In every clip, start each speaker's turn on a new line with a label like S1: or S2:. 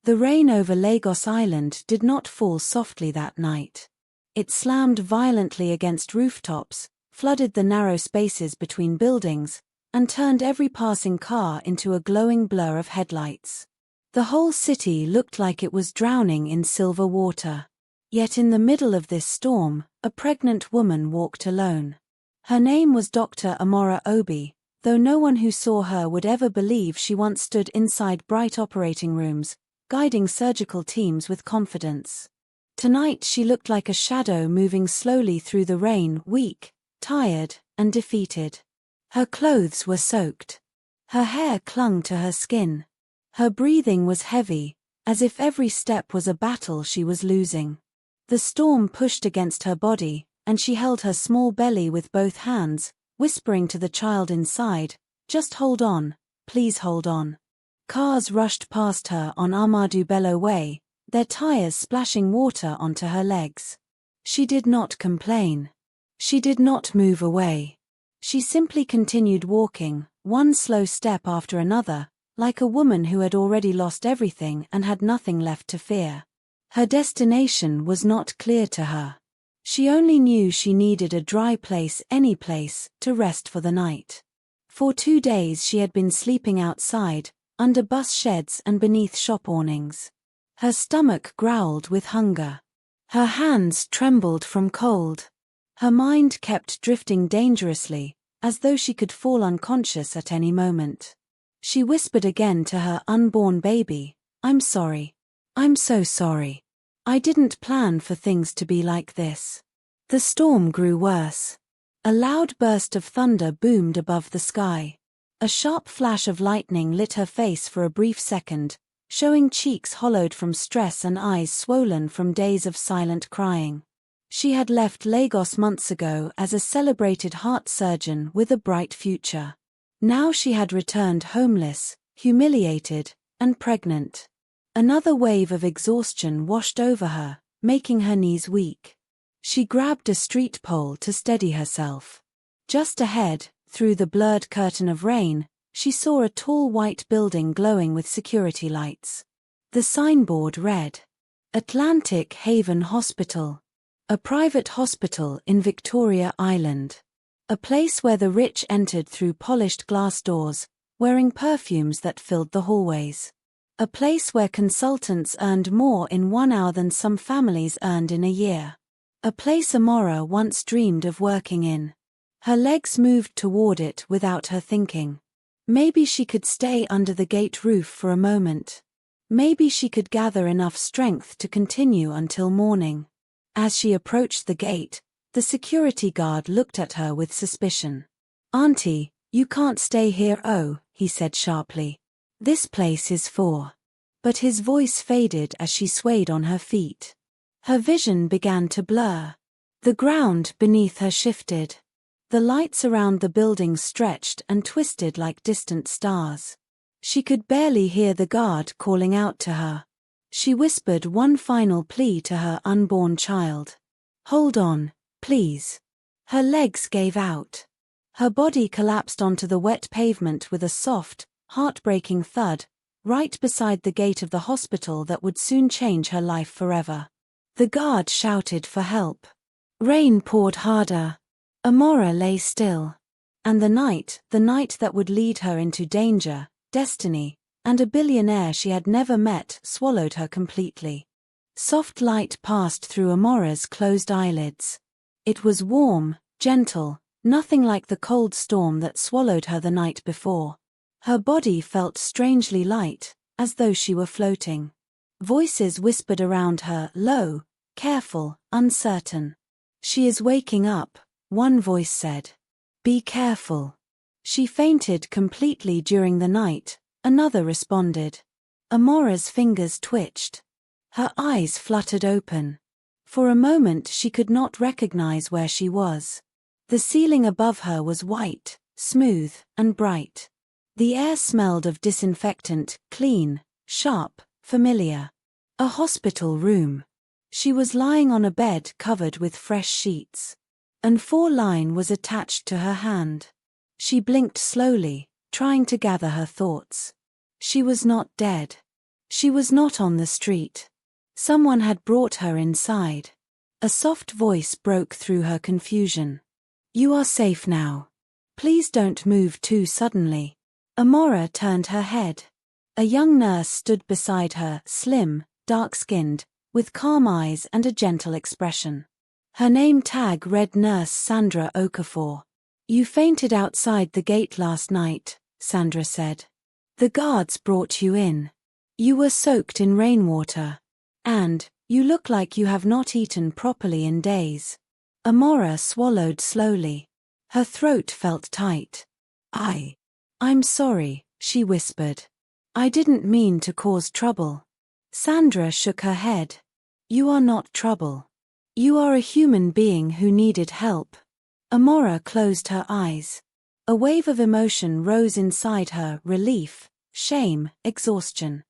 S1: The rain over Lagos Island did not fall softly that night. It slammed violently against rooftops, flooded the narrow spaces between buildings, and turned every passing car into a glowing blur of headlights. The whole city looked like it was drowning in silver water. Yet in the middle of this storm, a pregnant woman walked alone. Her name was Dr. Amora Obi, though no one who saw her would ever believe she once stood inside bright operating rooms, guiding surgical teams with confidence. Tonight she looked like a shadow moving slowly through the rain, weak, tired, and defeated. Her clothes were soaked. Her hair clung to her skin. Her breathing was heavy, as if every step was a battle she was losing. The storm pushed against her body, and she held her small belly with both hands, whispering to the child inside, "Just hold on, please hold on." Cars rushed past her on Ahmadu Bello Way, their tires splashing water onto her legs. She did not complain. She did not move away. She simply continued walking, one slow step after another, like a woman who had already lost everything and had nothing left to fear. Her destination was not clear to her. She only knew she needed a dry place, any place, to rest for the night. For 2 days she had been sleeping outside, under bus sheds and beneath shop awnings. Her stomach growled with hunger. Her hands trembled from cold. Her mind kept drifting dangerously, as though she could fall unconscious at any moment. She whispered again to her unborn baby, "I'm sorry. I'm so sorry. I didn't plan for things to be like this." The storm grew worse. A loud burst of thunder boomed above the sky. A sharp flash of lightning lit her face for a brief second, showing cheeks hollowed from stress and eyes swollen from days of silent crying. She had left Lagos months ago as a celebrated heart surgeon with a bright future. Now she had returned homeless, humiliated, and pregnant. Another wave of exhaustion washed over her, making her knees weak. She grabbed a street pole to steady herself. Just ahead, through the blurred curtain of rain, she saw a tall white building glowing with security lights. The signboard read, "Atlantic Haven Hospital," a private hospital in Victoria Island. A place where the rich entered through polished glass doors, wearing perfumes that filled the hallways. A place where consultants earned more in 1 hour than some families earned in a year. A place Amora once dreamed of working in. Her legs moved toward it without her thinking. Maybe she could stay under the gate roof for a moment. Maybe she could gather enough strength to continue until morning. As she approached the gate, the security guard looked at her with suspicion. "Auntie, you can't stay here." "Oh," he said sharply. "This place is for..." But his voice faded as she swayed on her feet. Her vision began to blur. The ground beneath her shifted. The lights around the building stretched and twisted like distant stars. She could barely hear the guard calling out to her. She whispered one final plea to her unborn child. "Hold on, please." Her legs gave out. Her body collapsed onto the wet pavement with a soft, heartbreaking thud, right beside the gate of the hospital that would soon change her life forever. The guard shouted for help. Rain poured harder. Amora lay still. And the night that would lead her into danger, destiny, and a billionaire she had never met swallowed her completely. Soft light passed through Amora's closed eyelids. It was warm, gentle, nothing like the cold storm that swallowed her the night before. Her body felt strangely light, as though she were floating. Voices whispered around her, low, careful, uncertain. "She is waking up," one voice said. "Be careful." She fainted completely during the night, another responded. Amora's fingers twitched. Her eyes fluttered open. For a moment she could not recognize where she was. The ceiling above her was white, smooth, and bright. The air smelled of disinfectant, clean, sharp, familiar. A hospital room. She was lying on a bed covered with fresh sheets. An 4-line was attached to her hand. She blinked slowly, trying to gather her thoughts. She was not dead. She was not on the street. Someone had brought her inside. A soft voice broke through her confusion. "You are safe now. Please don't move too suddenly." Amora turned her head. A young nurse stood beside her, slim, dark-skinned, with calm eyes and a gentle expression. Her name tag read Nurse Sandra Okafor. "You fainted outside the gate last night," Sandra said. "The guards brought you in. You were soaked in rainwater. And you look like you have not eaten properly in days." Amora swallowed slowly. Her throat felt tight. I'm sorry," she whispered. "I didn't mean to cause trouble." Sandra shook her head. "You are not trouble. You are a human being who needed help." Amora closed her eyes. A wave of emotion rose inside her, relief, shame, exhaustion.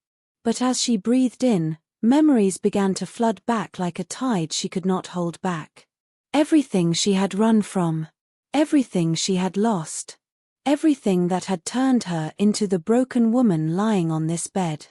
S1: But as she breathed in, memories began to flood back like a tide she could not hold back. Everything she had run from. Everything she had lost. Everything that had turned her into the broken woman lying on this bed.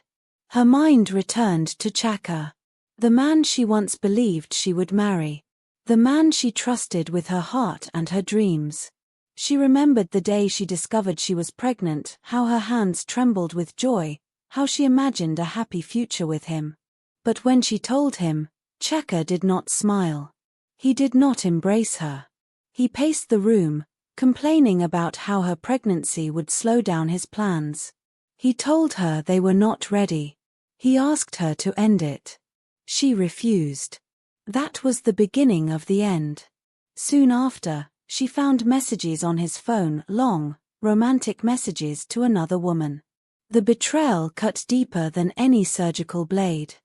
S1: Her mind returned to Chaka, the man she once believed she would marry, the man she trusted with her heart and her dreams. She remembered the day she discovered she was pregnant, how her hands trembled with joy, how she imagined a happy future with him. But when she told him, Chaka did not smile. He did not embrace her. He paced the room, complaining about how her pregnancy would slow down his plans. He told her they were not ready. He asked her to end it. She refused. That was the beginning of the end. Soon after, she found messages on his phone, long, romantic messages to another woman. The betrayal cut deeper than any surgical blade.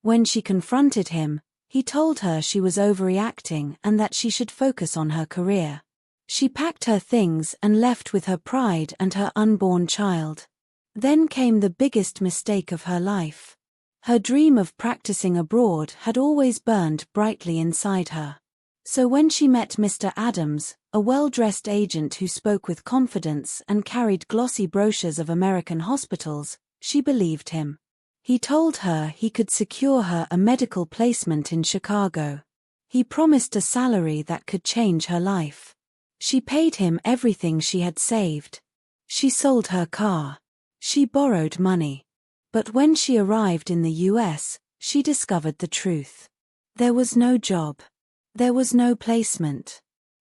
S1: When she confronted him, he told her she was overreacting and that she should focus on her career. She packed her things and left with her pride and her unborn child. Then came the biggest mistake of her life. Her dream of practicing abroad had always burned brightly inside her. So when she met Mr. Adams, a well-dressed agent who spoke with confidence and carried glossy brochures of American hospitals, she believed him. He told her he could secure her a medical placement in Chicago. He promised a salary that could change her life. She paid him everything she had saved. She sold her car. She borrowed money. But when she arrived in the US, she discovered the truth. There was no job. There was no placement.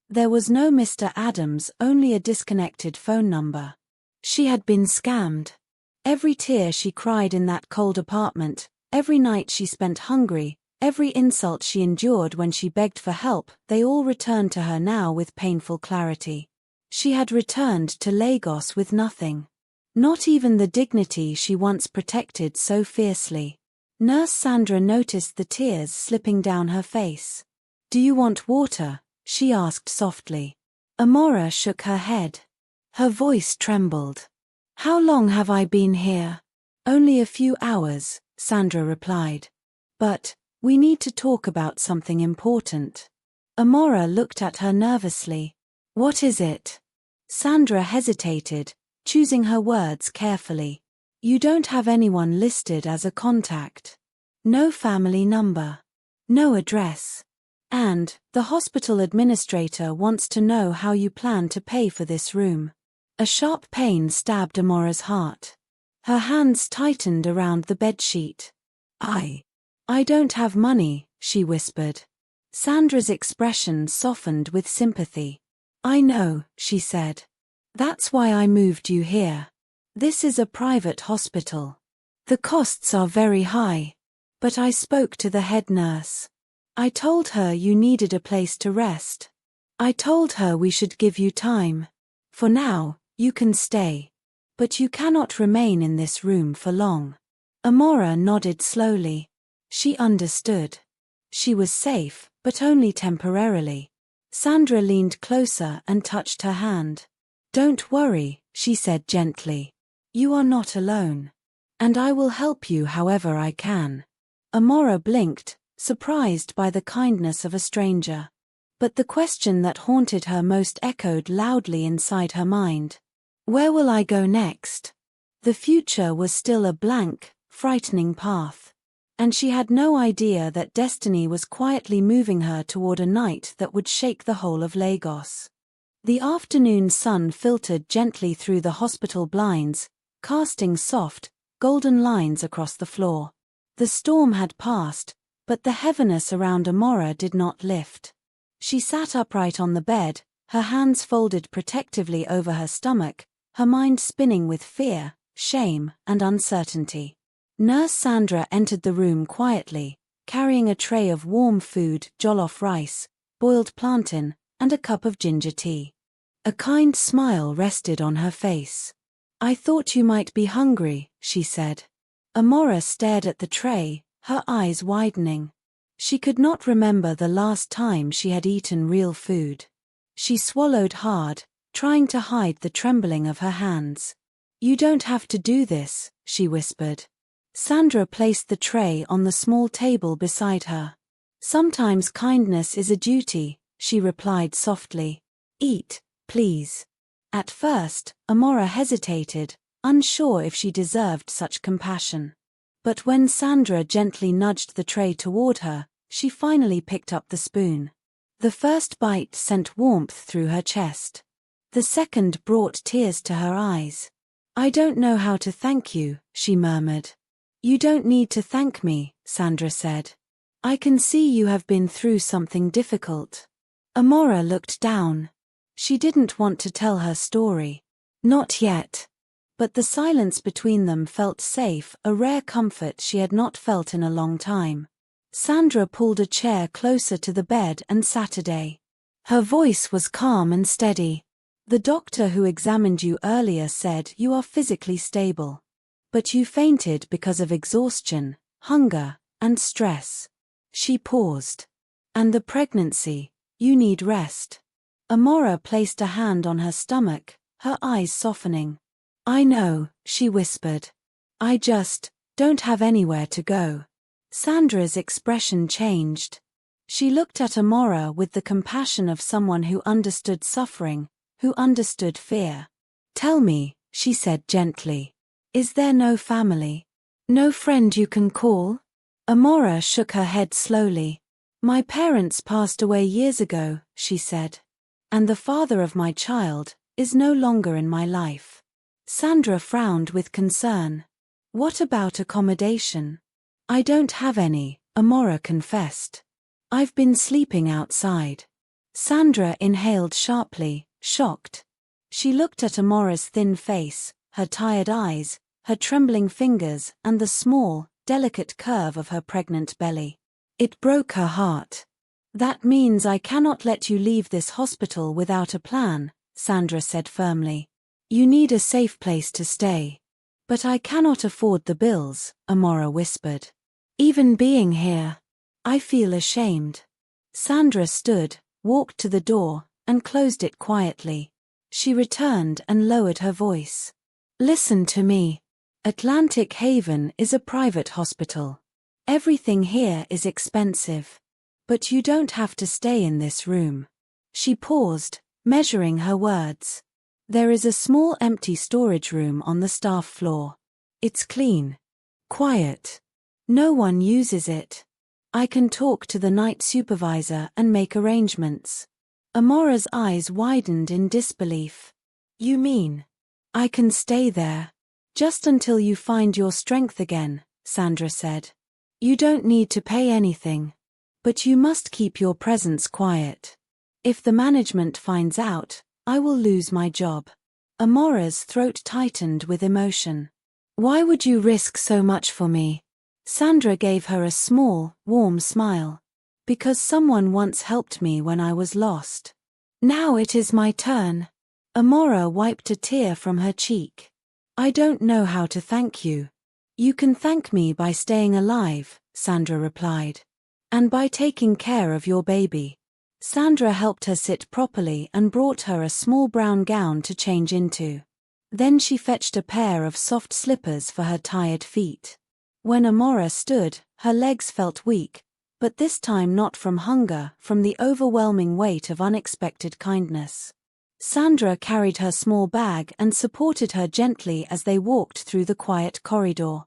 S1: There was no Mr. Adams, only a disconnected phone number. She had been scammed. Every tear she cried in that cold apartment, every night she spent hungry, every insult she endured when she begged for help, they all returned to her now with painful clarity. She had returned to Lagos with nothing. Not even the dignity she once protected so fiercely. Nurse Sandra noticed the tears slipping down her face. "Do you want water?" she asked softly. Amora shook her head. Her voice trembled. "How long have I been here?" "Only a few hours," Sandra replied. "But we need to talk about something important." Amora looked at her nervously. "What is it?" Sandra hesitated, choosing her words carefully. "You don't have anyone listed as a contact. No family number. No address. And the hospital administrator wants to know how you plan to pay for this room." A sharp pain stabbed Amora's heart. Her hands tightened around the bedsheet. I don't have money," she whispered. Sandra's expression softened with sympathy. "I know," she said. "That's why I moved you here. This is a private hospital. The costs are very high. But I spoke to the head nurse. I told her you needed a place to rest. I told her we should give you time. For now, you can stay. But you cannot remain in this room for long." Amora nodded slowly. She understood. She was safe, but only temporarily. Sandra leaned closer and touched her hand. "Don't worry," she said gently. "You are not alone. And I will help you however I can." Amora blinked, surprised by the kindness of a stranger. But the question that haunted her most echoed loudly inside her mind. Where will I go next? The future was still a blank, frightening path. And she had no idea that destiny was quietly moving her toward a night that would shake the whole of Lagos. The afternoon sun filtered gently through the hospital blinds, casting soft, golden lines across the floor. The storm had passed, but the heaviness around Amora did not lift. She sat upright on the bed, her hands folded protectively over her stomach, her mind spinning with fear, shame, and uncertainty. Nurse Sandra entered the room quietly, carrying a tray of warm food, jollof rice, boiled plantain, and a cup of ginger tea. A kind smile rested on her face. "I thought you might be hungry," she said. Amora stared at the tray, her eyes widening. She could not remember the last time she had eaten real food. She swallowed hard, trying to hide the trembling of her hands. "You don't have to do this," she whispered. Sandra placed the tray on the small table beside her. "Sometimes kindness is a duty," she replied softly. "Eat, please." At first, Amora hesitated, unsure if she deserved such compassion. But when Sandra gently nudged the tray toward her, she finally picked up the spoon. The first bite sent warmth through her chest. The second brought tears to her eyes. "I don't know how to thank you," she murmured. "You don't need to thank me," Sandra said. "I can see you have been through something difficult." Amora looked down. She didn't want to tell her story. Not yet. But the silence between them felt safe, a rare comfort she had not felt in a long time. Sandra pulled a chair closer to the bed and sat down. Her voice was calm and steady. "The doctor who examined you earlier said you are physically stable. But you fainted because of exhaustion, hunger, and stress." She paused. "And the pregnancy, you need rest." Amora placed a hand on her stomach, her eyes softening. "I know," she whispered. "I just don't have anywhere to go." Sandra's expression changed. She looked at Amora with the compassion of someone who understood suffering, who understood fear. "Tell me," she said gently. "Is there no family? No friend you can call?" Amora shook her head slowly. "My parents passed away years ago," she said. "And the father of my child is no longer in my life." Sandra frowned with concern. "What about accommodation?" "I don't have any," Amora confessed. "I've been sleeping outside." Sandra inhaled sharply, shocked. She looked at Amora's thin face, her tired eyes, her trembling fingers, and the small, delicate curve of her pregnant belly. It broke her heart. "That means I cannot let you leave this hospital without a plan," Sandra said firmly. "You need a safe place to stay." "But I cannot afford the bills," Amora whispered. "Even being here, I feel ashamed." Sandra stood, walked to the door, and closed it quietly. She returned and lowered her voice. "Listen to me. Atlantic Haven is a private hospital. Everything here is expensive. But you don't have to stay in this room." She paused, measuring her words. "There is a small empty storage room on the staff floor. It's clean. Quiet. No one uses it. I can talk to the night supervisor and make arrangements." Amora's eyes widened in disbelief. "You mean I can stay there?" "Just until you find your strength again," Sandra said. "You don't need to pay anything. But you must keep your presence quiet. If the management finds out, I will lose my job." Amora's throat tightened with emotion. "Why would you risk so much for me?" Sandra gave her a small, warm smile. "Because someone once helped me when I was lost. Now it is my turn." Amora wiped a tear from her cheek. "I don't know how to thank you." "You can thank me by staying alive," Sandra replied. "And by taking care of your baby." Sandra helped her sit properly and brought her a small brown gown to change into. Then she fetched a pair of soft slippers for her tired feet. When Amora stood, her legs felt weak, but this time not from hunger, from the overwhelming weight of unexpected kindness. Sandra carried her small bag and supported her gently as they walked through the quiet corridor.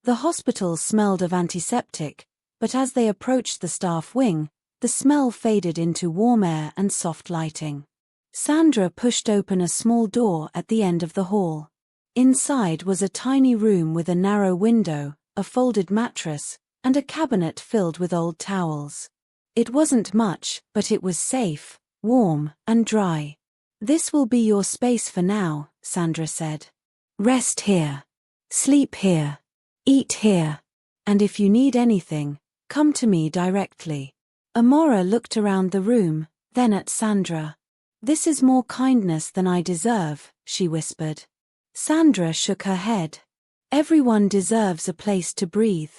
S1: The hospital smelled of antiseptic, but as they approached the staff wing, the smell faded into warm air and soft lighting. Sandra pushed open a small door at the end of the hall. Inside was a tiny room with a narrow window, a folded mattress, and a cabinet filled with old towels. It wasn't much, but it was safe, warm, and dry. "This will be your space for now," Sandra said. "Rest here. Sleep here. Eat here. And if you need anything, come to me directly." Amora looked around the room, then at Sandra. "This is more kindness than I deserve," she whispered. Sandra shook her head. "Everyone deserves a place to breathe."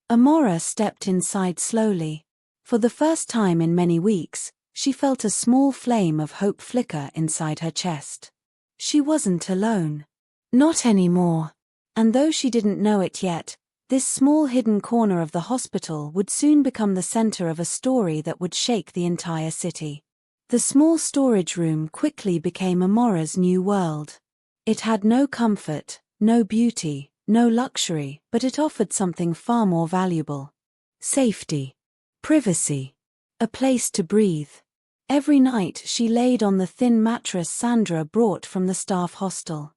S1: Amora stepped inside slowly. For the first time in many weeks, she felt a small flame of hope flicker inside her chest. She wasn't alone. Not anymore. And though she didn't know it yet, this small hidden corner of the hospital would soon become the center of a story that would shake the entire city. The small storage room quickly became Amora's new world. It had no comfort, no beauty, no luxury, but it offered something far more valuable. Safety. Privacy. A place to breathe. Every night she laid on the thin mattress Sandra brought from the staff hostel.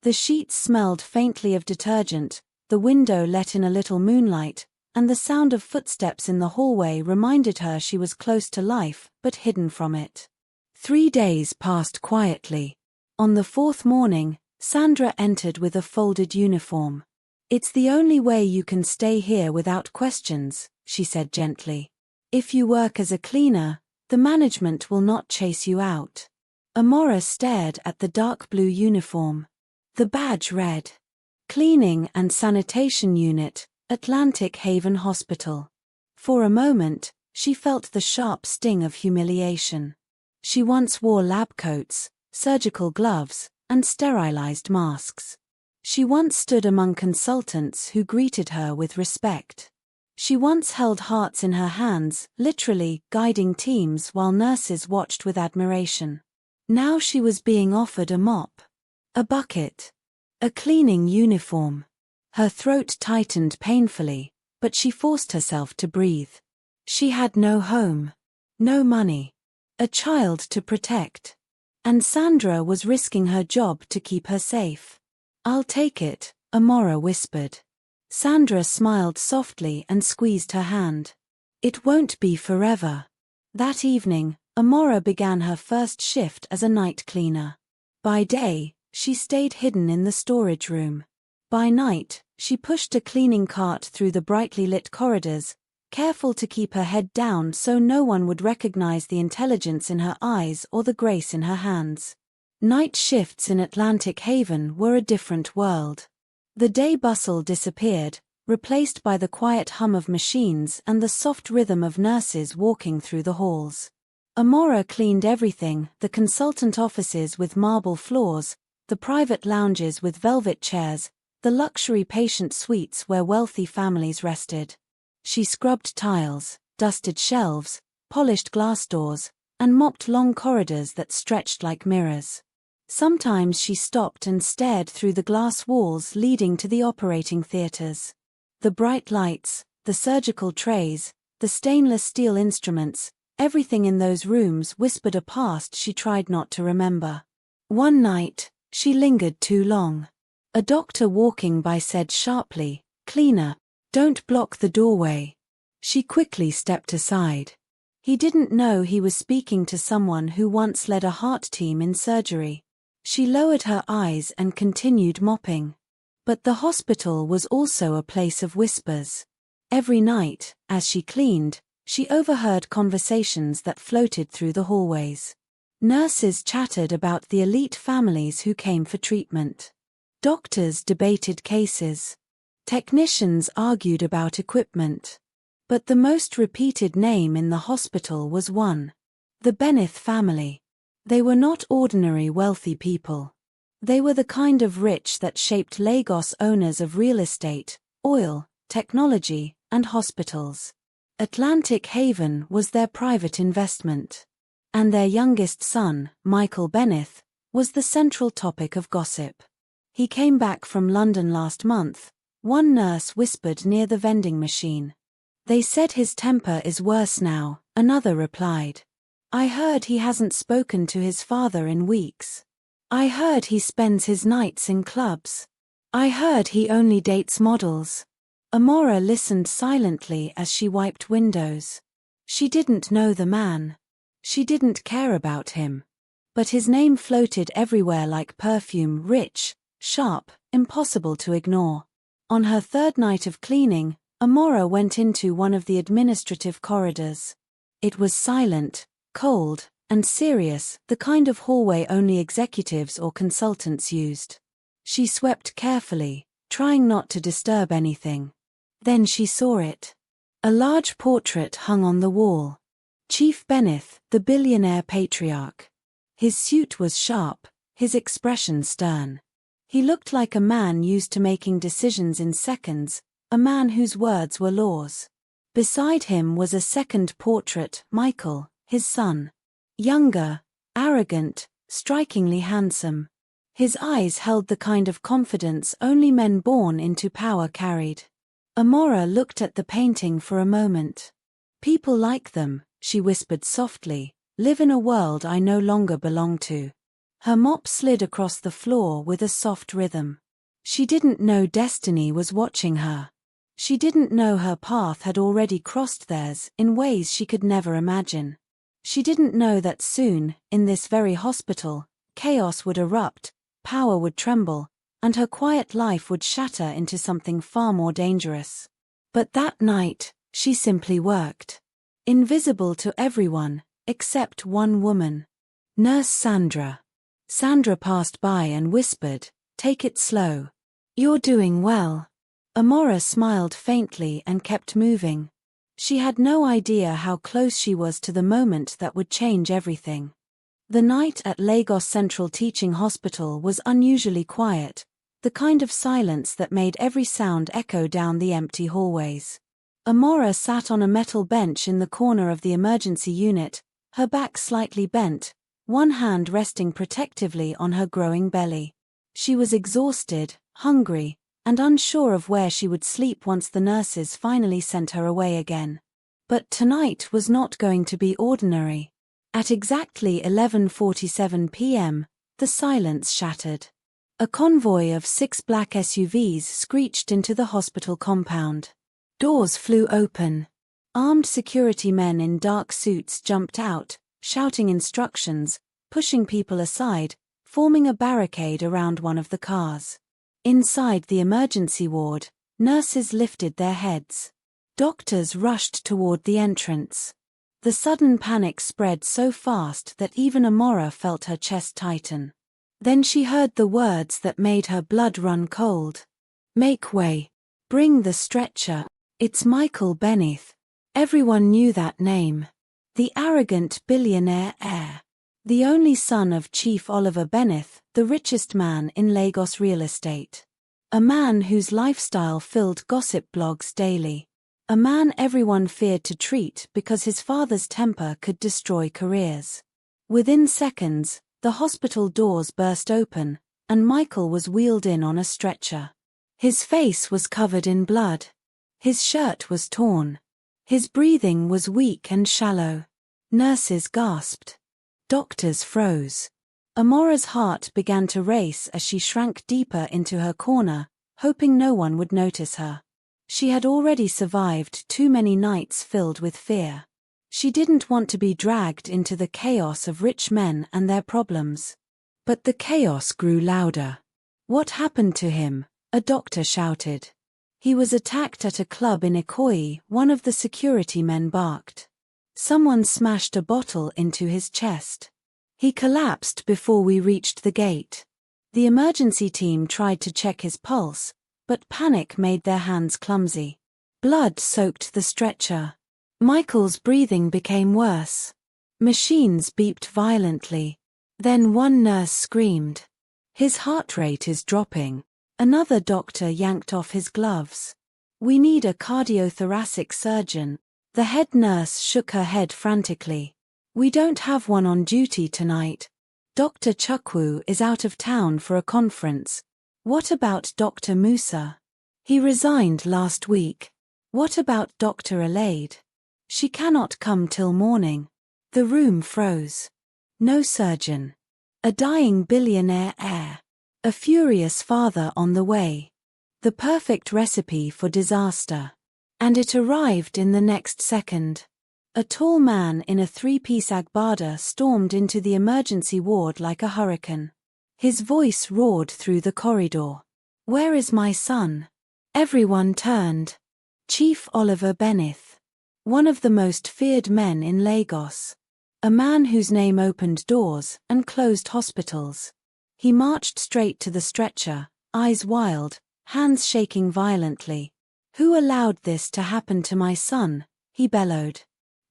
S1: The sheets smelled faintly of detergent, the window let in a little moonlight, and the sound of footsteps in the hallway reminded her she was close to life, but hidden from it. 3 days passed quietly. On the 4th morning, Sandra entered with a folded uniform. "It's the only way you can stay here without questions," she said gently. "If you work as a cleaner, the management will not chase you out." Amora stared at the dark blue uniform. The badge read, "Cleaning and Sanitation Unit, Atlantic Haven Hospital." For a moment, she felt the sharp sting of humiliation. She once wore lab coats, surgical gloves, and sterilized masks. She once stood among consultants who greeted her with respect. She once held hearts in her hands, literally guiding teams while nurses watched with admiration. Now she was being offered a mop, a bucket, a cleaning uniform. Her throat tightened painfully, but she forced herself to breathe. She had no home, no money, a child to protect. And Sandra was risking her job to keep her safe. "I'll take it," Amora whispered. Sandra smiled softly and squeezed her hand. "It won't be forever." That evening, Amora began her first shift as a night cleaner. By day, she stayed hidden in the storage room. By night, she pushed a cleaning cart through the brightly lit corridors, careful to keep her head down so no one would recognize the intelligence in her eyes or the grace in her hands. Night shifts in Atlantic Haven were a different world. The day bustle disappeared, replaced by the quiet hum of machines and the soft rhythm of nurses walking through the halls. Amora cleaned everything, the consultant offices with marble floors, the private lounges with velvet chairs, the luxury patient suites where wealthy families rested. She scrubbed tiles, dusted shelves, polished glass doors, and mopped long corridors that stretched like mirrors. Sometimes she stopped and stared through the glass walls leading to the operating theaters. The bright lights, the surgical trays, the stainless steel instruments, everything in those rooms whispered a past she tried not to remember. One night, she lingered too long. A doctor walking by said sharply, "Cleaner, don't block the doorway." She quickly stepped aside. He didn't know he was speaking to someone who once led a heart team in surgery. She lowered her eyes and continued mopping. But the hospital was also a place of whispers. Every night, as she cleaned, she overheard conversations that floated through the hallways. Nurses chattered about the elite families who came for treatment. Doctors debated cases. Technicians argued about equipment. But the most repeated name in the hospital was one: the Bennett family. They were not ordinary wealthy people. They were the kind of rich that shaped Lagos owners of real estate, oil, technology, and hospitals. Atlantic Haven was their private investment. And their youngest son, Michael Bennett, was the central topic of gossip. He came back from London last month, one nurse whispered near the vending machine. They said his temper is worse now, another replied. I heard he hasn't spoken to his father in weeks. I heard he spends his nights in clubs. I heard he only dates models. Amora listened silently as she wiped windows. She didn't know the man. She didn't care about him. But his name floated everywhere like perfume, rich, sharp, impossible to ignore. On her third night of cleaning, Amora went into one of the administrative corridors. It was silent, cold, and serious, the kind of hallway only executives or consultants used. She swept carefully, trying not to disturb anything. Then she saw it. A large portrait hung on the wall. Chief Benneth, the billionaire patriarch. His suit was sharp, his expression stern. He looked like a man used to making decisions in seconds, a man whose words were laws. Beside him was a second portrait, Michael, his son. Younger, arrogant, strikingly handsome. His eyes held the kind of confidence only men born into power carried. Amora looked at the painting for a moment. People like them, she whispered softly, live in a world I no longer belong to. Her mop slid across the floor with a soft rhythm. She didn't know destiny was watching her. She didn't know her path had already crossed theirs in ways she could never imagine. She didn't know that soon, in this very hospital, chaos would erupt, power would tremble, and her quiet life would shatter into something far more dangerous. But that night, she simply worked. Invisible to everyone, except one woman. Nurse Sandra. Sandra passed by and whispered, "Take it slow. You're doing well." Amora smiled faintly and kept moving. She had no idea how close she was to the moment that would change everything. The night at Lagos Central Teaching Hospital was unusually quiet, the kind of silence that made every sound echo down the empty hallways. Amora sat on a metal bench in the corner of the emergency unit, her back slightly bent, one hand resting protectively on her growing belly. She was exhausted, hungry, and unsure of where she would sleep once the nurses finally sent her away again. But tonight was not going to be ordinary. At exactly 11:47 p.m., the silence shattered. A convoy of 6 black SUVs screeched into the hospital compound. Doors flew open. Armed security men in dark suits jumped out, shouting instructions, pushing people aside, forming a barricade around one of the cars. Inside the emergency ward, nurses lifted their heads. Doctors rushed toward the entrance. The sudden panic spread so fast that even Amora felt her chest tighten. Then she heard the words that made her blood run cold. "Make way. Bring the stretcher. It's Michael Benneth." Everyone knew that name. The arrogant billionaire heir. The only son of Chief Oliver Benneth, the richest man in Lagos real estate. A man whose lifestyle filled gossip blogs daily. A man everyone feared to treat because his father's temper could destroy careers. Within seconds, the hospital doors burst open, and Michael was wheeled in on a stretcher. His face was covered in blood. His shirt was torn. His breathing was weak and shallow. Nurses gasped. Doctors froze. Amora's heart began to race as she shrank deeper into her corner, hoping no one would notice her. She had already survived too many nights filled with fear. She didn't want to be dragged into the chaos of rich men and their problems. But the chaos grew louder. "What happened to him?" a doctor shouted. "He was attacked at a club in Ikoyi," one of the security men barked. "Someone smashed a bottle into his chest. He collapsed before we reached the gate." The emergency team tried to check his pulse, but panic made their hands clumsy. Blood soaked the stretcher. Michael's breathing became worse. Machines beeped violently. Then one nurse screamed. "His heart rate is dropping." Another doctor yanked off his gloves. "We need a cardiothoracic surgeon." The head nurse shook her head frantically. "We don't have one on duty tonight. Dr. Chukwu is out of town for a conference." "What about Dr. Musa?" He resigned last week. What about Dr. Alade? She cannot come till morning. The room froze. No surgeon. A dying billionaire heir. A furious father on the way. The perfect recipe for disaster. And it arrived in the next second. A tall man in a three-piece agbada stormed into the emergency ward like a hurricane. His voice roared through the corridor. "Where is my son?" Everyone turned. Chief Oliver Benneth. One of the most feared men in Lagos. A man whose name opened doors and closed hospitals. He marched straight to the stretcher, eyes wild, hands shaking violently. "Who allowed this to happen to my son?" he bellowed.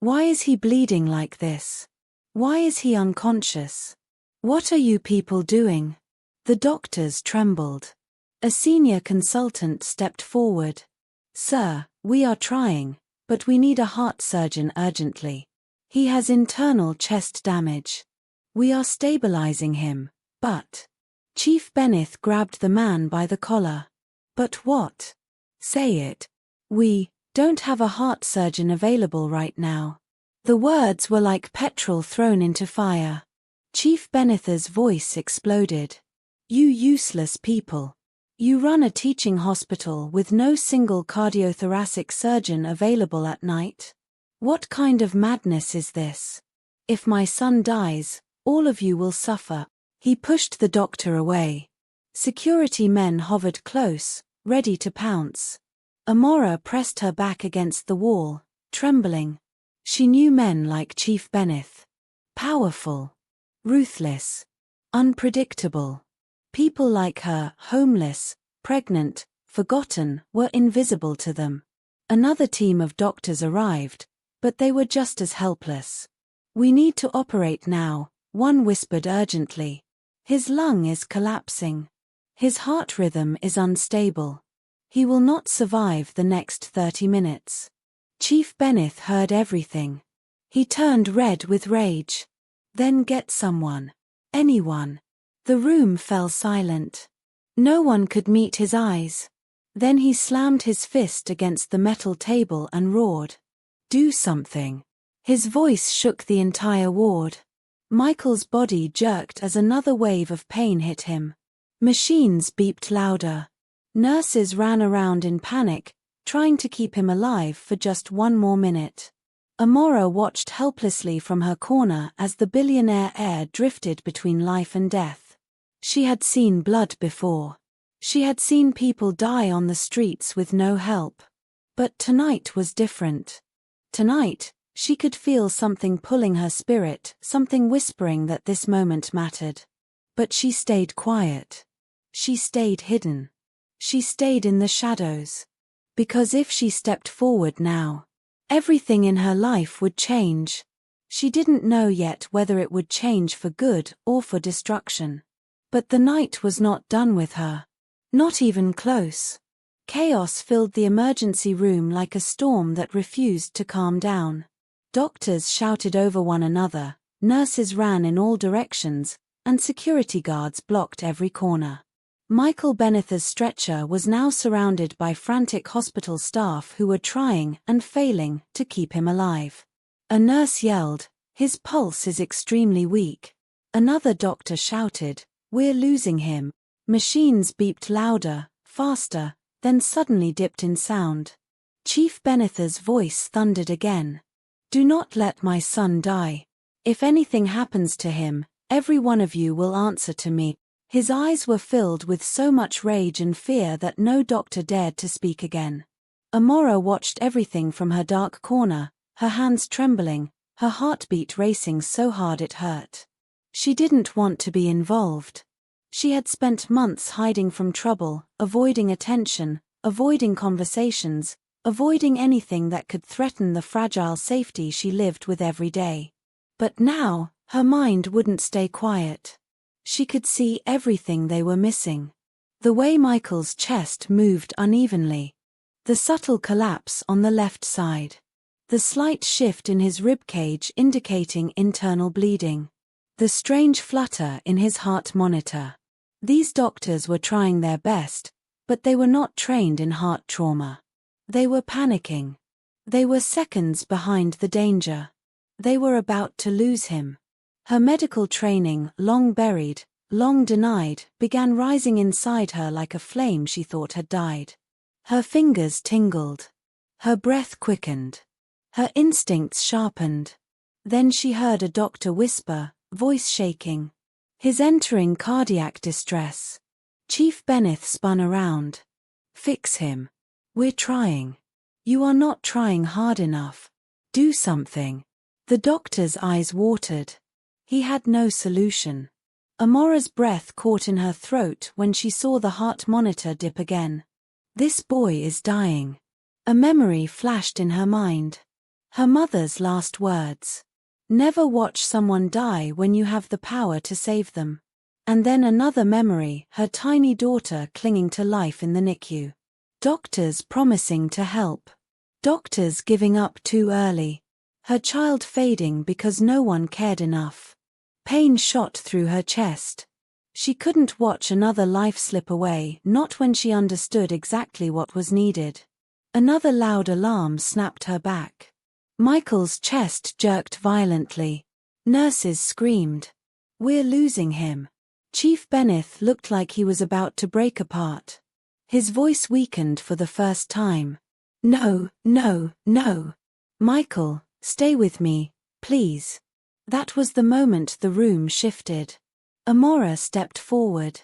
S1: "Why is he bleeding like this? Why is he unconscious? What are you people doing?" The doctors trembled. A senior consultant stepped forward. "Sir, we are trying, but we need a heart surgeon urgently. He has internal chest damage. We are stabilizing him, but..." Chief Benneth grabbed the man by the collar. "But what? Say it." "We don't have a heart surgeon available right now." The words were like petrol thrown into fire. Chief Benneth's voice exploded. "You useless people. You run a teaching hospital with no single cardiothoracic surgeon available at night? What kind of madness is this? If my son dies, all of you will suffer." He pushed the doctor away. Security men hovered close, ready to pounce. Amora pressed her back against the wall, trembling. She knew men like Chief Benneth. Powerful. Ruthless. Unpredictable. People like her, homeless, pregnant, forgotten, were invisible to them. Another team of doctors arrived, but they were just as helpless. "We need to operate now," one whispered urgently. "His lung is collapsing. His heart rhythm is unstable. He will not survive the next 30 minutes. Chief Benneth heard everything. He turned red with rage. "Then get someone. Anyone." The room fell silent. No one could meet his eyes. Then he slammed his fist against the metal table and roared. "Do something." His voice shook the entire ward. Michael's body jerked as another wave of pain hit him. Machines beeped louder. Nurses ran around in panic, trying to keep him alive for just one more minute. Amora watched helplessly from her corner as the billionaire heir drifted between life and death. She had seen blood before. She had seen people die on the streets with no help. But tonight was different. Tonight, she could feel something pulling her spirit, something whispering that this moment mattered. But she stayed quiet. She stayed hidden. She stayed in the shadows. Because if she stepped forward now, everything in her life would change. She didn't know yet whether it would change for good or for destruction. But the night was not done with her. Not even close. Chaos filled the emergency room like a storm that refused to calm down. Doctors shouted over one another, nurses ran in all directions, and security guards blocked every corner. Michael Benneth's stretcher was now surrounded by frantic hospital staff who were trying and failing to keep him alive. A nurse yelled, "His pulse is extremely weak." Another doctor shouted, "We're losing him." Machines beeped louder, faster, then suddenly dipped in sound. Chief Benneth's voice thundered again. "Do not let my son die. If anything happens to him, every one of you will answer to me." His eyes were filled with so much rage and fear that no doctor dared to speak again. Amora watched everything from her dark corner, her hands trembling, her heartbeat racing so hard it hurt. She didn't want to be involved. She had spent months hiding from trouble, avoiding attention, avoiding conversations, avoiding anything that could threaten the fragile safety she lived with every day. But now, her mind wouldn't stay quiet. She could see everything they were missing. The way Michael's chest moved unevenly. The subtle collapse on the left side. The slight shift in his ribcage indicating internal bleeding. The strange flutter in his heart monitor. These doctors were trying their best, But they were not trained in heart trauma. They were panicking. They were seconds behind the danger. They were about to lose him. Her medical training, long buried, long denied, began rising inside her like a flame she thought had died. Her fingers tingled. Her breath quickened. Her instincts sharpened. Then she heard a doctor whisper, voice shaking. He's entering cardiac distress. Chief Benneth spun around. Fix him. We're trying. You are not trying hard enough. Do something. The doctor's eyes watered. He had no solution. Amora's breath caught in her throat when she saw the heart monitor dip again. This boy is dying. A memory flashed in her mind. Her mother's last words. Never watch someone die when you have the power to save them. And then another memory, her tiny daughter clinging to life in the NICU. Doctors promising to help. Doctors giving up too early. Her child fading because no one cared enough. Pain shot through her chest. She couldn't watch another life slip away, not when she understood exactly what was needed. Another loud alarm snapped her back. Michael's chest jerked violently. Nurses screamed. We're losing him. Chief Benneth looked like he was about to break apart. His voice weakened for the first time. No, no, no. Michael, stay with me, please. That was the moment the room shifted. Amora stepped forward.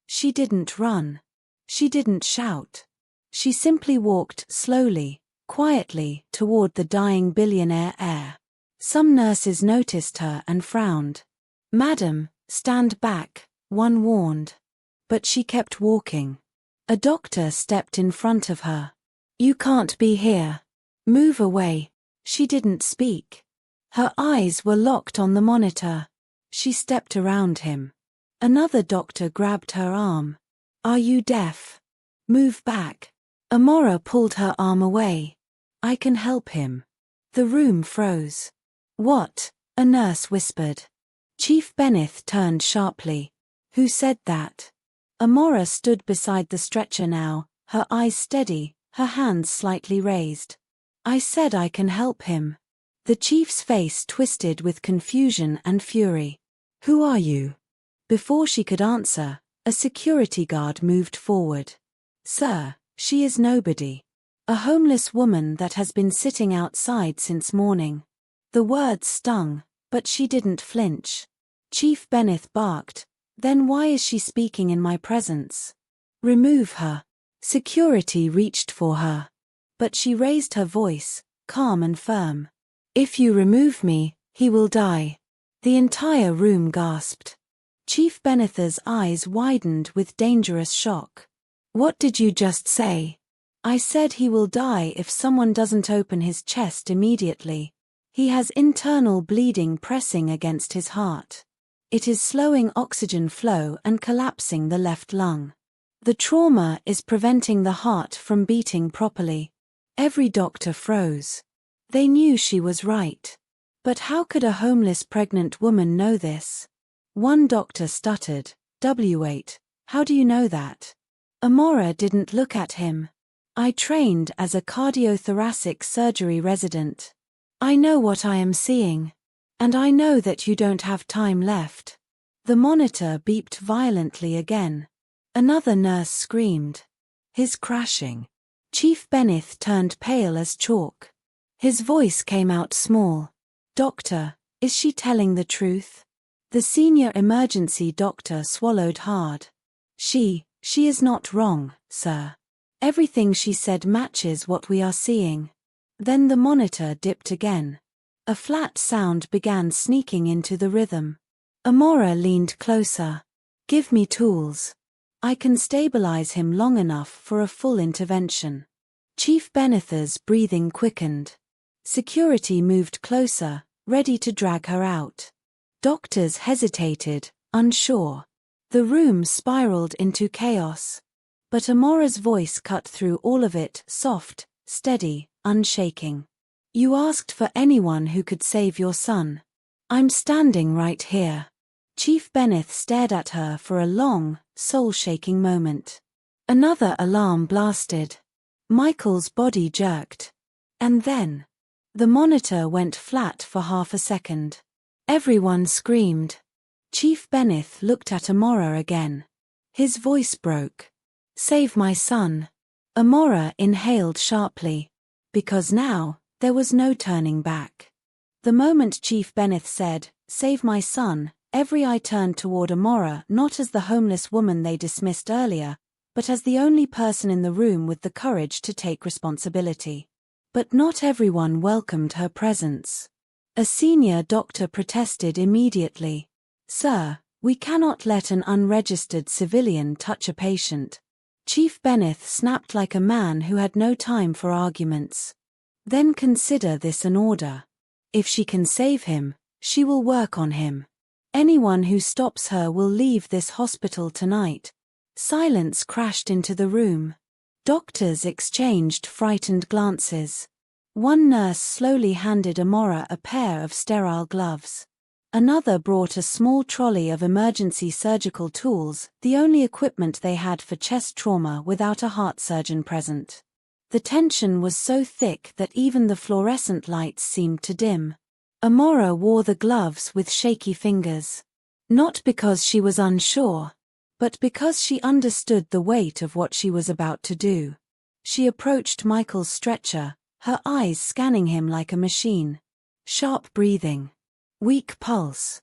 S1: She didn't run. She didn't shout. She simply walked slowly, quietly, toward the dying billionaire heir. Some nurses noticed her and frowned. Madam, stand back, one warned. But she kept walking. A doctor stepped in front of her. You can't be here. Move away. She didn't speak. Her eyes were locked on the monitor. She stepped around him. Another doctor grabbed her arm. Are you deaf? Move back. Amora pulled her arm away. I can help him. The room froze. What? A nurse whispered. Chief Benneth turned sharply. Who said that? Amora stood beside the stretcher now, her eyes steady, her hands slightly raised. I said I can help him. The chief's face twisted with confusion and fury. Who are you? Before she could answer, a security guard moved forward. Sir, she is nobody. A homeless woman that has been sitting outside since morning. The words stung, but she didn't flinch. Chief Benneth barked. Then why is she speaking in my presence? Remove her. Security reached for her. But she raised her voice, calm and firm. If you remove me, he will die. The entire room gasped. Chief Benneth's eyes widened with dangerous shock. What did you just say? I said he will die if someone doesn't open his chest immediately. He has internal bleeding pressing against his heart. It is slowing oxygen flow and collapsing the left lung. The trauma is preventing the heart from beating properly. Every doctor froze. They knew she was right. But how could a homeless pregnant woman know this? One doctor stuttered, W8, how do you know that? Amora didn't look at him. I trained as a cardiothoracic surgery resident. I know what I am seeing. And I know that you don't have time left. The monitor beeped violently again. Another nurse screamed. His crashing. Chief Benneth turned pale as chalk. His voice came out small. Doctor, is she telling the truth? The senior emergency doctor swallowed hard. She is not wrong, sir. Everything she said matches what we are seeing. Then the monitor dipped again. A flat sound began sneaking into the rhythm. Amora leaned closer. Give me tools. I can stabilize him long enough for a full intervention. Chief Benneth's breathing quickened. Security moved closer, ready to drag her out. Doctors hesitated, unsure. The room spiraled into chaos. But Amora's voice cut through all of it, soft, steady, unshaking. You asked for anyone who could save your son. I'm standing right here. Chief Benneth stared at her for a long, soul-shaking moment. Another alarm blasted. Michael's body jerked. And then, the monitor went flat for half a second. Everyone screamed. Chief Benneth looked at Amora again. His voice broke. "Save my son." Amora inhaled sharply. Because now, there was no turning back. The moment Chief Benneth said, "Save my son," every eye turned toward Amora, not as the homeless woman they dismissed earlier, but as the only person in the room with the courage to take responsibility. But not everyone welcomed her presence. A senior doctor protested immediately. "Sir, we cannot let an unregistered civilian touch a patient." Chief Benneth snapped like a man who had no time for arguments. "Then consider this an order. If she can save him, she will work on him. Anyone who stops her will leave this hospital tonight." Silence crashed into the room. Doctors exchanged frightened glances. One nurse slowly handed Amora a pair of sterile gloves. Another brought a small trolley of emergency surgical tools, the only equipment they had for chest trauma without a heart surgeon present. The tension was so thick that even the fluorescent lights seemed to dim. Amora wore the gloves with shaky fingers. Not because she was unsure, but because she understood the weight of what she was about to do. She approached Michael's stretcher, her eyes scanning him like a machine. Sharp breathing. Weak pulse.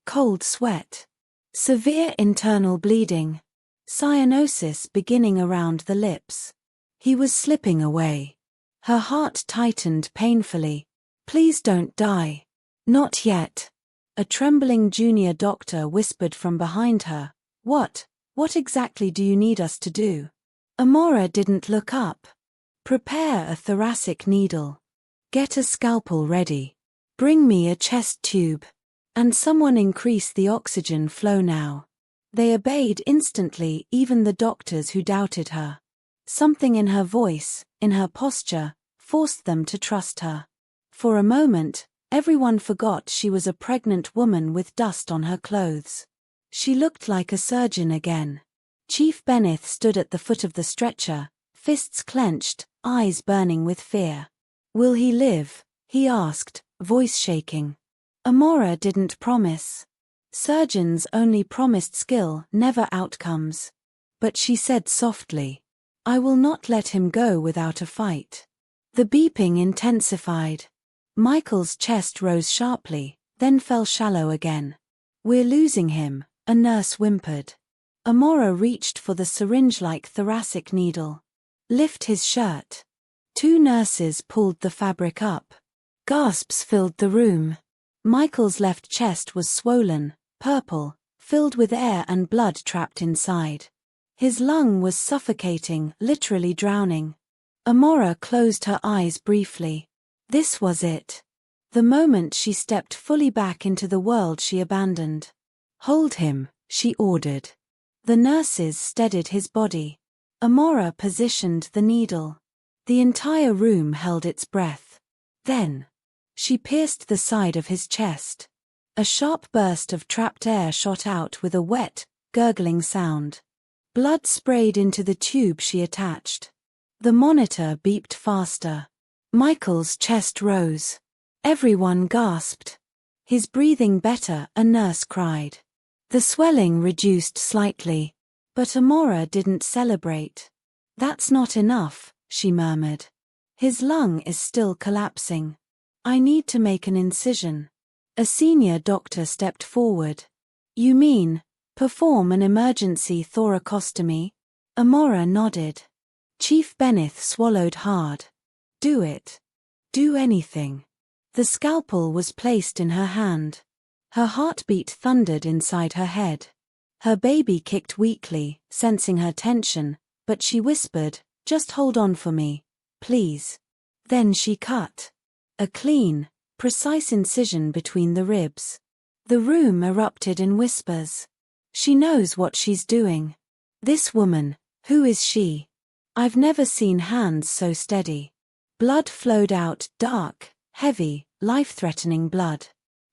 S1: Cold sweat. Severe internal bleeding. Cyanosis beginning around the lips. He was slipping away. Her heart tightened painfully. "Please don't die." "Not yet." A trembling junior doctor whispered from behind her. What exactly do you need us to do?" Amora didn't look up. "Prepare a thoracic needle. Get a scalpel ready. Bring me a chest tube. And someone increase the oxygen flow now." They obeyed instantly, even the doctors who doubted her. Something in her voice, in her posture, forced them to trust her. For a moment, everyone forgot she was a pregnant woman with dust on her clothes. She looked like a surgeon again. Chief Benneth stood at the foot of the stretcher, fists clenched, eyes burning with fear. "Will he live?" he asked, voice shaking. Amora didn't promise. Surgeons only promised skill, never outcomes. But she said softly, "I will not let him go without a fight." The beeping intensified. Michael's chest rose sharply, then fell shallow again. "We're losing him," a nurse whimpered. Amora reached for the syringe-like thoracic needle. "Lift his shirt." Two nurses pulled the fabric up. Gasps filled the room. Michael's left chest was swollen, purple, filled with air and blood trapped inside. His lung was suffocating, literally drowning. Amora closed her eyes briefly. This was it. The moment she stepped fully back into the world she abandoned. "Hold him," she ordered. The nurses steadied his body. Amora positioned the needle. The entire room held its breath. Then, she pierced the side of his chest. A sharp burst of trapped air shot out with a wet, gurgling sound. Blood sprayed into the tube she attached. The monitor beeped faster. Michael's chest rose. Everyone gasped. "He's breathing better," a nurse cried. The swelling reduced slightly, but Amora didn't celebrate. "That's not enough," she murmured. "His lung is still collapsing. I need to make an incision." A senior doctor stepped forward. "You mean, perform an emergency thoracostomy?" Amora nodded. Chief Benneth swallowed hard. "Do it. Do anything." The scalpel was placed in her hand. Her heartbeat thundered inside her head. Her baby kicked weakly, sensing her tension, but she whispered, "Just hold on for me, please." Then she cut. A clean, precise incision between the ribs. The room erupted in whispers. "She knows what she's doing. This woman, who is she? I've never seen hands so steady." Blood flowed out, dark, heavy, life-threatening blood.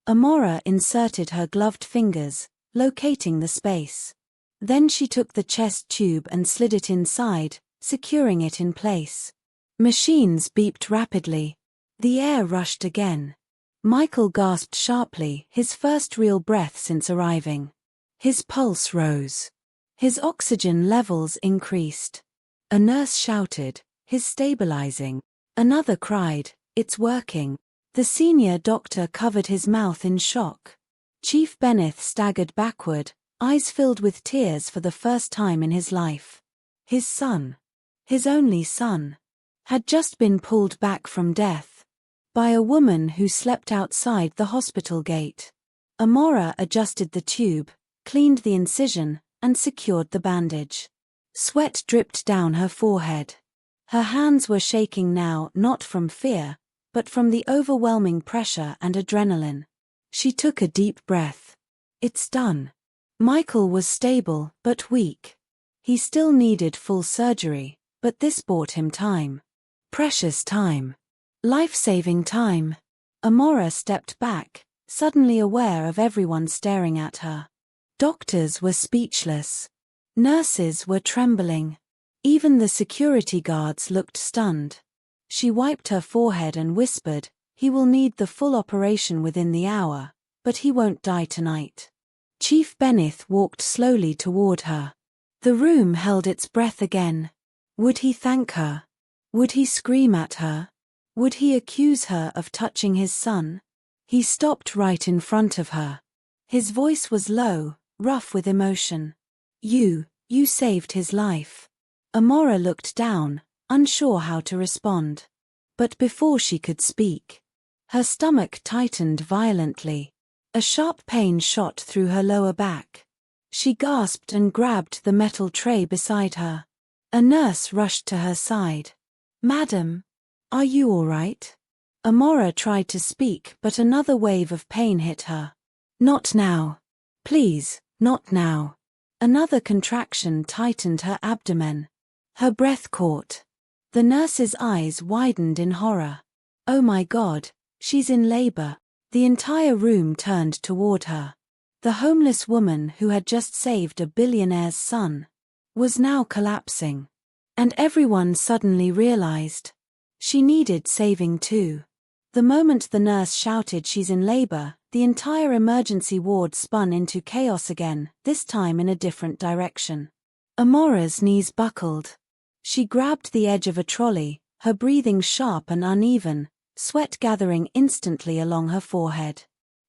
S1: Amora inserted her gloved fingers, locating the space. Then she took the chest tube and slid it inside, securing it in place. Machines beeped rapidly. The air rushed again. Michael gasped sharply, his first real breath since arriving. His pulse rose. His oxygen levels increased. A nurse shouted, "He's stabilizing." Another cried, "It's working." The senior doctor covered his mouth in shock. Chief Benneth staggered backward, eyes filled with tears for the first time in his life. His son, his only son, had just been pulled back from death by a woman who slept outside the hospital gate. Amora adjusted the tube, cleaned the incision, and secured the bandage. Sweat dripped down her forehead. Her hands were shaking now, not from fear, but from the overwhelming pressure and adrenaline. She took a deep breath. It's done. Michael was stable, but weak. He still needed full surgery, but this bought him time. Precious time. Life-saving time. Amora stepped back, suddenly aware of everyone staring at her. Doctors were speechless. Nurses were trembling. Even the security guards looked stunned. She wiped her forehead and whispered, "He will need the full operation within the hour, but he won't die tonight." Chief Benneth walked slowly toward her. The room held its breath again. Would he thank her? Would he scream at her? Would he accuse her of touching his son? He stopped right in front of her. His voice was low, rough with emotion. You saved his life." Amora looked down, unsure how to respond. But before she could speak, her stomach tightened violently. A sharp pain shot through her lower back. She gasped and grabbed the metal tray beside her. A nurse rushed to her side. "Madam, are you all right?" Amora tried to speak, but another wave of pain hit her. "Not now. Please, not now." Another contraction tightened her abdomen. Her breath caught. The nurse's eyes widened in horror. "Oh my God, she's in labor." The entire room turned toward her. The homeless woman who had just saved a billionaire's son was now collapsing. And everyone suddenly realized she needed saving too. The moment the nurse shouted she's in labor, the entire emergency ward spun into chaos again, this time in a different direction. Amora's knees buckled. She grabbed the edge of a trolley, her breathing sharp and uneven, sweat gathering instantly along her forehead.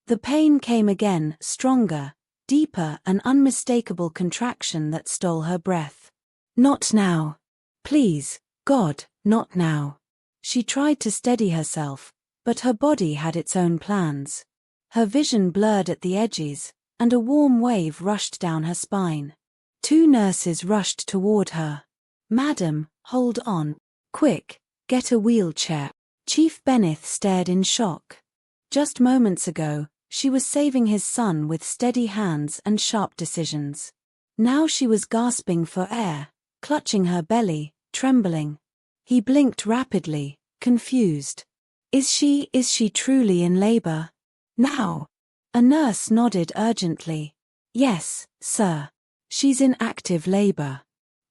S1: The pain came again, stronger, deeper, an unmistakable contraction that stole her breath. "Not now. Please, God, not now." She tried to steady herself, but her body had its own plans. Her vision blurred at the edges, and a warm wave rushed down her spine. Two nurses rushed toward her. "Madam, hold on. Quick, get a wheelchair." Chief Benneth stared in shock. Just moments ago, she was saving his son with steady hands and sharp decisions. Now she was gasping for air, clutching her belly, trembling. He blinked rapidly, confused. Is she truly in labor? Now. A nurse nodded urgently. "Yes, sir. She's in active labor.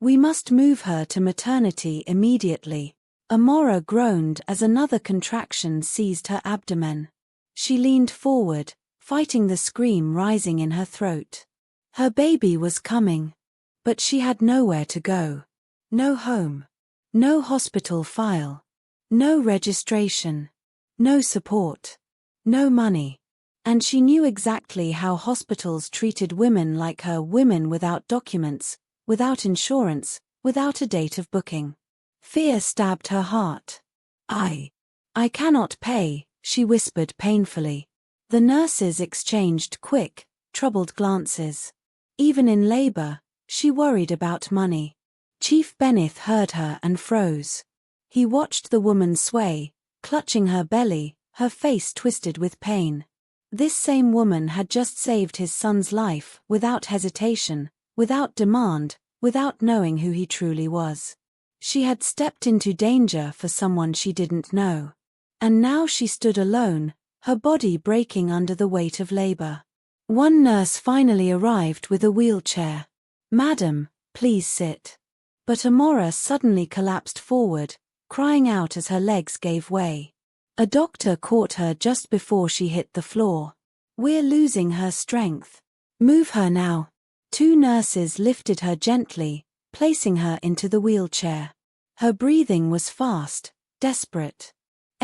S1: We must move her to maternity immediately." Amora groaned as another contraction seized her abdomen. She leaned forward, fighting the scream rising in her throat. Her baby was coming. But she had nowhere to go. No home. No hospital file. No registration. No support. No money. And she knew exactly how hospitals treated women like her, women without documents, without insurance, without a date of booking. Fear stabbed her heart. I cannot pay," she whispered painfully. The nurses exchanged quick, troubled glances. Even in labor, she worried about money. Chief Benneth heard her and froze. He watched the woman sway, clutching her belly, her face twisted with pain. This same woman had just saved his son's life, without hesitation, without demand, without knowing who he truly was. She had stepped into danger for someone she didn't know. And now she stood alone, her body breaking under the weight of labor. One nurse finally arrived with a wheelchair. "Madam, please sit." But Amora suddenly collapsed forward, crying out as her legs gave way. A doctor caught her just before she hit the floor. "We're losing her strength. Move her now." 2 nurses lifted her gently, placing her into the wheelchair. Her breathing was fast, desperate.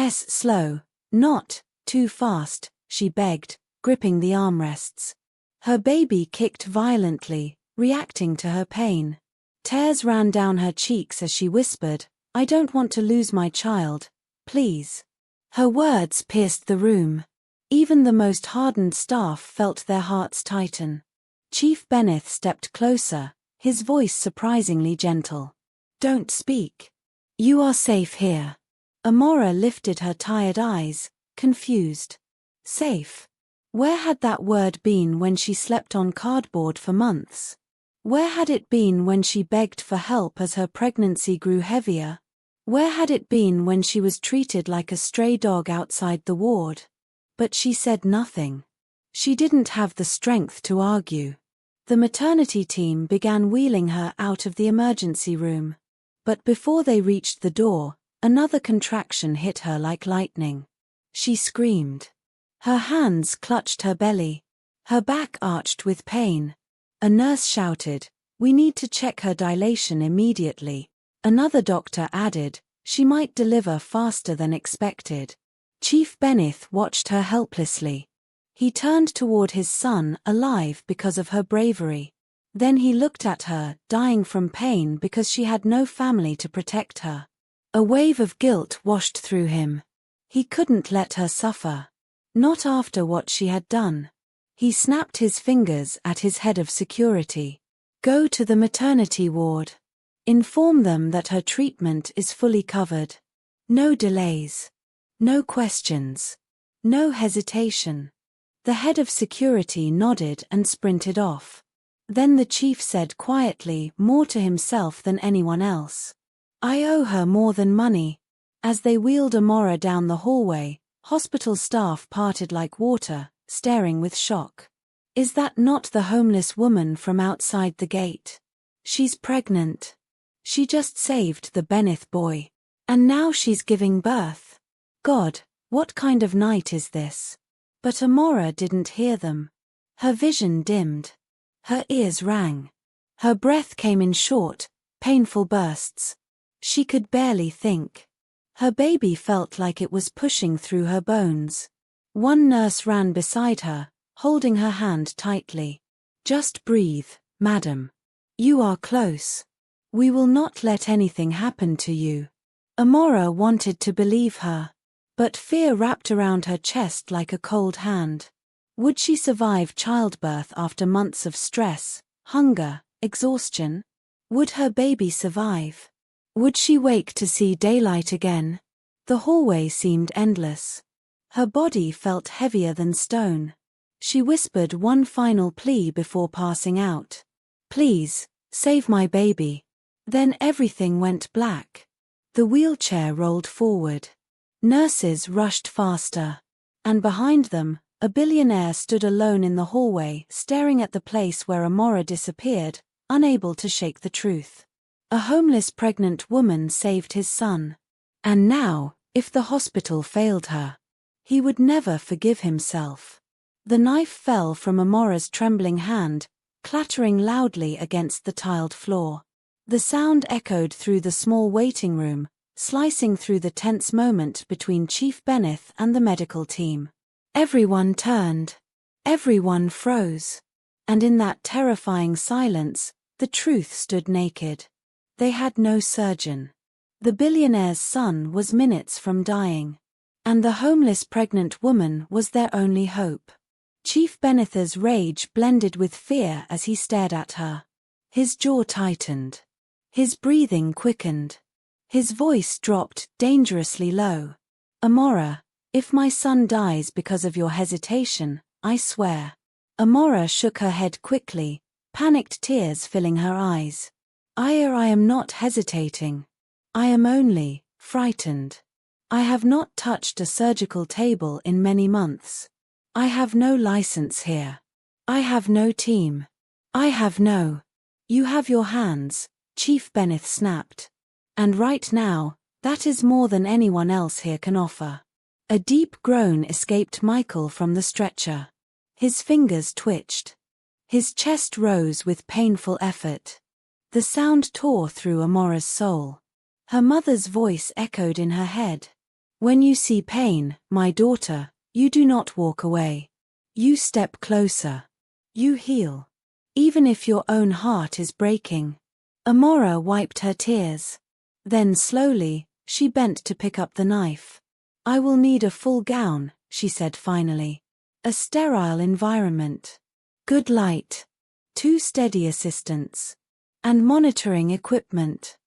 S1: Slow, not too fast, she begged, gripping the armrests. Her baby kicked violently, reacting to her pain. Tears ran down her cheeks as she whispered, "I don't want to lose my child, please." Her words pierced the room. Even the most hardened staff felt their hearts tighten. Chief Benneth stepped closer, his voice surprisingly gentle. "Don't speak. You are safe here." Amora lifted her tired eyes, confused. Safe? Where had that word been when she slept on cardboard for months? Where had it been when she begged for help as her pregnancy grew heavier? Where had it been when she was treated like a stray dog outside the ward? But she said nothing. She didn't have the strength to argue. The maternity team began wheeling her out of the emergency room. But before they reached the door, another contraction hit her like lightning. She screamed. Her hands clutched her belly. Her back arched with pain. A nurse shouted, "We need to check her dilation immediately." Another doctor added, "She might deliver faster than expected." Chief Benneth watched her helplessly. He turned toward his son, alive because of her bravery. Then he looked at her, dying from pain because she had no family to protect her. A wave of guilt washed through him. He couldn't let her suffer. Not after what she had done. He snapped his fingers at his head of security. "Go to the maternity ward. Inform them that her treatment is fully covered. No delays. No questions. No hesitation." The head of security nodded and sprinted off. Then the chief said quietly, more to himself than anyone else, "I owe her more than money." As they wheeled Amora down the hallway, hospital staff parted like water, staring with shock. "Is that not the homeless woman from outside the gate? She's pregnant. She just saved the Benneth boy. And now she's giving birth. God, what kind of night is this?" But Amora didn't hear them. Her vision dimmed. Her ears rang. Her breath came in short, painful bursts. She could barely think. Her baby felt like it was pushing through her bones. One nurse ran beside her, holding her hand tightly. "Just breathe, madam. You are close. We will not let anything happen to you." Amora wanted to believe her. But fear wrapped around her chest like a cold hand. Would she survive childbirth after months of stress, hunger, exhaustion? Would her baby survive? Would she wake to see daylight again? The hallway seemed endless. Her body felt heavier than stone. She whispered one final plea before passing out. "Please, save my baby." Then everything went black. The wheelchair rolled forward. Nurses rushed faster. And behind them, a billionaire stood alone in the hallway, staring at the place where Amora disappeared, unable to shake the truth. A homeless pregnant woman saved his son. And now, if the hospital failed her, he would never forgive himself. The knife fell from Amora's trembling hand, clattering loudly against the tiled floor. The sound echoed through the small waiting room, slicing through the tense moment between Chief Benneth and the medical team. Everyone turned. Everyone froze. And in that terrifying silence, the truth stood naked. They had no surgeon. The billionaire's son was minutes from dying. And the homeless pregnant woman was their only hope. Chief Benneth's rage blended with fear as he stared at her. His jaw tightened. His breathing quickened. His voice dropped dangerously low. "Amora, if my son dies because of your hesitation, I swear." Amora shook her head quickly, panicked tears filling her eyes. I am not hesitating. I am only frightened. I have not touched a surgical table in many months. I have no license here. I have no team. I have no..." You have your hands, Chief Benneth snapped. And right now, that is more than anyone else here can offer. A deep groan escaped Michael from the stretcher. His fingers twitched. His chest rose with painful effort. The sound tore through Amora's soul. Her mother's voice echoed in her head. When you see pain, my daughter, you do not walk away. You step closer. You heal. Even if your own heart is breaking. Amora wiped her tears. Then slowly, she bent to pick up the knife. I will need a full gown, she said finally. A sterile environment. Good light. 2 steady assistants. And monitoring equipment.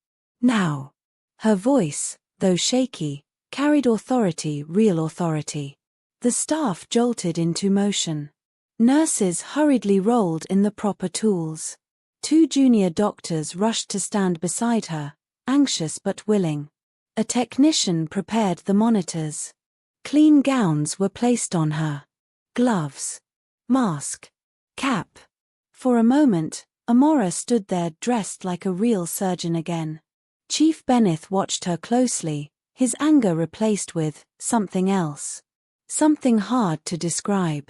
S1: Now. Her voice, though shaky, carried authority, real authority. The staff jolted into motion. Nurses hurriedly rolled in the proper tools. 2 junior doctors rushed to stand beside her, anxious but willing. A technician prepared the monitors. Clean gowns were placed on her. Gloves. Mask. Cap. For a moment, Amora stood there dressed like a real surgeon again. Chief Benneth watched her closely, his anger replaced with something else. Something hard to describe.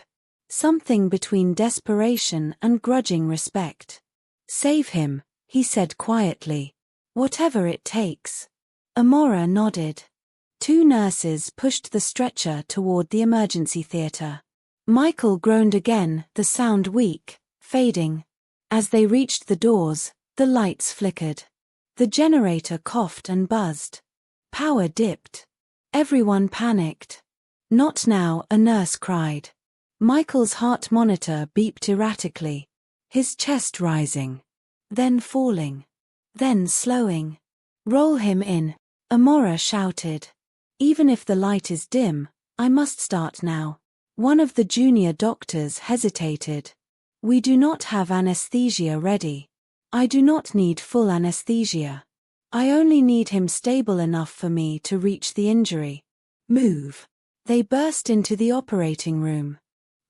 S1: Something between desperation and grudging respect. Save him, he said quietly. Whatever it takes. Amora nodded. 2 nurses pushed the stretcher toward the emergency theater. Michael groaned again, the sound weak, fading. As they reached the doors, the lights flickered. The generator coughed and buzzed. Power dipped. Everyone panicked. Not now, a nurse cried. Michael's heart monitor beeped erratically. His chest rising. Then falling. Then slowing. Roll him in, Amora shouted. Even if the light is dim, I must start now. One of the junior doctors hesitated. We do not have anesthesia ready. I do not need full anesthesia. I only need him stable enough for me to reach the injury. Move. They burst into the operating room.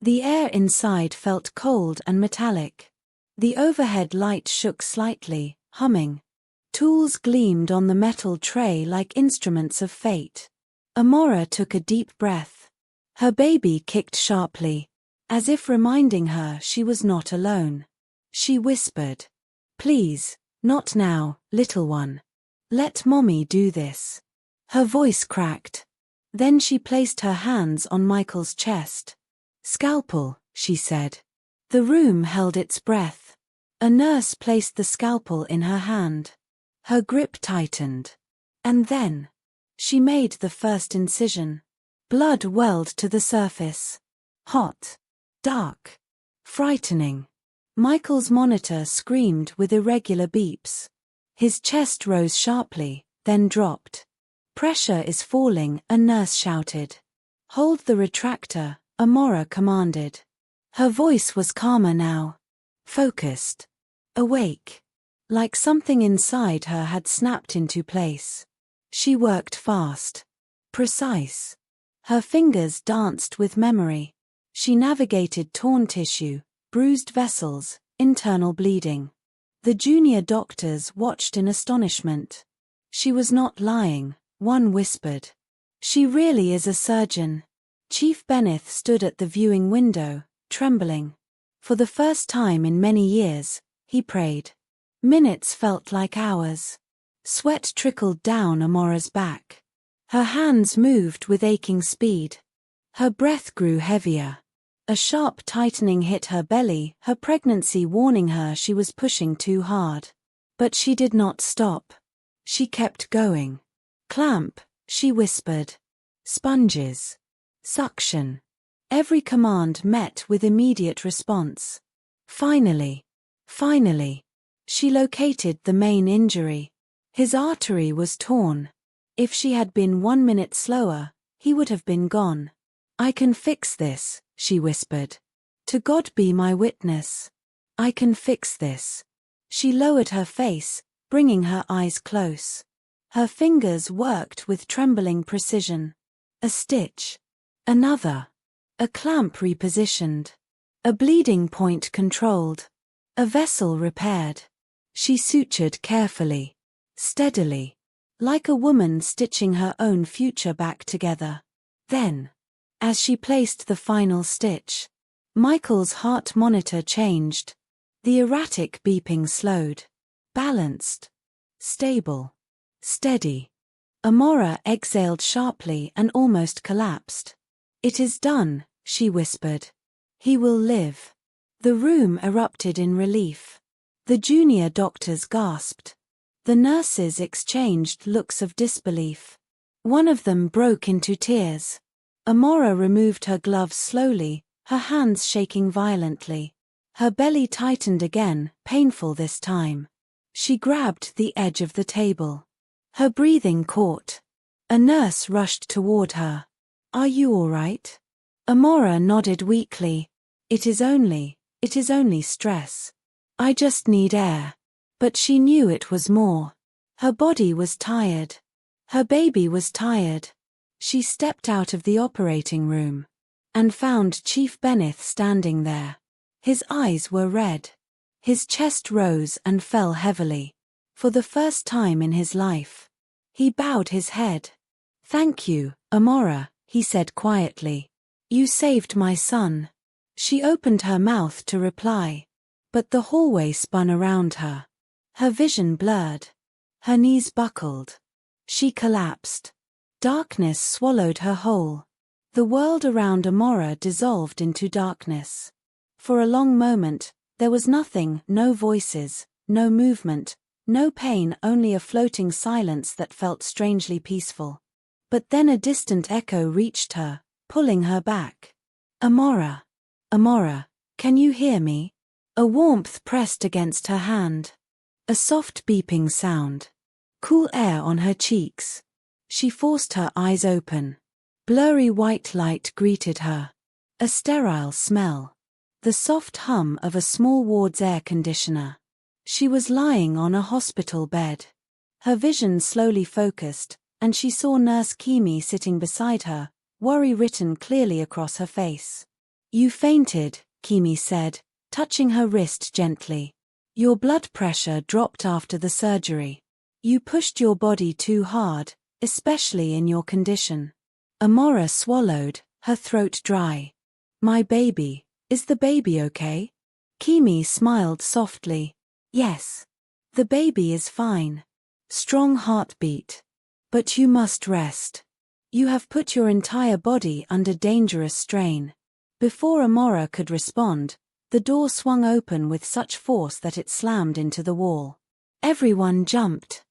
S1: The air inside felt cold and metallic. The overhead light shook slightly, humming. Tools gleamed on the metal tray like instruments of fate. Amora took a deep breath. Her baby kicked sharply, as if reminding her she was not alone. She whispered, "Please, not now, little one. Let mommy do this." Her voice cracked. Then she placed her hands on Michael's chest. "Scalpel," she said. The room held its breath. A nurse placed the scalpel in her hand. Her grip tightened. And then, she made the first incision. Blood welled to the surface. Hot. Dark. Frightening. Michael's monitor screamed with irregular beeps. His chest rose sharply, then dropped. "Pressure is falling," a nurse shouted. "Hold the retractor," Amora commanded. Her voice was calmer now. Focused. Awake. Like something inside her had snapped into place. She worked fast. Precise. Her fingers danced with memory. She navigated torn tissue, bruised vessels, internal bleeding. The junior doctors watched in astonishment. She was not lying, one whispered. She really is a surgeon. Chief Benneth stood at the viewing window, trembling. For the first time in many years, he prayed. Minutes felt like hours. Sweat trickled down Amora's back. Her hands moved with aching speed. Her breath grew heavier. A sharp tightening hit her belly, her pregnancy warning her she was pushing too hard. But she did not stop. She kept going. "Clamp," she whispered. "Sponges. Suction." Every command met with immediate response. Finally. She located the main injury. His artery was torn. If she had been 1 minute slower, he would have been gone. "I can fix this," she whispered. "To God be my witness. I can fix this." She lowered her face, bringing her eyes close. Her fingers worked with trembling precision. A stitch. Another. A clamp repositioned. A bleeding point controlled. A vessel repaired. She sutured carefully, steadily, like a woman stitching her own future back together. Then, as she placed the final stitch, Michael's heart monitor changed. The erratic beeping slowed. Balanced. Stable. Steady. Amora exhaled sharply and almost collapsed. "It is done," she whispered. "He will live." The room erupted in relief. The junior doctors gasped. The nurses exchanged looks of disbelief. One of them broke into tears. Amora removed her gloves slowly, her hands shaking violently. Her belly tightened again, painful this time. She grabbed the edge of the table. Her breathing caught. A nurse rushed toward her. "Are you all right?" Amora nodded weakly. It is only stress. I just need air." But she knew it was more. Her body was tired. Her baby was tired. She stepped out of the operating room and found Chief Benneth standing there. His eyes were red. His chest rose and fell heavily. For the first time in his life, he bowed his head. "Thank you, Amora," he said quietly. "You saved my son." She opened her mouth to reply, but the hallway spun around her. Her vision blurred. Her knees buckled. She collapsed. Darkness swallowed her whole. The world around Amora dissolved into darkness. For a long moment, there was nothing, no voices, no movement, no pain, only a floating silence that felt strangely peaceful. But then a distant echo reached her, pulling her back. "Amora. Amora, can you hear me?" A warmth pressed against her hand. A soft beeping sound. Cool air on her cheeks. She forced her eyes open. Blurry white light greeted her. A sterile smell. The soft hum of a small ward's air conditioner. She was lying on a hospital bed. Her vision slowly focused, and she saw Nurse Kimi sitting beside her, worry written clearly across her face. "You fainted," Kimi said, touching her wrist gently. "Your blood pressure dropped after the surgery. You pushed your body too hard, especially in your condition." Amora swallowed, her throat dry. "My baby, is the baby okay?" Kimi smiled softly. "Yes. The baby is fine. Strong heartbeat. But you must rest. You have put your entire body under dangerous strain." Before Amora could respond, the door swung open with such force that it slammed into the wall. Everyone jumped.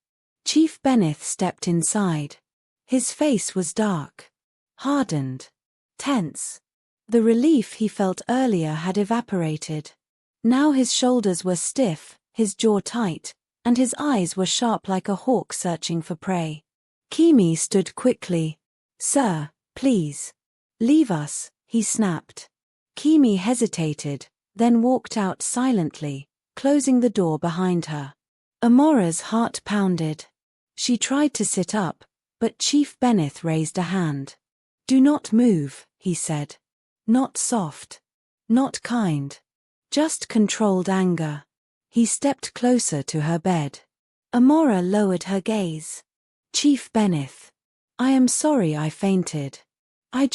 S1: Chief Benneth stepped inside. His face was dark. Hardened. Tense. The relief he felt earlier had evaporated. Now his shoulders were stiff, his jaw tight, and his eyes were sharp like a hawk searching for prey. Kimi stood quickly. "Sir, please. Leave us," he snapped. Kimi hesitated, then walked out silently, closing the door behind her. Amora's heart pounded. She tried to sit up, but Chief Benneth raised a hand. "Do not move," he said. Not soft. Not kind. Just controlled anger. He stepped closer to her bed. Amora lowered her gaze. "Chief Benneth. I am sorry I fainted. I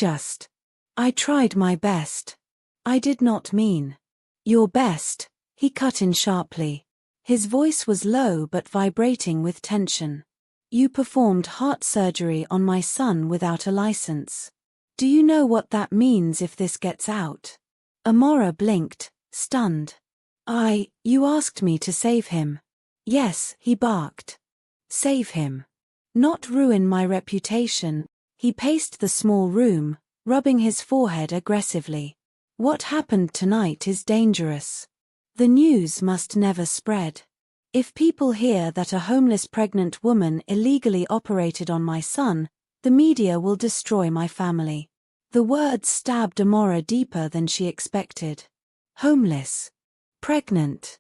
S1: tried my best. I did not mean." "Your best," he cut in sharply. His voice was low but vibrating with tension. "You performed heart surgery on my son without a license. Do you know what that means if this gets out?" Amora blinked, stunned. You asked me to save him." "Yes," he barked. "Save him. Not ruin my reputation." He paced the small room, rubbing his forehead aggressively. "What happened tonight is dangerous. The news must never spread. If people hear that a homeless pregnant woman illegally operated on my son, the media will destroy my family." The words stabbed Amora deeper than she expected. Homeless. Pregnant.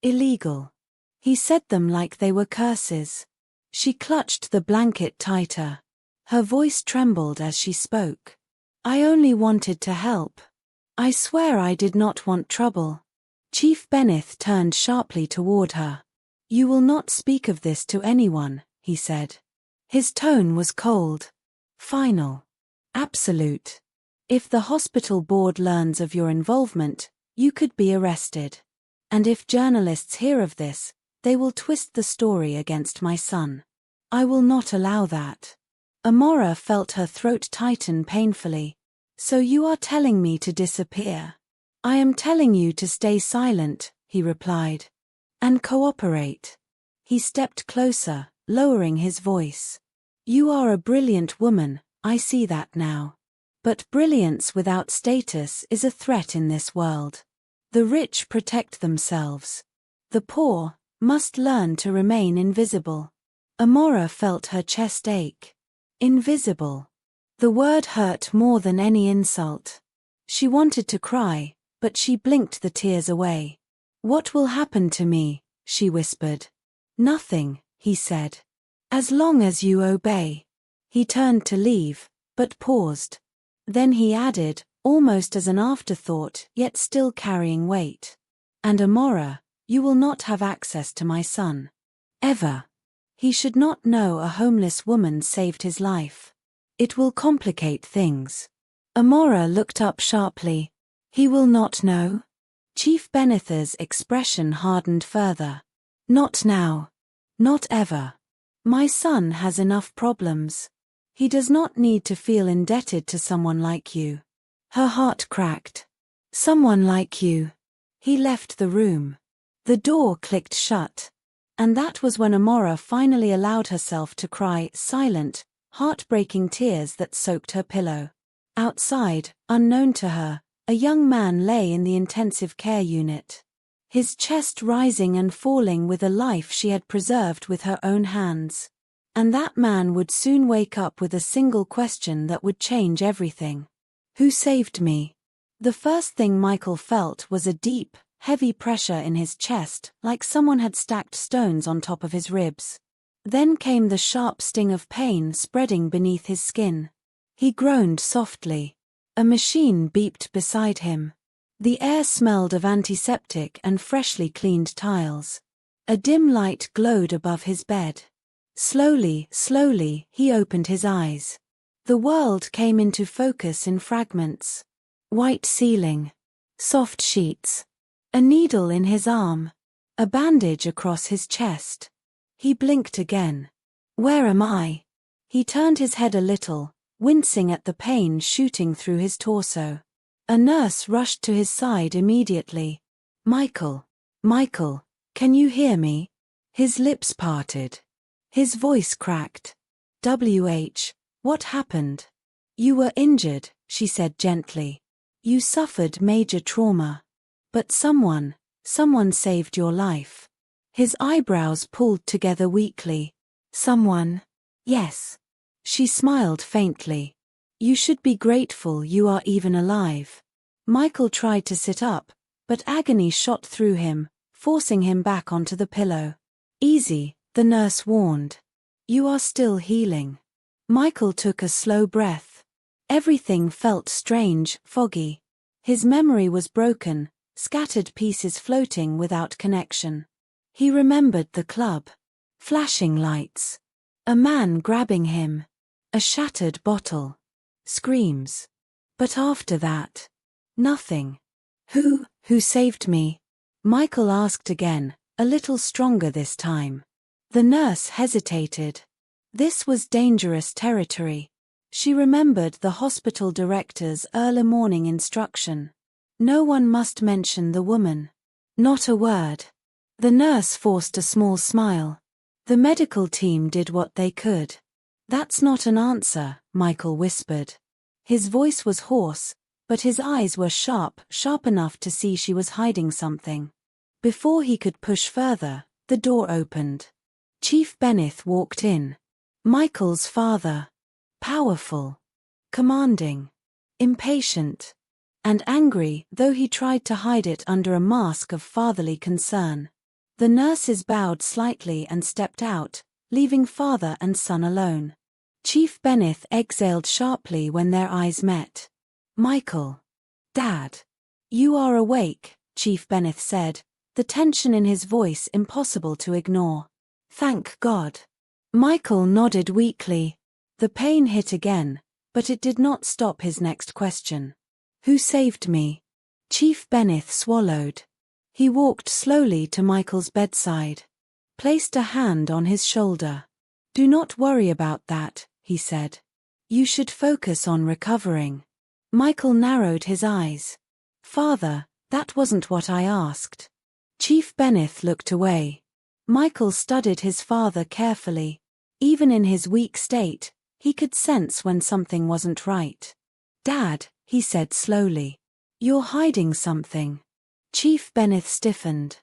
S1: Illegal. He said them like they were curses. She clutched the blanket tighter. Her voice trembled as she spoke. "I only wanted to help. I swear I did not want trouble." Chief Benneth turned sharply toward her. You will not speak of this to anyone, he said. His tone was cold. Final. Absolute. If the hospital board learns of your involvement, you could be arrested. And if journalists hear of this, they will twist the story against my son. I will not allow that. Amora felt her throat tighten painfully. So you are telling me to disappear? I am telling you to stay silent, he replied. And cooperate. He stepped closer, lowering his voice. You are a brilliant woman, I see that now. But brilliance without status is a threat in this world. The rich protect themselves. The poor must learn to remain invisible. Amora felt her chest ache. Invisible. The word hurt more than any insult. She wanted to cry, but she blinked the tears away. What will happen to me? She whispered. Nothing, he said. As long as you obey. He turned to leave, but paused. Then he added, almost as an afterthought, yet still carrying weight. And Amora, you will not have access to my son. Ever. He should not know a homeless woman saved his life. It will complicate things. Amora looked up sharply. He will not know? Chief Benetha's expression hardened further. Not now. Not ever. My son has enough problems. He does not need to feel indebted to someone like you. Her heart cracked. Someone like you. He left the room. The door clicked shut. And that was when Amora finally allowed herself to cry silent, heartbreaking tears that soaked her pillow. Outside, unknown to her, a young man lay in the intensive care unit. His chest rising and falling with a life she had preserved with her own hands. And that man would soon wake up with a single question that would change everything. Who saved me? The first thing Michael felt was a deep, heavy pressure in his chest, like someone had stacked stones on top of his ribs. Then came the sharp sting of pain spreading beneath his skin. He groaned softly. A machine beeped beside him. The air smelled of antiseptic and freshly cleaned tiles. A dim light glowed above his bed. Slowly, slowly, he opened his eyes. The world came into focus in fragments. White ceiling. Soft sheets. A needle in his arm. A bandage across his chest. He blinked again. Where am I? He turned his head a little, wincing at the pain shooting through his torso. A nurse rushed to his side immediately. Michael, Michael, can you hear me? His lips parted. His voice cracked. What happened? You were injured, she said gently. You suffered major trauma. But someone saved your life. His eyebrows pulled together weakly. Someone? Yes. She smiled faintly. You should be grateful you are even alive. Michael tried to sit up, but agony shot through him, forcing him back onto the pillow. Easy, the nurse warned. You are still healing. Michael took a slow breath. Everything felt strange, foggy. His memory was broken, scattered pieces floating without connection. He remembered the club. Flashing lights. A man grabbing him. A shattered bottle. Screams. But after that, nothing. Who saved me? Michael asked again, a little stronger this time. The nurse hesitated. This was dangerous territory. She remembered the hospital director's early morning instruction. No one must mention the woman. Not a word. The nurse forced a small smile. The medical team did what they could. That's not an answer, Michael whispered. His voice was hoarse, but his eyes were sharp enough to see she was hiding something. Before he could push further, the door opened. Chief Beneth walked in. Michael's father. Powerful. Commanding. Impatient. And angry, though he tried to hide it under a mask of fatherly concern. The nurses bowed slightly and stepped out, leaving father and son alone. Chief Beneth exhaled sharply when their eyes met. Michael. Dad. You are awake, Chief Beneth said, the the tension in his voice impossible to ignore. Thank God. Michael nodded weakly. The pain hit again, but it did not stop his next question. Who saved me? Chief Benneth swallowed. He walked slowly to Michael's bedside, placed a hand on his shoulder. Do not worry about that, he said. You should focus on recovering. Michael narrowed his eyes. Father, that wasn't what I asked. Chief Benneth looked away. Michael studied his father carefully. Even in his weak state, he could sense when something wasn't right. Dad, he said slowly. You're hiding something. Chief Benneth stiffened.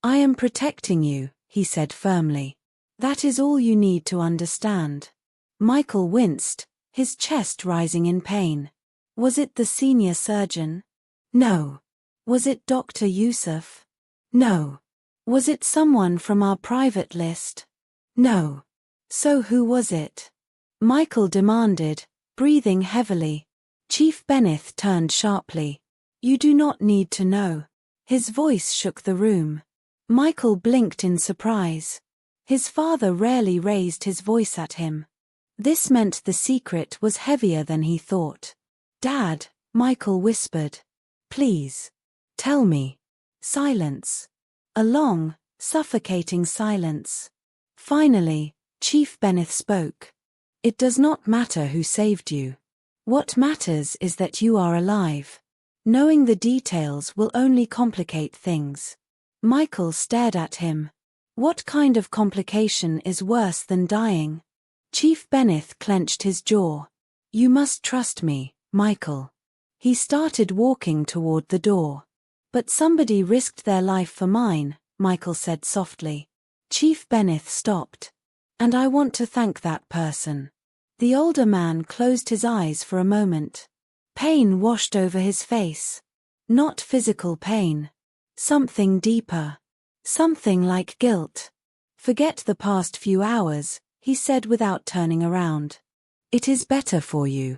S1: I am protecting you, he said firmly. That is all you need to understand. Michael winced, his chest rising in pain. Was it the senior surgeon? No. Was it Dr. Yusuf? No. Was it someone from our private list? No. So who was it? Michael demanded, breathing heavily. Chief Benneth turned sharply. You do not need to know. His voice shook the room. Michael blinked in surprise. His father rarely raised his voice at him. This meant the secret was heavier than he thought. Dad, Michael whispered. Please. Tell me. Silence. A long, suffocating silence. Finally, Chief Benneth spoke. It does not matter who saved you. What matters is that you are alive. Knowing the details will only complicate things. Michael stared at him. What kind of complication is worse than dying? Chief Benneth clenched his jaw. You must trust me, Michael. He started walking toward the door. But somebody risked their life for mine, Michael said softly. Chief Benneth stopped. And I want to thank that person. The older man closed his eyes for a moment. Pain washed over his face. Not physical pain. Something deeper. Something like guilt. Forget the past few hours, he said without turning around. It is better for you.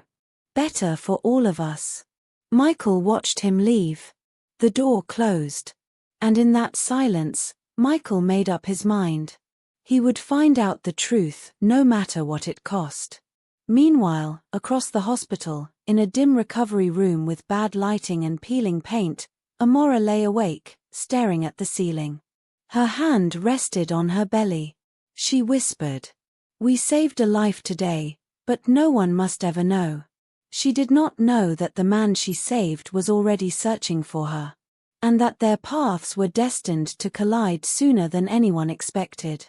S1: Better for all of us. Michael watched him leave. The door closed. And in that silence, Michael made up his mind. He would find out the truth, no matter what it cost. Meanwhile, across the hospital, in a dim recovery room with bad lighting and peeling paint, Amora lay awake, staring at the ceiling. Her hand rested on her belly. She whispered. We saved a life today, but no one must ever know. She did not know that the man she saved was already searching for her, and that their paths were destined to collide sooner than anyone expected.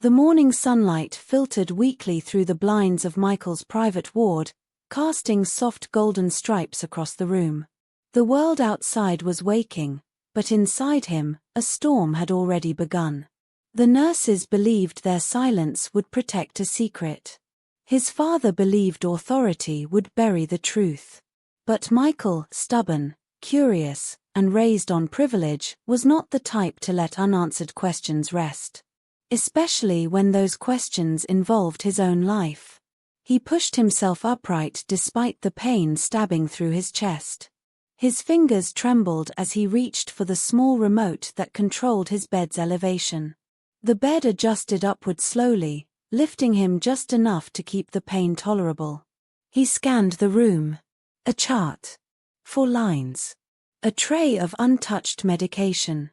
S1: The morning sunlight filtered weakly through the blinds of Michael's private ward, casting soft golden stripes across the room. The world outside was waking, but inside him, a storm had already begun. The nurses believed their silence would protect a secret. His father believed authority would bury the truth. But Michael, stubborn, curious, and raised on privilege, was not the type to let unanswered questions rest. Especially when those questions involved his own life. He pushed himself upright despite the pain stabbing through his chest. His fingers trembled as he reached for the small remote that controlled his bed's elevation. The bed adjusted upward slowly, lifting him just enough to keep the pain tolerable. He scanned the room. A chart. 4 lines. A tray of untouched medication.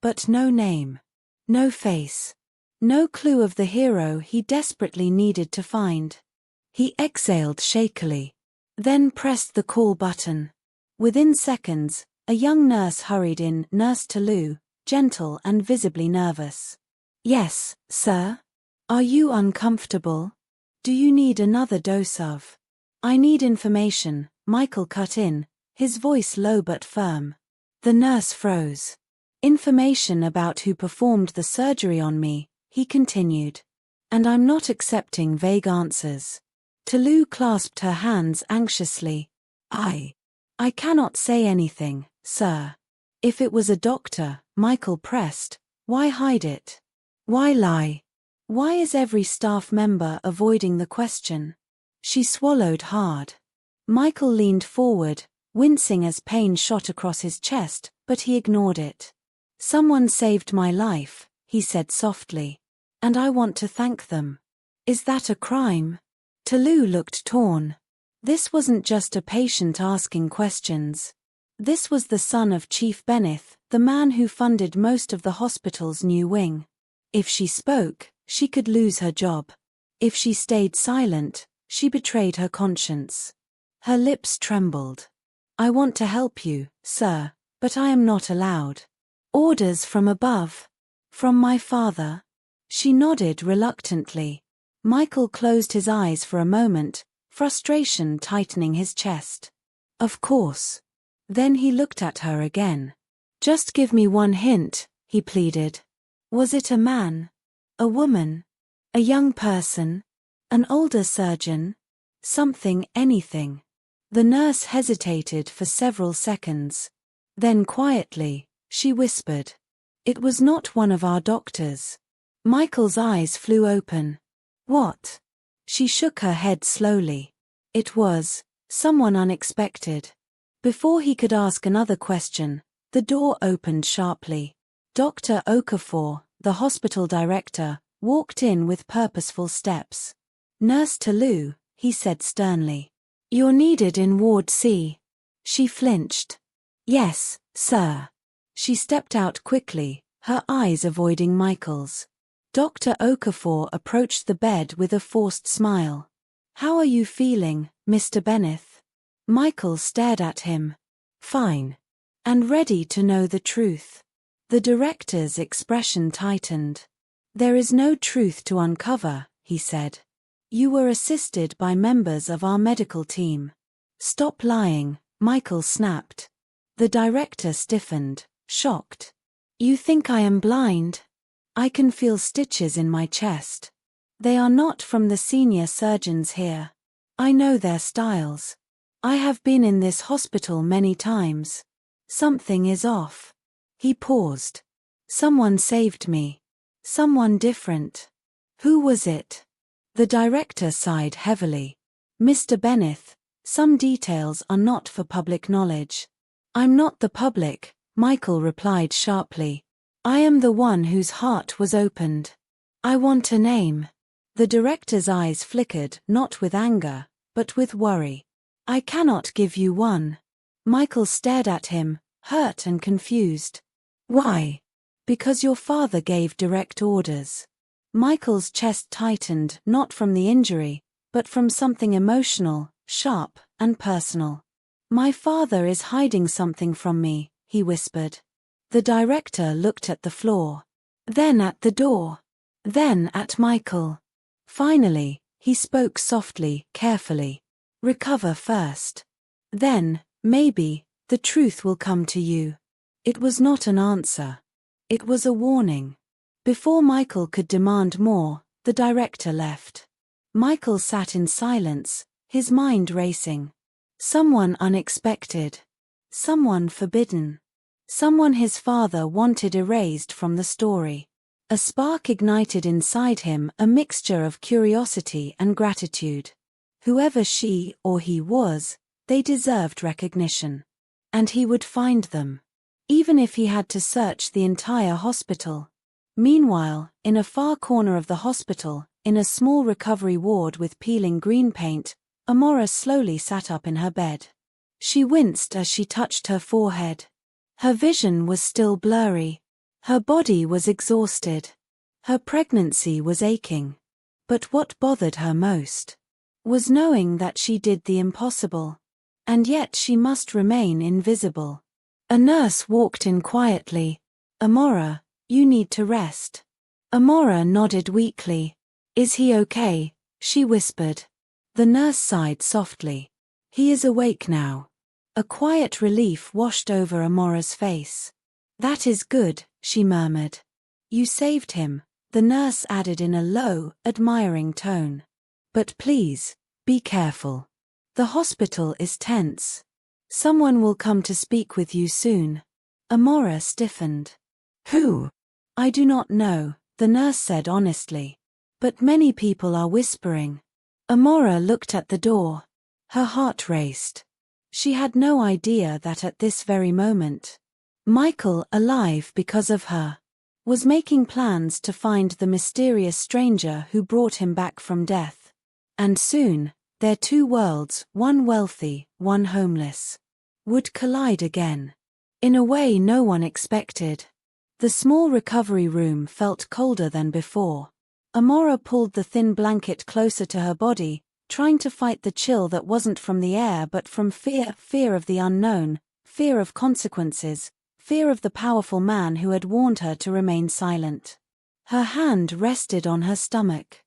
S1: But no name. No face. No clue of the hero he desperately needed to find. He exhaled shakily. Then pressed the call button. Within seconds, a young nurse hurried in, Nurse Talou, gentle and visibly nervous. Yes, sir? Are you uncomfortable? Do you need another dose of? I need information, Michael cut in, his voice low but firm. The nurse froze. Information about who performed the surgery on me, he continued. And I'm not accepting vague answers. Talou clasped her hands anxiously. I cannot say anything, sir. If it was a doctor, Michael pressed, why hide it? Why lie? Why is every staff member avoiding the question? She swallowed hard. Michael leaned forward, wincing as pain shot across his chest, but he ignored it. Someone saved my life, he said softly. And I want to thank them. Is that a crime? Tolu looked torn. This wasn't just a patient asking questions. This was the son of Chief Benith, the man who funded most of the hospital's new wing. If she spoke, she could lose her job. If she stayed silent, she betrayed her conscience. Her lips trembled. I want to help you, sir, but I am not allowed. Orders from above. From my father. She nodded reluctantly. Michael closed his eyes for a moment, frustration tightening his chest. Of course. Then he looked at her again. Just give me one hint, he pleaded. Was it a man? A woman? A young person? An older surgeon? Something, anything. The nurse hesitated for several seconds. Then quietly, she whispered. It was not one of our doctors. Michael's eyes flew open. What? She shook her head slowly. It was someone unexpected. Before he could ask another question, the door opened sharply. Dr. Okafor, the hospital director, walked in with purposeful steps. Nurse Tolu, he said sternly. You're needed in Ward C. She flinched. Yes, sir. She stepped out quickly, her eyes avoiding Michael's. Dr. Okafor approached the bed with a forced smile. How are you feeling, Mr. Benith? Michael stared at him. Fine. And ready to know the truth. The director's expression tightened. There is no truth to uncover, he said. You were assisted by members of our medical team. Stop lying, Michael snapped. The director stiffened, shocked. You think I am blind? I can feel stitches in my chest. They are not from the senior surgeons here. I know their styles. I have been in this hospital many times. Something is off. He paused. Someone saved me. Someone different. Who was it? The director sighed heavily. Mr. Benith, some details are not for public knowledge. I'm not the public, Michael replied sharply. I am the one whose heart was opened. I want a name. The director's eyes flickered, not with anger, but with worry. I cannot give you one. Michael stared at him, hurt and confused. Why? Because your father gave direct orders. Michael's chest tightened, not from the injury, but from something emotional, sharp, and personal. My father is hiding something from me, he whispered. The director looked at the floor. Then at the door. Then at Michael. Finally, he spoke softly, carefully. Recover first. Then, maybe, the truth will come to you. It was not an answer. It was a warning. Before Michael could demand more, the director left. Michael sat in silence, his mind racing. Someone unexpected. Someone forbidden. Someone his father wanted erased from the story. A spark ignited inside him, a mixture of curiosity and gratitude. Whoever she or he was, they deserved recognition. And he would find them. Even if he had to search the entire hospital. Meanwhile, in a far corner of the hospital, in a small recovery ward with peeling green paint, Amora slowly sat up in her bed. She winced as she touched her forehead. Her vision was still blurry. Her body was exhausted. Her pregnancy was aching. But what bothered her most was knowing that she did the impossible. And yet she must remain invisible. A nurse walked in quietly. Amora, you need to rest. Amora nodded weakly. Is he okay? She whispered. The nurse sighed softly. He is awake now. A quiet relief washed over Amora's face. That is good, she murmured. You saved him, the nurse added in a low, admiring tone. But please, be careful. The hospital is tense. Someone will come to speak with you soon. Amora stiffened. Who? I do not know, the nurse said honestly. But many people are whispering. Amora looked at the door. Her heart raced. She had no idea that at this very moment, Michael, alive because of her, was making plans to find the mysterious stranger who brought him back from death. And soon, their two worlds, one wealthy, one homeless, would collide again. In a way no one expected. The small recovery room felt colder than before. Amora pulled the thin blanket closer to her body, trying to fight the chill that wasn't from the air but from fear of the unknown, fear of consequences, fear of the powerful man who had warned her to remain silent. Her hand rested on her stomach.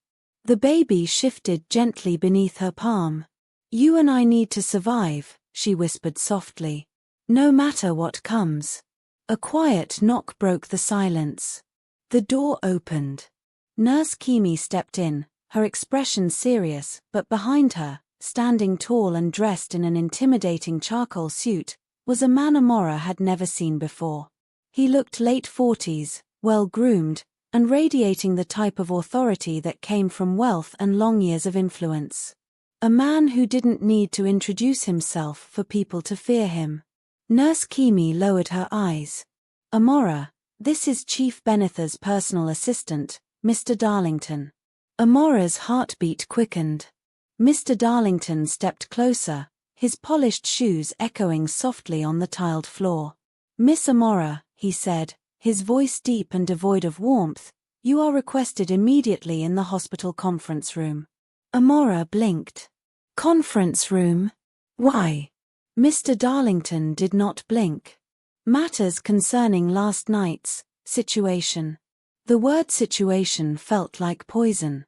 S1: The baby shifted gently beneath her palm. "You and I need to survive," she whispered softly. "No matter what comes." A quiet knock broke the silence. The door opened. Nurse Kimi stepped in, her expression serious, but behind her, standing tall and dressed in an intimidating charcoal suit, was a man Amora had never seen before. He looked late 40s, well-groomed, and radiating the type of authority that came from wealth and long years of influence. A man who didn't need to introduce himself for people to fear him. Nurse Kimi lowered her eyes. "Amora, this is Chief Benetha's personal assistant, Mr. Darlington." Amora's heartbeat quickened. Mr. Darlington stepped closer, his polished shoes echoing softly on the tiled floor. "Miss Amora," he said, his voice deep and devoid of warmth, "you are requested immediately in the hospital conference room." Amora blinked. "Conference room? Why?" Mr. Darlington did not blink. "Matters concerning last night's situation." The word situation felt like poison.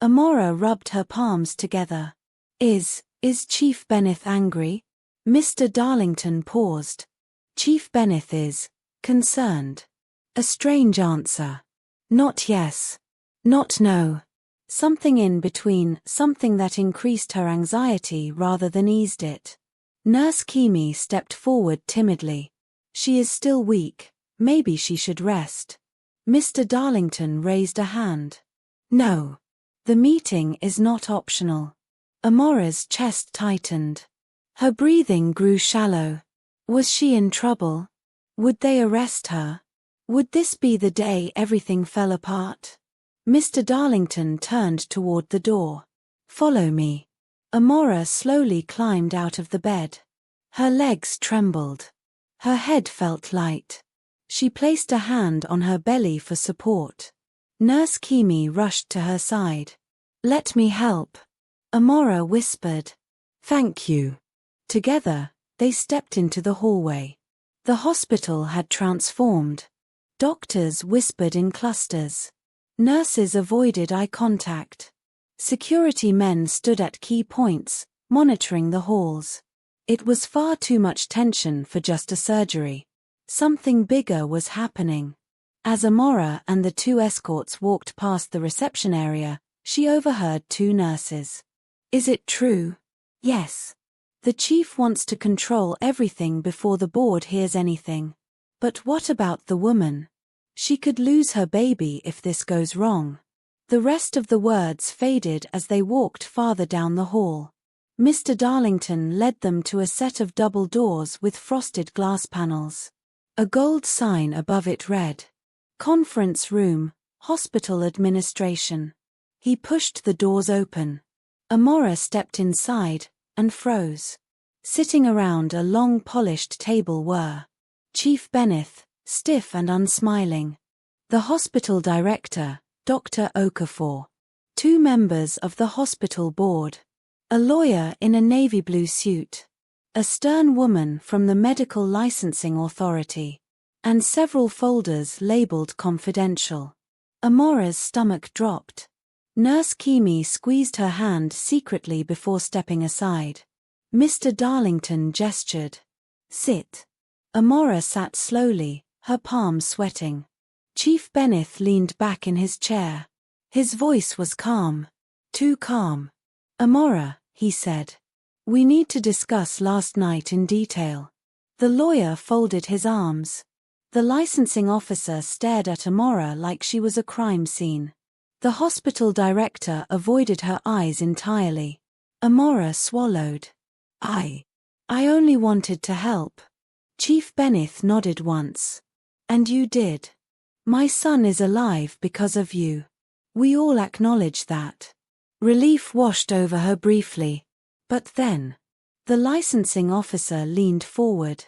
S1: Amora rubbed her palms together. Is Chief Beneth angry?" Mr. Darlington paused. "Chief Beneth is concerned." A strange answer. Not yes. Not no. Something in between, something that increased her anxiety rather than eased it. Nurse Kimi stepped forward timidly. "She is still weak. Maybe she should rest." Mr. Darlington raised a hand. "No. The meeting is not optional." Amora's chest tightened. Her breathing grew shallow. Was she in trouble? Would they arrest her? Would this be the day everything fell apart? Mr. Darlington turned toward the door. "Follow me." Amora slowly climbed out of the bed. Her legs trembled. Her head felt light. She placed a hand on her belly for support. Nurse Kimi rushed to her side. "Let me help," Amora whispered. "Thank you." Together, they stepped into the hallway. The hospital had transformed. Doctors whispered in clusters. Nurses avoided eye contact. Security men stood at key points, monitoring the halls. It was far too much tension for just a surgery. Something bigger was happening. As Amora and the two escorts walked past the reception area, she overheard two nurses. "Is it true?" "Yes. The chief wants to control everything before the board hears anything." "But what about the woman? She could lose her baby if this goes wrong." The rest of the words faded as they walked farther down the hall. Mr. Darlington led them to a set of double doors with frosted glass panels. A gold sign above it read, "Conference Room, Hospital Administration." He pushed the doors open. Amora stepped inside, and froze. Sitting around a long polished table were Chief Beneth, stiff and unsmiling; the hospital director, Dr. Okafor; two members of the hospital board; a lawyer in a navy blue suit; a stern woman from the Medical Licensing Authority; and several folders labeled confidential. Amora's stomach dropped. Nurse Kimi squeezed her hand secretly before stepping aside. Mr. Darlington gestured. "Sit." Amora sat slowly, her palms sweating. Chief Beneth leaned back in his chair. His voice was calm. Too calm. "Amora," he said. "We need to discuss last night in detail." The lawyer folded his arms. The licensing officer stared at Amora like she was a crime scene. The hospital director avoided her eyes entirely. Amora swallowed. I only wanted to help. Chief Benith nodded once. And you did. My son is alive because of you. We all acknowledge that. Relief washed over her briefly. But then, the licensing officer leaned forward.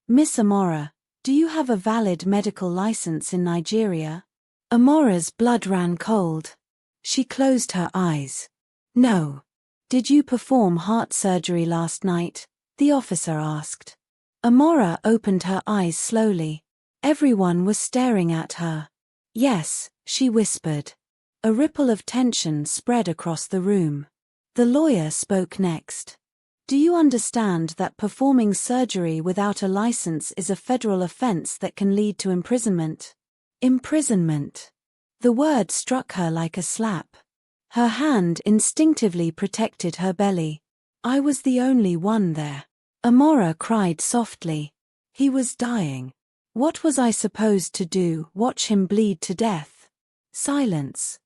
S1: Miss Amora, do you have a valid medical license in Nigeria? Amora's blood ran cold. She closed her eyes. No. Did you perform heart surgery last night? The officer asked. Amora opened her eyes slowly. Everyone was staring at her. Yes, she whispered. A ripple of tension spread across the room. The lawyer spoke next. Do you understand that performing surgery without a license is a federal offense that can lead to imprisonment? Imprisonment. The word struck her like a slap. Her hand instinctively protected her belly. I was the only one there. Amora cried softly. He was dying. What was I supposed to do? Watch him bleed to death? Silence.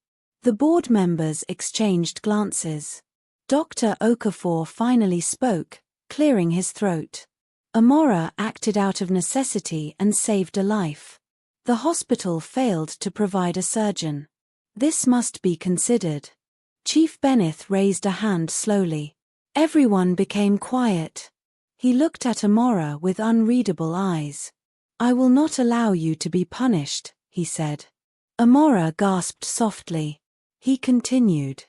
S1: The board members exchanged glances. Dr. Okafor finally spoke, clearing his throat. Amora acted out of necessity and saved a life. The hospital failed to provide a surgeon. This must be considered. Chief Benith raised a hand slowly. Everyone became quiet. He looked at Amora with unreadable eyes. I will not allow you to be punished, he said. Amora gasped softly. He continued.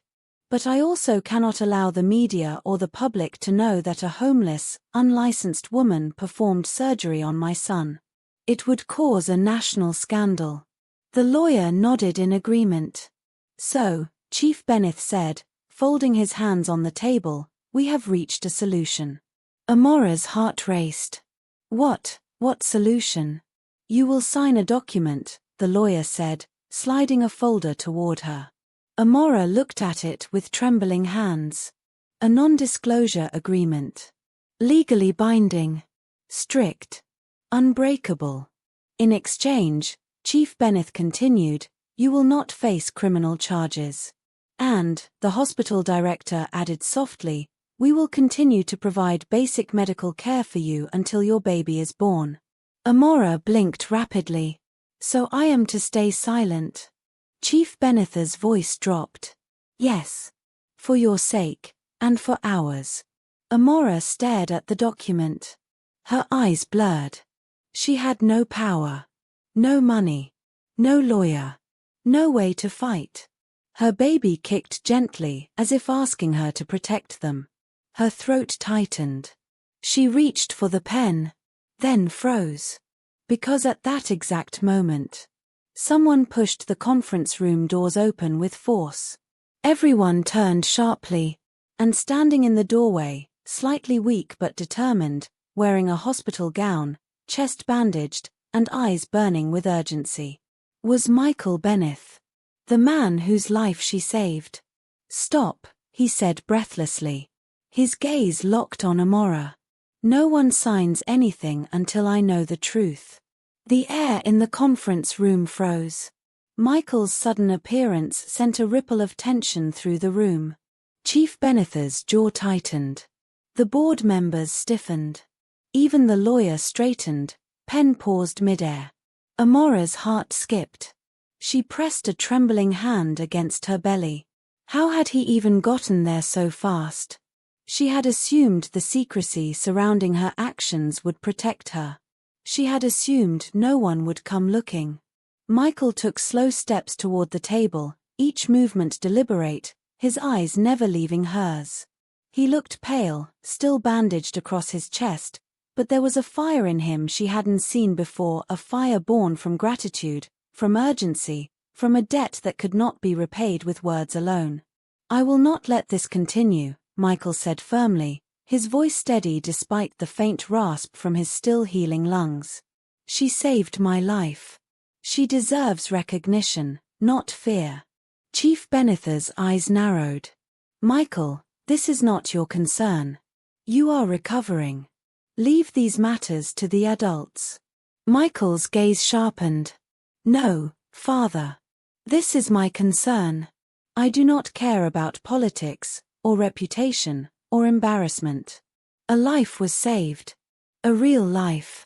S1: But I also cannot allow the media or the public to know that a homeless, unlicensed woman performed surgery on my son. It would cause a national scandal. The lawyer nodded in agreement. So, Chief Benith said, folding his hands on the table, we have reached a solution. Amora's heart raced. What solution? You will sign a document, the lawyer said, sliding a folder toward her. Amora looked at it with trembling hands. A non-disclosure agreement. Legally binding. Strict. Unbreakable. In exchange, Chief Benith continued, you will not face criminal charges. And, the hospital director added softly, we will continue to provide basic medical care for you until your baby is born. Amora blinked rapidly. So I am to stay silent? Chief Benith's voice dropped. Yes. For your sake, and for ours. Amora stared at the document. Her eyes blurred. She had no power. No money. No lawyer. No way to fight. Her baby kicked gently, as if asking her to protect them. Her throat tightened. She reached for the pen, then froze. Because at that exact moment, someone pushed the conference room doors open with force. Everyone turned sharply, and standing in the doorway, slightly weak but determined, wearing a hospital gown, chest bandaged, and eyes burning with urgency, was Michael Benith, the man whose life she saved. Stop, he said breathlessly. His gaze locked on Amora. No one signs anything until I know the truth. The air in the conference room froze. Michael's sudden appearance sent a ripple of tension through the room. Chief Benith's jaw tightened. The board members stiffened. Even the lawyer straightened, pen paused midair. Amora's heart skipped. She pressed a trembling hand against her belly. How had he even gotten there so fast? She had assumed the secrecy surrounding her actions would protect her. She had assumed no one would come looking. Michael took slow steps toward the table, each movement deliberate, his eyes never leaving hers. He looked pale, still bandaged across his chest, but there was a fire in him she hadn't seen before, a fire born from gratitude, from urgency, from a debt that could not be repaid with words alone. I will not let this continue, Michael said firmly, his voice steady despite the faint rasp from his still healing lungs. She saved my life. She deserves recognition, not fear. Chief Benith's eyes narrowed. Michael, this is not your concern. You are recovering. Leave these matters to the adults. Michael's gaze sharpened. No, father. This is my concern. I do not care about politics, or reputation, or embarrassment. A life was saved. A real life.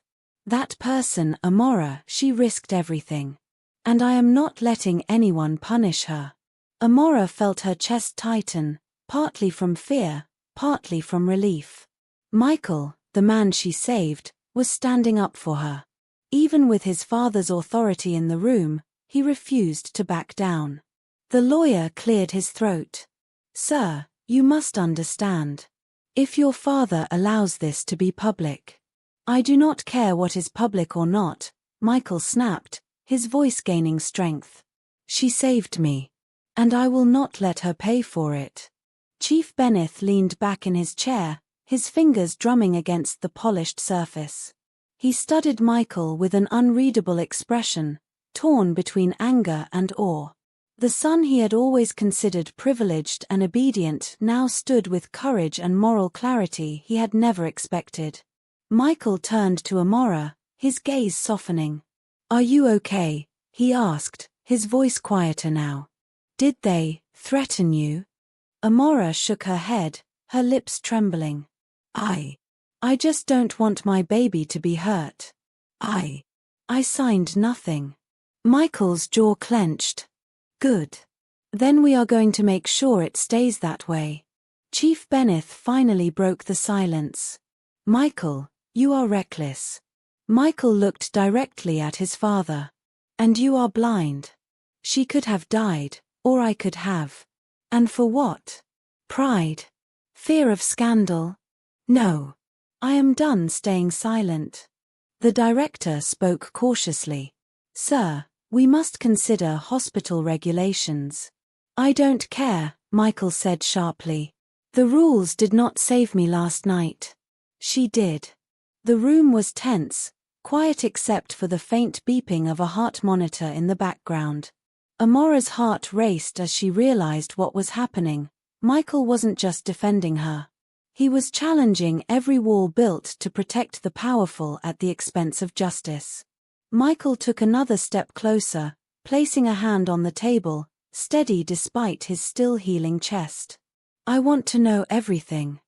S1: That person, Amora, she risked everything. And I am not letting anyone punish her. Amora felt her chest tighten, partly from fear, partly from relief. Michael, the man she saved, was standing up for her. Even with his father's authority in the room, he refused to back down. The lawyer cleared his throat. Sir, you must understand. If your father allows this to be public. I do not care what is public or not, Michael snapped, his voice gaining strength. She saved me. And I will not let her pay for it. Chief Benneth leaned back in his chair, his fingers drumming against the polished surface. He studied Michael with an unreadable expression, torn between anger and awe. The son he had always considered privileged and obedient now stood with courage and moral clarity he had never expected. Michael turned to Amora, his gaze softening. Are you okay? He asked, his voice quieter now. Did they threaten you? Amora shook her head, her lips trembling. I just don't want my baby to be hurt. I signed nothing. Michael's jaw clenched. Good. Then we are going to make sure it stays that way. Chief Benneth finally broke the silence. Michael, you are reckless. Michael looked directly at his father. And you are blind. She could have died, or I could have. And for what? Pride? Fear of scandal? No. I am done staying silent. The director spoke cautiously. Sir, we must consider hospital regulations. I don't care, Michael said sharply. The rules did not save me last night. She did. The room was tense, quiet except for the faint beeping of a heart monitor in the background. Amora's heart raced as she realized what was happening. Michael wasn't just defending her. He was challenging every wall built to protect the powerful at the expense of justice. Michael took another step closer, placing a hand on the table, steady despite his still healing chest. I want to know everything.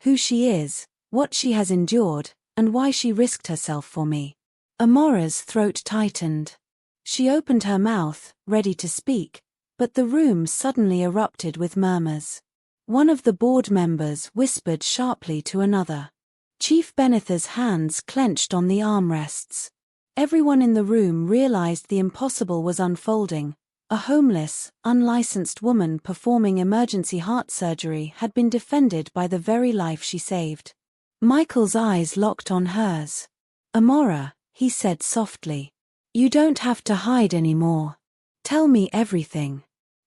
S1: Who she is, what she has endured, and why she risked herself for me. Amora's throat tightened. She opened her mouth, ready to speak, but the room suddenly erupted with murmurs. One of the board members whispered sharply to another. Chief Benneth's hands clenched on the armrests. Everyone in the room realized the impossible was unfolding. A homeless, unlicensed woman performing emergency heart surgery had been defended by the very life she saved. Michael's eyes locked on hers. Amora, he said softly. You don't have to hide anymore. Tell me everything.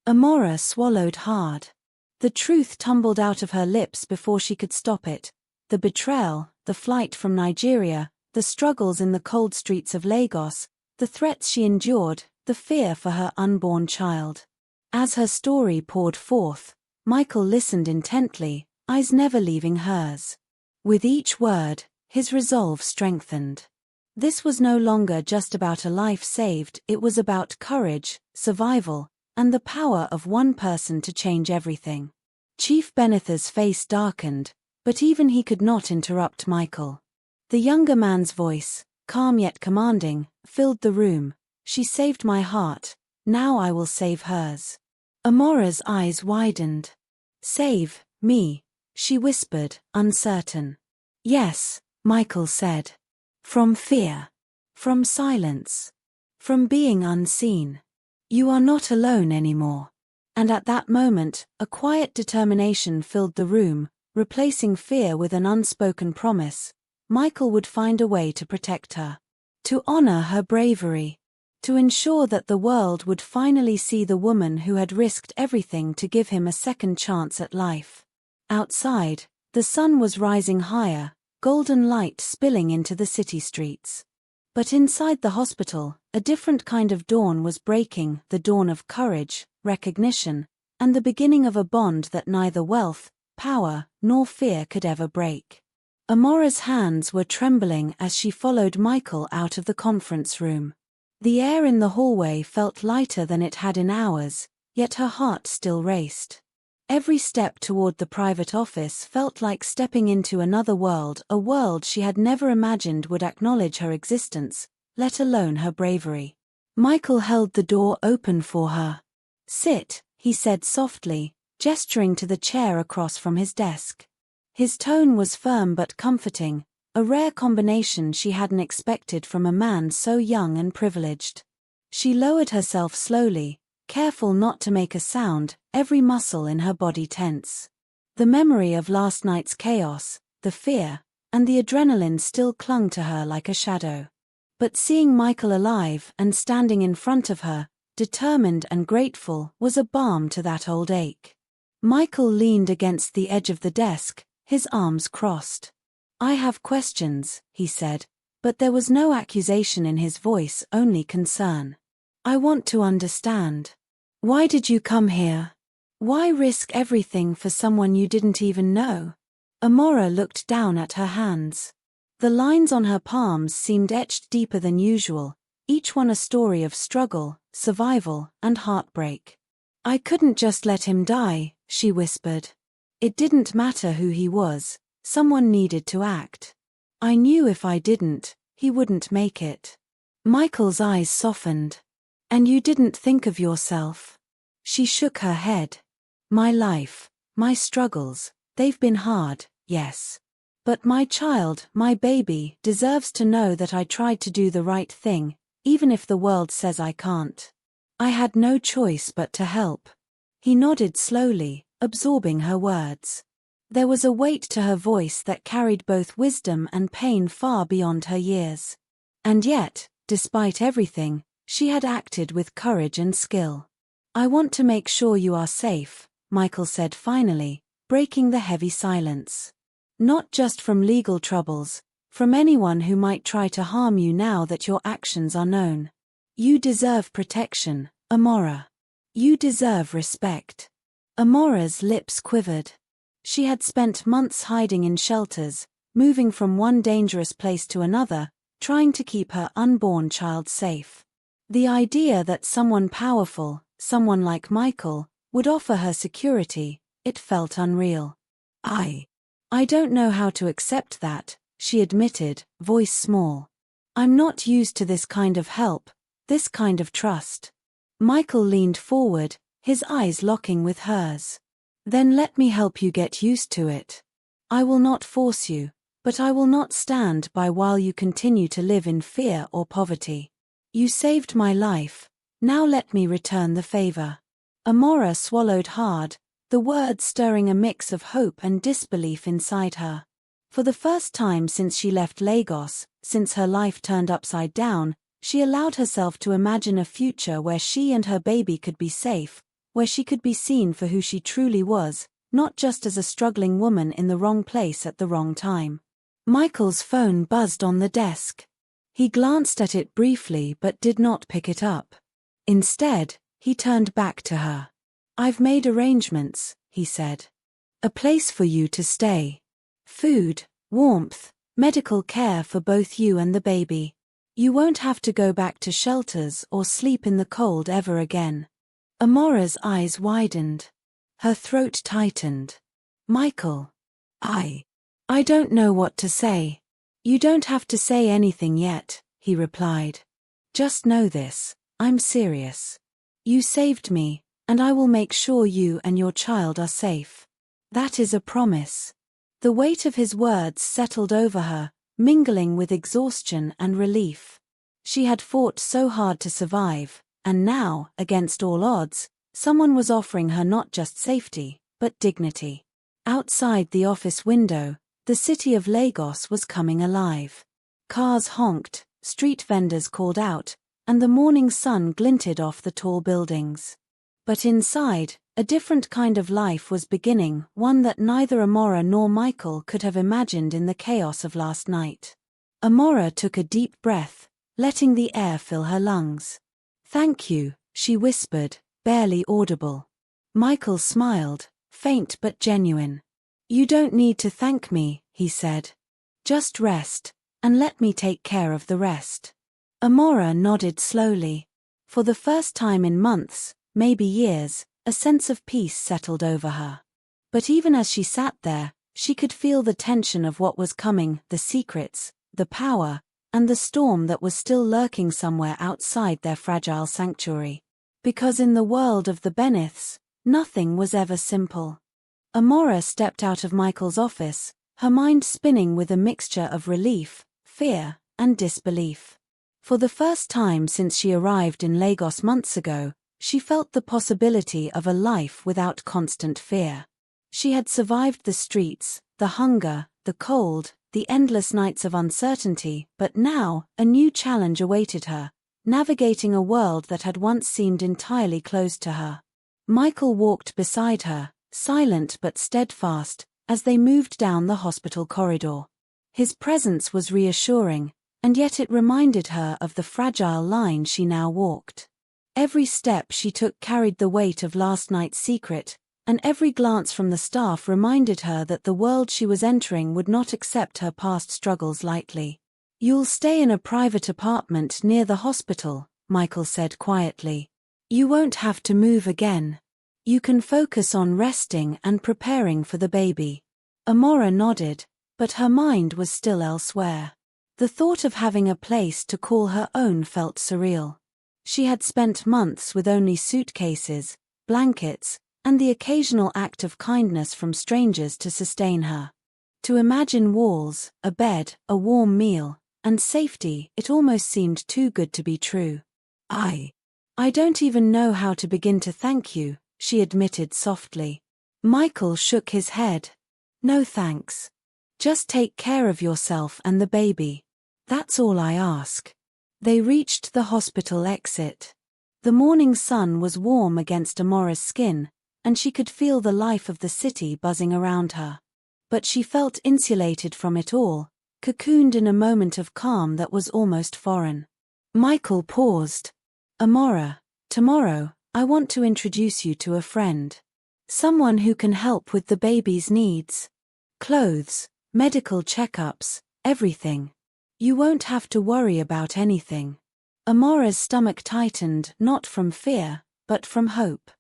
S1: Amora swallowed hard. The truth tumbled out of her lips before she could stop it. The betrayal, the flight from Nigeria, the struggles in the cold streets of Lagos, the threats she endured, the fear for her unborn child. As her story poured forth, Michael listened intently, eyes never leaving hers. With each word, his resolve strengthened. This was no longer just about a life saved, it was about courage, survival, and the power of one person to change everything. Chief Benneth's face darkened, but even he could not interrupt Michael. The younger man's voice, calm yet commanding, filled the room. She saved my heart, now I will save hers. Amora's eyes widened. Save me, she whispered, uncertain. Yes, Michael said. From fear. From silence. From being unseen. You are not alone anymore. And at that moment, a quiet determination filled the room, replacing fear with an unspoken promise. Michael would find a way to protect her. To honor her bravery. To ensure that the world would finally see the woman who had risked everything to give him a second chance at life. Outside, the sun was rising higher, golden light spilling into the city streets. But inside the hospital, a different kind of dawn was breaking, the dawn of courage, recognition, and the beginning of a bond that neither wealth, power, nor fear could ever break. Amora's hands were trembling as she followed Michael out of the conference room. The air in the hallway felt lighter than it had in hours, yet her heart still raced. Every step toward the private office felt like stepping into another world, a world she had never imagined would acknowledge her existence, let alone her bravery. Michael held the door open for her. "Sit," he said softly, gesturing to the chair across from his desk. His tone was firm but comforting, a rare combination she hadn't expected from a man so young and privileged. She lowered herself slowly, careful not to make a sound, every muscle in her body tense. The memory of last night's chaos, the fear, and the adrenaline still clung to her like a shadow. But seeing Michael alive and standing in front of her, determined and grateful, was a balm to that old ache. Michael leaned against the edge of the desk, his arms crossed. "I have questions," he said, but there was no accusation in his voice, only concern. "I want to understand. Why did you come here? Why risk everything for someone you didn't even know?" Amora looked down at her hands. The lines on her palms seemed etched deeper than usual, each one a story of struggle, survival, and heartbreak. "I couldn't just let him die," she whispered. "It didn't matter who he was, someone needed to act. I knew if I didn't, he wouldn't make it." Michael's eyes softened. "And you didn't think of yourself?" She shook her head. "My life, my struggles, they've been hard, yes. But my child, my baby, deserves to know that I tried to do the right thing, even if the world says I can't. I had no choice but to help." He nodded slowly, absorbing her words. There was a weight to her voice that carried both wisdom and pain far beyond her years. And yet, despite everything, she had acted with courage and skill. "I want to make sure you are safe," Michael said finally, breaking the heavy silence. "Not just from legal troubles, from anyone who might try to harm you now that your actions are known. You deserve protection, Amora. You deserve respect." Amora's lips quivered. She had spent months hiding in shelters, moving from one dangerous place to another, trying to keep her unborn child safe. The idea that someone powerful, someone like Michael, would offer her security, it felt unreal. I don't know how to accept that," she admitted, voice small. "I'm not used to this kind of help, this kind of trust." Michael leaned forward, his eyes locking with hers. "Then let me help you get used to it. I will not force you, but I will not stand by while you continue to live in fear or poverty. You saved my life, now let me return the favor." Amora swallowed hard, the words stirring a mix of hope and disbelief inside her. For the first time since she left Lagos, since her life turned upside down, she allowed herself to imagine a future where she and her baby could be safe, where she could be seen for who she truly was, not just as a struggling woman in the wrong place at the wrong time. Michael's phone buzzed on the desk. He glanced at it briefly but did not pick it up. Instead, he turned back to her. "I've made arrangements," he said. "A place for you to stay. Food, warmth, medical care for both you and the baby. You won't have to go back to shelters or sleep in the cold ever again." Amora's eyes widened. Her throat tightened. "Michael, I don't know what to say." "You don't have to say anything yet," he replied. "Just know this, I'm serious. You saved me, and I will make sure you and your child are safe. That is a promise." The weight of his words settled over her, mingling with exhaustion and relief. She had fought so hard to survive, and now, against all odds, someone was offering her not just safety, but dignity. Outside the office window, the city of Lagos was coming alive. Cars honked, street vendors called out, and the morning sun glinted off the tall buildings. But inside, a different kind of life was beginning, one that neither Amora nor Michael could have imagined in the chaos of last night. Amora took a deep breath, letting the air fill her lungs. "Thank you," she whispered, barely audible. Michael smiled, faint but genuine. "You don't need to thank me," he said. "Just rest, and let me take care of the rest." Amora nodded slowly. For the first time in months, maybe years, a sense of peace settled over her. But even as she sat there, she could feel the tension of what was coming, the secrets, the power, and the storm that was still lurking somewhere outside their fragile sanctuary. Because in the world of the Beniths, nothing was ever simple. Amora stepped out of Michael's office, her mind spinning with a mixture of relief, fear, and disbelief. For the first time since she arrived in Lagos months ago, she felt the possibility of a life without constant fear. She had survived the streets, the hunger, the cold, the endless nights of uncertainty, but now, a new challenge awaited her, navigating a world that had once seemed entirely closed to her. Michael walked beside her, silent but steadfast, as they moved down the hospital corridor. His presence was reassuring, and yet it reminded her of the fragile line she now walked. Every step she took carried the weight of last night's secret, and every glance from the staff reminded her that the world she was entering would not accept her past struggles lightly. "You'll stay in a private apartment near the hospital," Michael said quietly. "You won't have to move again. You can focus on resting and preparing for the baby." Amora nodded, but her mind was still elsewhere. The thought of having a place to call her own felt surreal. She had spent months with only suitcases, blankets, and the occasional act of kindness from strangers to sustain her. To imagine walls, a bed, a warm meal, and safety, it almost seemed too good to be true. I don't even know how to begin to thank you," she admitted softly. Michael shook his head. "No thanks. Just take care of yourself and the baby. That's all I ask." They reached the hospital exit. The morning sun was warm against Amora's skin, and she could feel the life of the city buzzing around her. But she felt insulated from it all, cocooned in a moment of calm that was almost foreign. Michael paused. "Amora, tomorrow, I want to introduce you to a friend. Someone who can help with the baby's needs. Clothes, medical checkups, everything. You won't have to worry about anything." Amora's stomach tightened, not from fear, but from hope.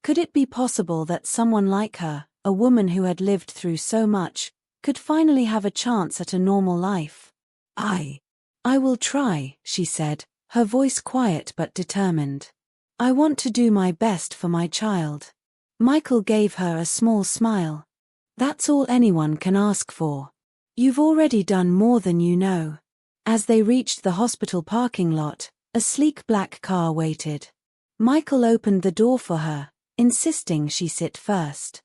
S1: Could it be possible that someone like her, a woman who had lived through so much, could finally have a chance at a normal life? I will try," she said, her voice quiet but determined. "I want to do my best for my child." Michael gave her a small smile. "That's all anyone can ask for. You've already done more than you know." As they reached the hospital parking lot, a sleek black car waited. Michael opened the door for her, insisting she sit first.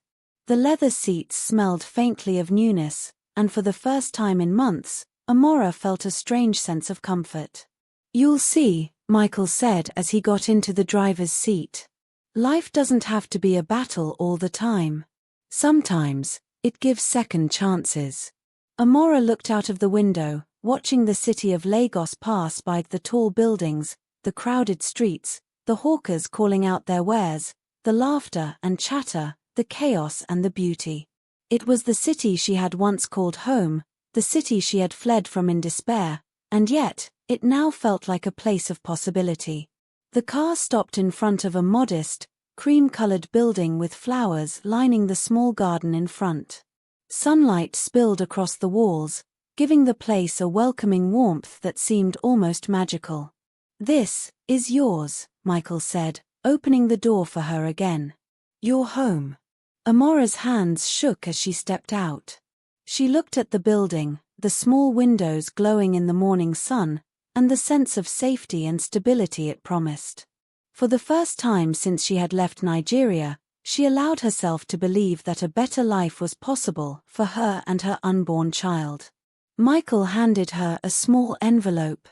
S1: The leather seats smelled faintly of newness, and for the first time in months, Amora felt a strange sense of comfort. "You'll see," Michael said as he got into the driver's seat. "Life doesn't have to be a battle all the time. Sometimes, it gives second chances." Amora looked out of the window, watching the city of Lagos pass by, the tall buildings, the crowded streets, the hawkers calling out their wares, the laughter and chatter, the chaos and the beauty. It was the city she had once called home, the city she had fled from in despair, and yet, it now felt like a place of possibility. The car stopped in front of a modest, cream-colored building with flowers lining the small garden in front. Sunlight spilled across the walls, giving the place a welcoming warmth that seemed almost magical. "This is yours," Michael said, opening the door for her again. "Your home." Amora's hands shook as she stepped out. She looked at the building, the small windows glowing in the morning sun, and the sense of safety and stability it promised. For the first time since she had left Nigeria, she allowed herself to believe that a better life was possible for her and her unborn child. Michael handed her a small envelope.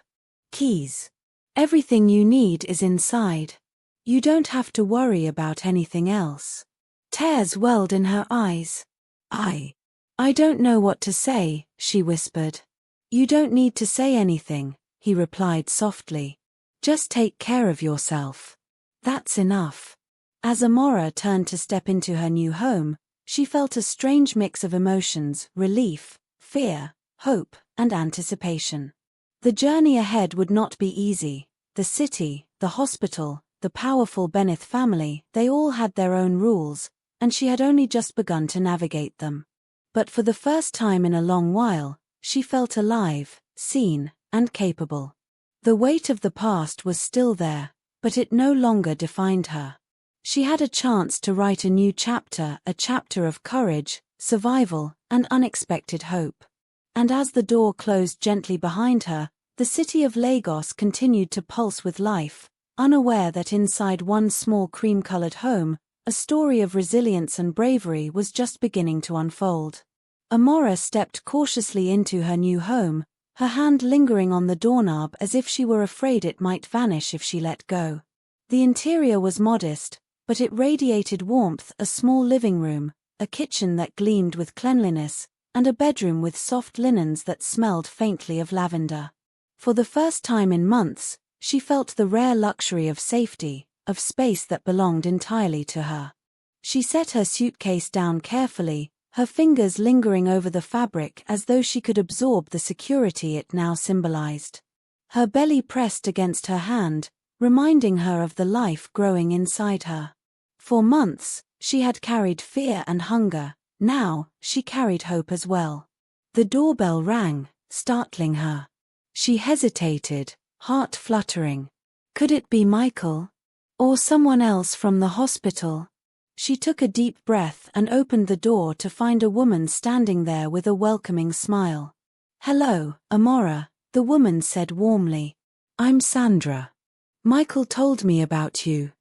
S1: "Keys. Everything you need is inside. You don't have to worry about anything else." Tears welled in her eyes. I don't know what to say," she whispered. "You don't need to say anything," he replied softly. "Just take care of yourself. That's enough." As Amora turned to step into her new home, she felt a strange mix of emotions: relief, fear, hope, and anticipation. The journey ahead would not be easy. The city, the hospital, the powerful Benith family, they all had their own rules, and she had only just begun to navigate them. But for the first time in a long while, she felt alive, seen, and capable. The weight of the past was still there, but it no longer defined her. She had a chance to write a new chapter, a chapter of courage, survival, and unexpected hope. And as the door closed gently behind her, the city of Lagos continued to pulse with life, unaware that inside one small cream-colored home, a story of resilience and bravery was just beginning to unfold. Amora stepped cautiously into her new home, her hand lingering on the doorknob as if she were afraid it might vanish if she let go. The interior was modest, but it radiated warmth: a small living room, a kitchen that gleamed with cleanliness, and a bedroom with soft linens that smelled faintly of lavender. For the first time in months, she felt the rare luxury of safety, of space that belonged entirely to her. She set her suitcase down carefully, her fingers lingering over the fabric as though she could absorb the security it now symbolized. Her belly pressed against her hand, reminding her of the life growing inside her. For months, she had carried fear and hunger. Now, she carried hope as well. The doorbell rang, startling her. She hesitated, heart fluttering. Could it be Michael? Or someone else from the hospital? She took a deep breath and opened the door to find a woman standing there with a welcoming smile. "Hello, Amora," the woman said warmly. "I'm Sandra. Michael told me about you.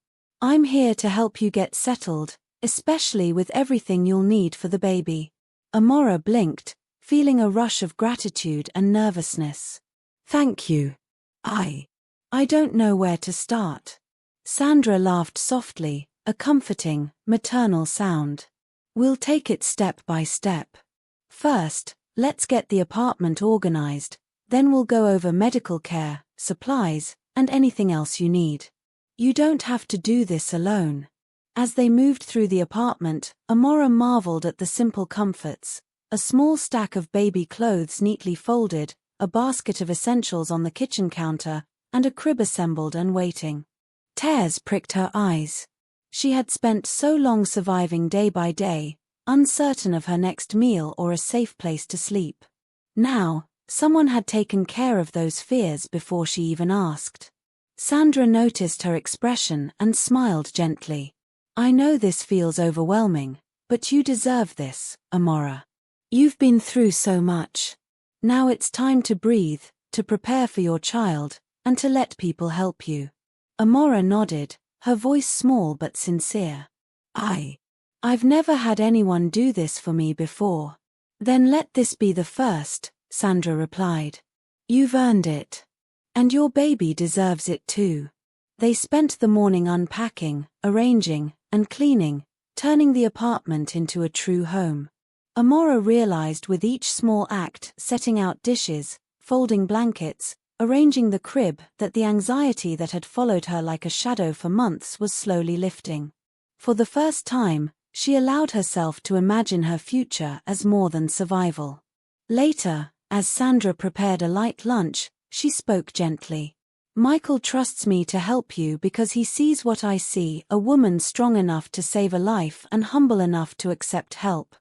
S1: I'm here to help you get settled, especially with everything you'll need for the baby." Amora blinked, feeling a rush of gratitude and nervousness. "Thank you. I don't know where to start." Sandra laughed softly, a comforting, maternal sound. "We'll take it step by step. First, let's get the apartment organized, then we'll go over medical care, supplies, and anything else you need. You don't have to do this alone." As they moved through the apartment, Amora marveled at the simple comforts: a small stack of baby clothes neatly folded, a basket of essentials on the kitchen counter, and a crib assembled and waiting. Tears pricked her eyes. She had spent so long surviving day by day, uncertain of her next meal or a safe place to sleep. Now, someone had taken care of those fears before she even asked. Sandra noticed her expression and smiled gently. "I know this feels overwhelming, but you deserve this, Amora. You've been through so much. Now it's time to breathe, to prepare for your child, and to let people help you." Amora nodded, her voice small but sincere. I've never had anyone do this for me before." "Then let this be the first," Sandra replied. "You've earned it. And your baby deserves it too." They spent the morning unpacking, arranging, and cleaning, turning the apartment into a true home. Amora realized with each small act, setting out dishes, folding blankets, arranging the crib, that the anxiety that had followed her like a shadow for months was slowly lifting. For the first time, she allowed herself to imagine her future as more than survival. Later, as Sandra prepared a light lunch, she spoke gently. "Michael trusts me to help you because he sees what I see, a woman strong enough to save a life and humble enough to accept help.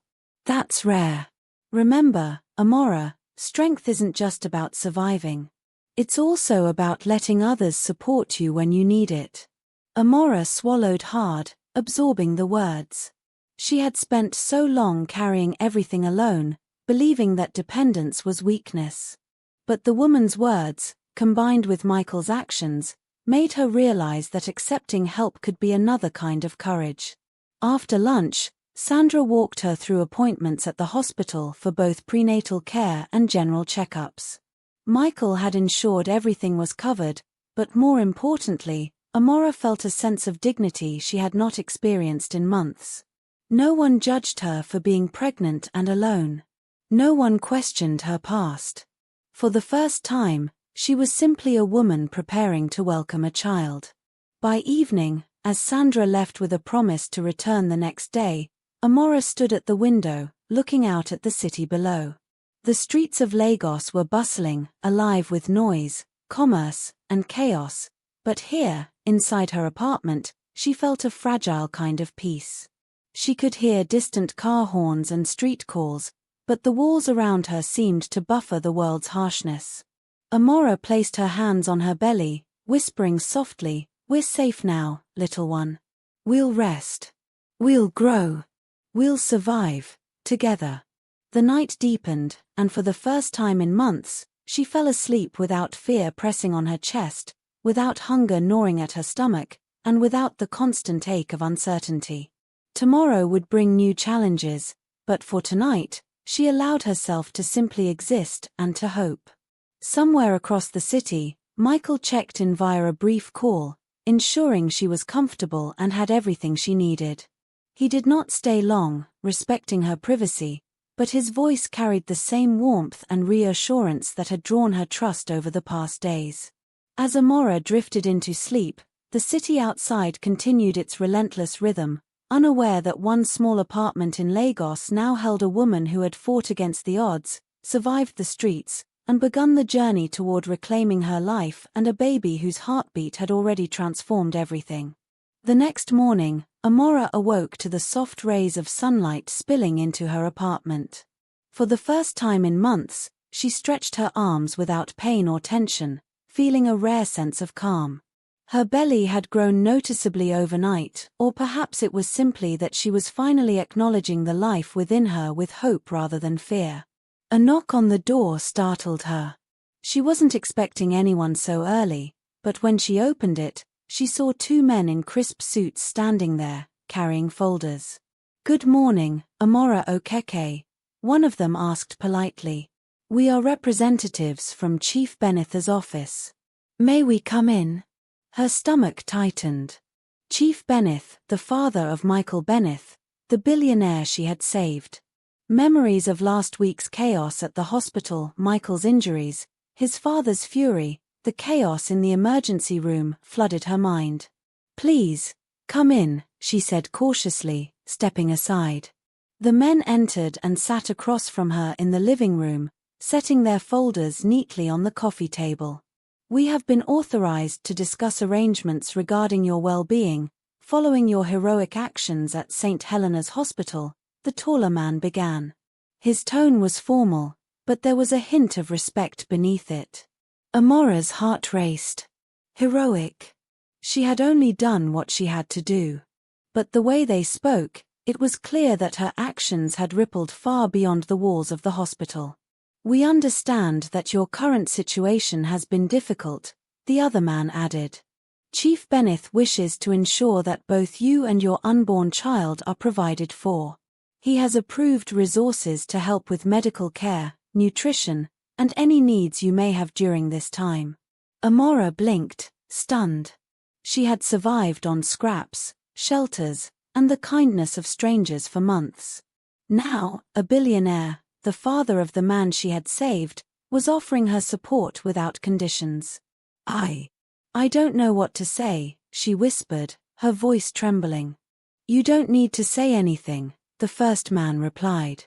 S1: That's rare. Remember, Amora, strength isn't just about surviving. It's also about letting others support you when you need it." Amora swallowed hard, absorbing the words. She had spent so long carrying everything alone, believing that dependence was weakness. But the woman's words, combined with Michael's actions, made her realize that accepting help could be another kind of courage. After lunch, Sandra walked her through appointments at the hospital for both prenatal care and general checkups. Michael had ensured everything was covered, but more importantly, Amora felt a sense of dignity she had not experienced in months. No one judged her for being pregnant and alone. No one questioned her past. For the first time, she was simply a woman preparing to welcome a child. By evening, as Sandra left with a promise to return the next day, Amora stood at the window, looking out at the city below. The streets of Lagos were bustling, alive with noise, commerce, and chaos, but here, inside her apartment, she felt a fragile kind of peace. She could hear distant car horns and street calls, but the walls around her seemed to buffer the world's harshness. Amora placed her hands on her belly, whispering softly, "We're safe now, little one. We'll rest. We'll grow. We'll survive, together." The night deepened, and for the first time in months, she fell asleep without fear pressing on her chest, without hunger gnawing at her stomach, and without the constant ache of uncertainty. Tomorrow would bring new challenges, but for tonight, she allowed herself to simply exist and to hope. Somewhere across the city, Michael checked in via a brief call, ensuring she was comfortable and had everything she needed. He did not stay long, respecting her privacy, but his voice carried the same warmth and reassurance that had drawn her trust over the past days. As Amora drifted into sleep, the city outside continued its relentless rhythm, unaware that one small apartment in Lagos now held a woman who had fought against the odds, survived the streets, and begun the journey toward reclaiming her life, and a baby whose heartbeat had already transformed everything. The next morning, Amora awoke to the soft rays of sunlight spilling into her apartment. For the first time in months, she stretched her arms without pain or tension, feeling a rare sense of calm. Her belly had grown noticeably overnight, or perhaps it was simply that she was finally acknowledging the life within her with hope rather than fear. A knock on the door startled her. She wasn't expecting anyone so early, but when she opened it, she saw two men in crisp suits standing there, carrying folders. "Good morning, Amora Okeke," one of them asked politely. "We are representatives from Chief Beneth's office. May we come in?" Her stomach tightened. Chief Beneth, the father of Michael Beneth, the billionaire she had saved. Memories of last week's chaos at the hospital, Michael's injuries, his father's fury, the chaos in the emergency room flooded her mind. "Please, come in," she said cautiously, stepping aside. The men entered and sat across from her in the living room, setting their folders neatly on the coffee table. "We have been authorized to discuss arrangements regarding your well-being, following your heroic actions at St. Helena's Hospital," the taller man began. His tone was formal, but there was a hint of respect beneath it. Amora's heart raced. Heroic. She had only done what she had to do. But the way they spoke, it was clear that her actions had rippled far beyond the walls of the hospital. "We understand that your current situation has been difficult," the other man added. "Chief Beneth wishes to ensure that both you and your unborn child are provided for. He has approved resources to help with medical care, nutrition, and any needs you may have during this time." Amora blinked, stunned. She had survived on scraps, shelters, and the kindness of strangers for months. Now, a billionaire, the father of the man she had saved, was offering her support without conditions. I don't know what to say," she whispered, her voice trembling. "You don't need to say anything," the first man replied.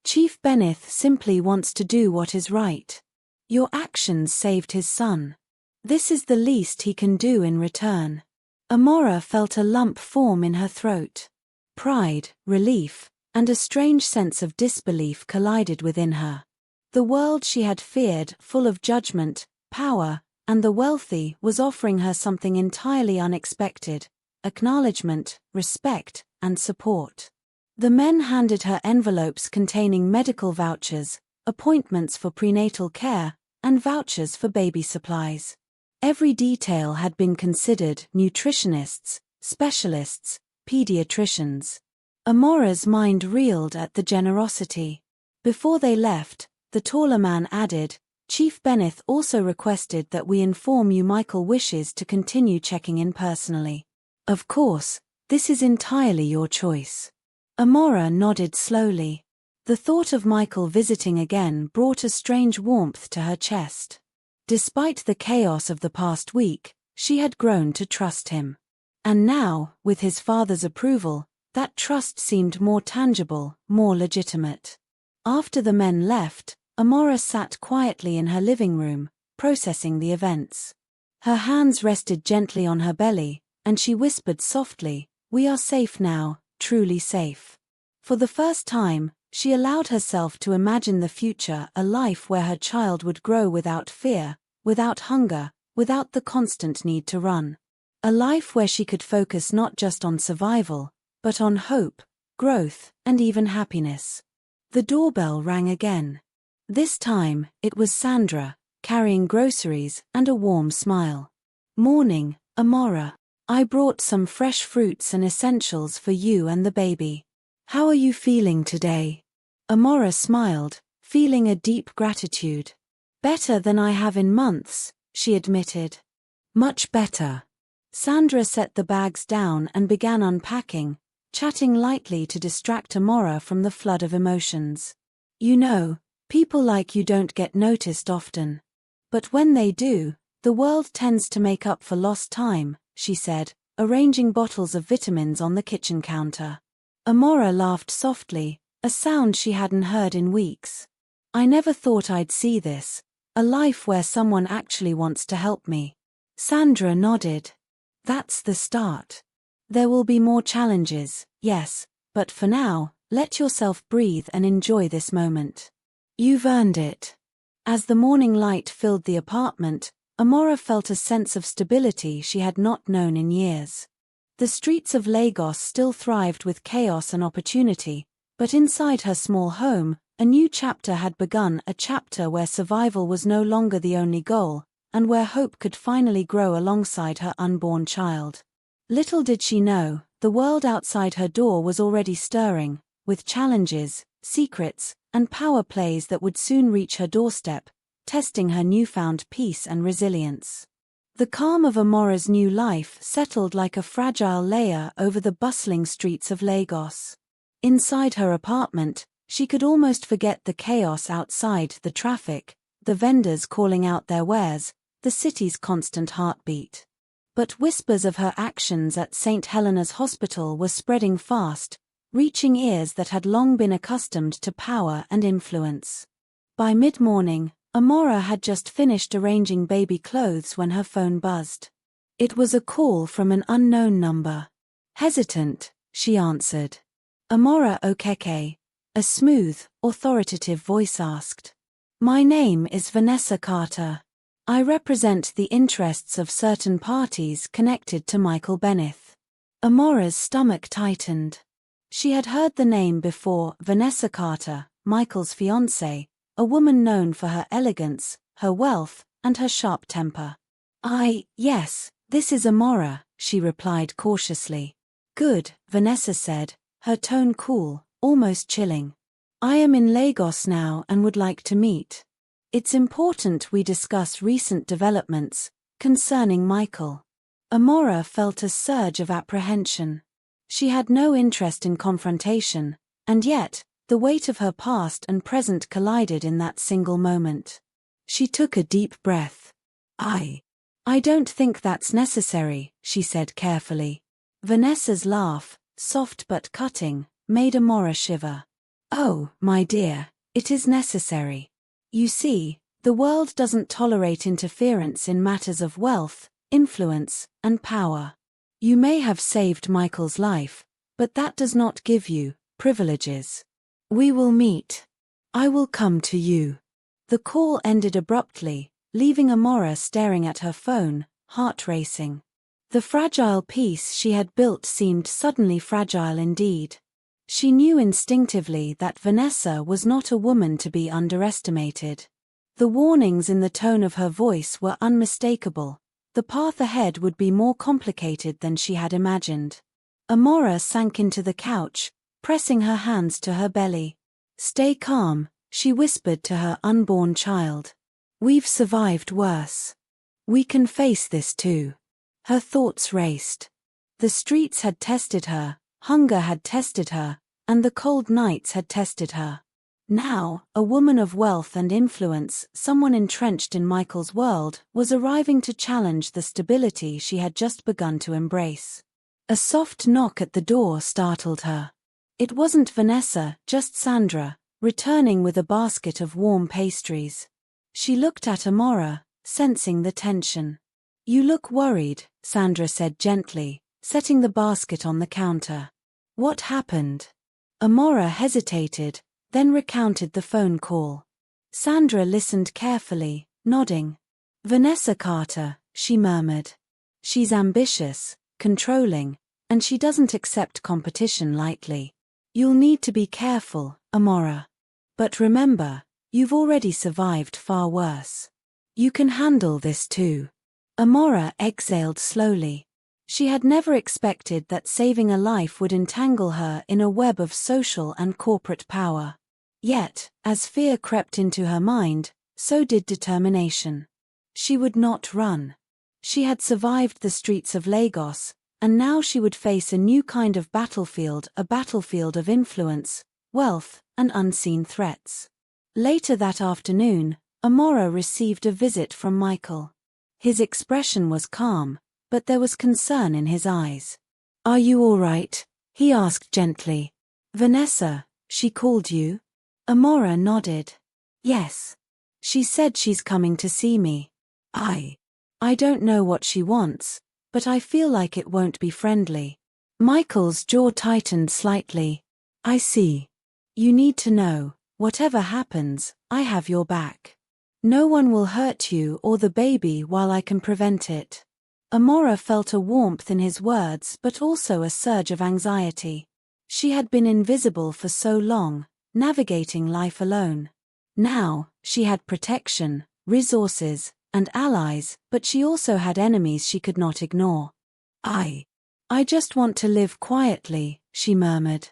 S1: "Chief Beneth simply wants to do what is right. Your actions saved his son. This is the least he can do in return." Amora felt a lump form in her throat. Pride, relief, and a strange sense of disbelief collided within her. The world she had feared, full of judgment, power, and the wealthy, was offering her something entirely unexpected: acknowledgement, respect, and support. The men handed her envelopes containing medical vouchers, appointments for prenatal care, and vouchers for baby supplies. Every detail had been considered: nutritionists, specialists, pediatricians. Amora's mind reeled at the generosity. Before they left, the taller man added, "Chief Beneth also requested that we inform you Michael wishes to continue checking in personally. Of course, this is entirely your choice." Amora nodded slowly. The thought of Michael visiting again brought a strange warmth to her chest. Despite the chaos of the past week, she had grown to trust him. And now, with his father's approval, that trust seemed more tangible, more legitimate. After the men left, Amora sat quietly in her living room, processing the events. Her hands rested gently on her belly, and she whispered softly, "We are safe now, truly safe." For the first time, she allowed herself to imagine the future, a life where her child would grow without fear, without hunger, without the constant need to run. A life where she could focus not just on survival, but on hope, growth, and even happiness. The doorbell rang again. This time, it was Sandra, carrying groceries and a warm smile. "Morning, Amora. I brought some fresh fruits and essentials for you and the baby. How are you feeling today?" Amora smiled, feeling a deep gratitude. "Better than I have in months," she admitted. "Much better." Sandra set the bags down and began unpacking, chatting lightly to distract Amora from the flood of emotions. "You know, people like you don't get noticed often. But when they do, the world tends to make up for lost time," she said, arranging bottles of vitamins on the kitchen counter. Amora laughed softly, a sound she hadn't heard in weeks. "I never thought I'd see this, a life where someone actually wants to help me." Sandra nodded. "That's the start. There will be more challenges, yes, but for now, let yourself breathe and enjoy this moment. You've earned it." As the morning light filled the apartment, Amora felt a sense of stability she had not known in years. The streets of Lagos still thrived with chaos and opportunity, but inside her small home, a new chapter had begun, a chapter where survival was no longer the only goal, and where hope could finally grow alongside her unborn child. Little did she know, the world outside her door was already stirring, with challenges, secrets, and power plays that would soon reach her doorstep, testing her newfound peace and resilience. The calm of Amora's new life settled like a fragile layer over the bustling streets of Lagos. Inside her apartment, she could almost forget the chaos outside, the traffic, the vendors calling out their wares, the city's constant heartbeat. But whispers of her actions at St. Helena's Hospital were spreading fast, reaching ears that had long been accustomed to power and influence. By mid-morning, Amora had just finished arranging baby clothes when her phone buzzed. It was a call from an unknown number. Hesitant, she answered. "Amora Okeke," a smooth, authoritative voice asked. "My name is Vanessa Carter. I represent the interests of certain parties connected to Michael Bennett." Amora's stomach tightened. She had heard the name before, Vanessa Carter, Michael's fiancée, a woman known for her elegance, her wealth, and her sharp temper. Yes, this is Amora," she replied cautiously. "Good," Vanessa said, her tone cool, almost chilling. "I am in Lagos now and would like to meet. It's important we discuss recent developments concerning Michael." Amora felt a surge of apprehension. She had no interest in confrontation, and yet, the weight of her past and present collided in that single moment. She took a deep breath. I don't think that's necessary," she said carefully. Vanessa's laugh, soft but cutting, made Amora shiver. "Oh, my dear, it is necessary. You see, the world doesn't tolerate interference in matters of wealth, influence, and power. You may have saved Michael's life, but that does not give you privileges. We will meet. I will come to you." The call ended abruptly, leaving Amora staring at her phone, heart racing. The fragile peace she had built seemed suddenly fragile indeed. She knew instinctively that Vanessa was not a woman to be underestimated. The warnings in the tone of her voice were unmistakable. The path ahead would be more complicated than she had imagined. Amora sank into the couch, pressing her hands to her belly. "Stay calm," she whispered to her unborn child. "We've survived worse. We can face this too." Her thoughts raced. The streets had tested her, hunger had tested her, and the cold nights had tested her. Now, a woman of wealth and influence, someone entrenched in Michael's world, was arriving to challenge the stability she had just begun to embrace. A soft knock at the door startled her. It wasn't Vanessa, just Sandra, returning with a basket of warm pastries. She looked at Amora, sensing the tension. You look worried, Sandra said gently, setting the basket on the counter. What happened? Amora hesitated, then recounted the phone call. Sandra listened carefully, nodding. Vanessa Carter, she murmured. She's ambitious, controlling, and she doesn't accept competition lightly. You'll need to be careful, Amora. But remember, you've already survived far worse. You can handle this too. Amora exhaled slowly. She had never expected that saving a life would entangle her in a web of social and corporate power. Yet, as fear crept into her mind, so did determination. She would not run. She had survived the streets of Lagos, and now she would face a new kind of battlefield, a battlefield of influence, wealth, and unseen threats. Later that afternoon, Amora received a visit from Michael. His expression was calm, but there was concern in his eyes. Are you all right? He asked gently. Vanessa, she called you? Amora nodded. Yes. She said she's coming to see me. I don't know what she wants, but I feel like it won't be friendly. Michael's jaw tightened slightly. I see. You need to know, whatever happens, I have your back. No one will hurt you or the baby while I can prevent it. Amora felt a warmth in his words but also a surge of anxiety. She had been invisible for so long, navigating life alone. Now, she had protection, resources, and allies, but she also had enemies she could not ignore. I just want to live quietly, she murmured.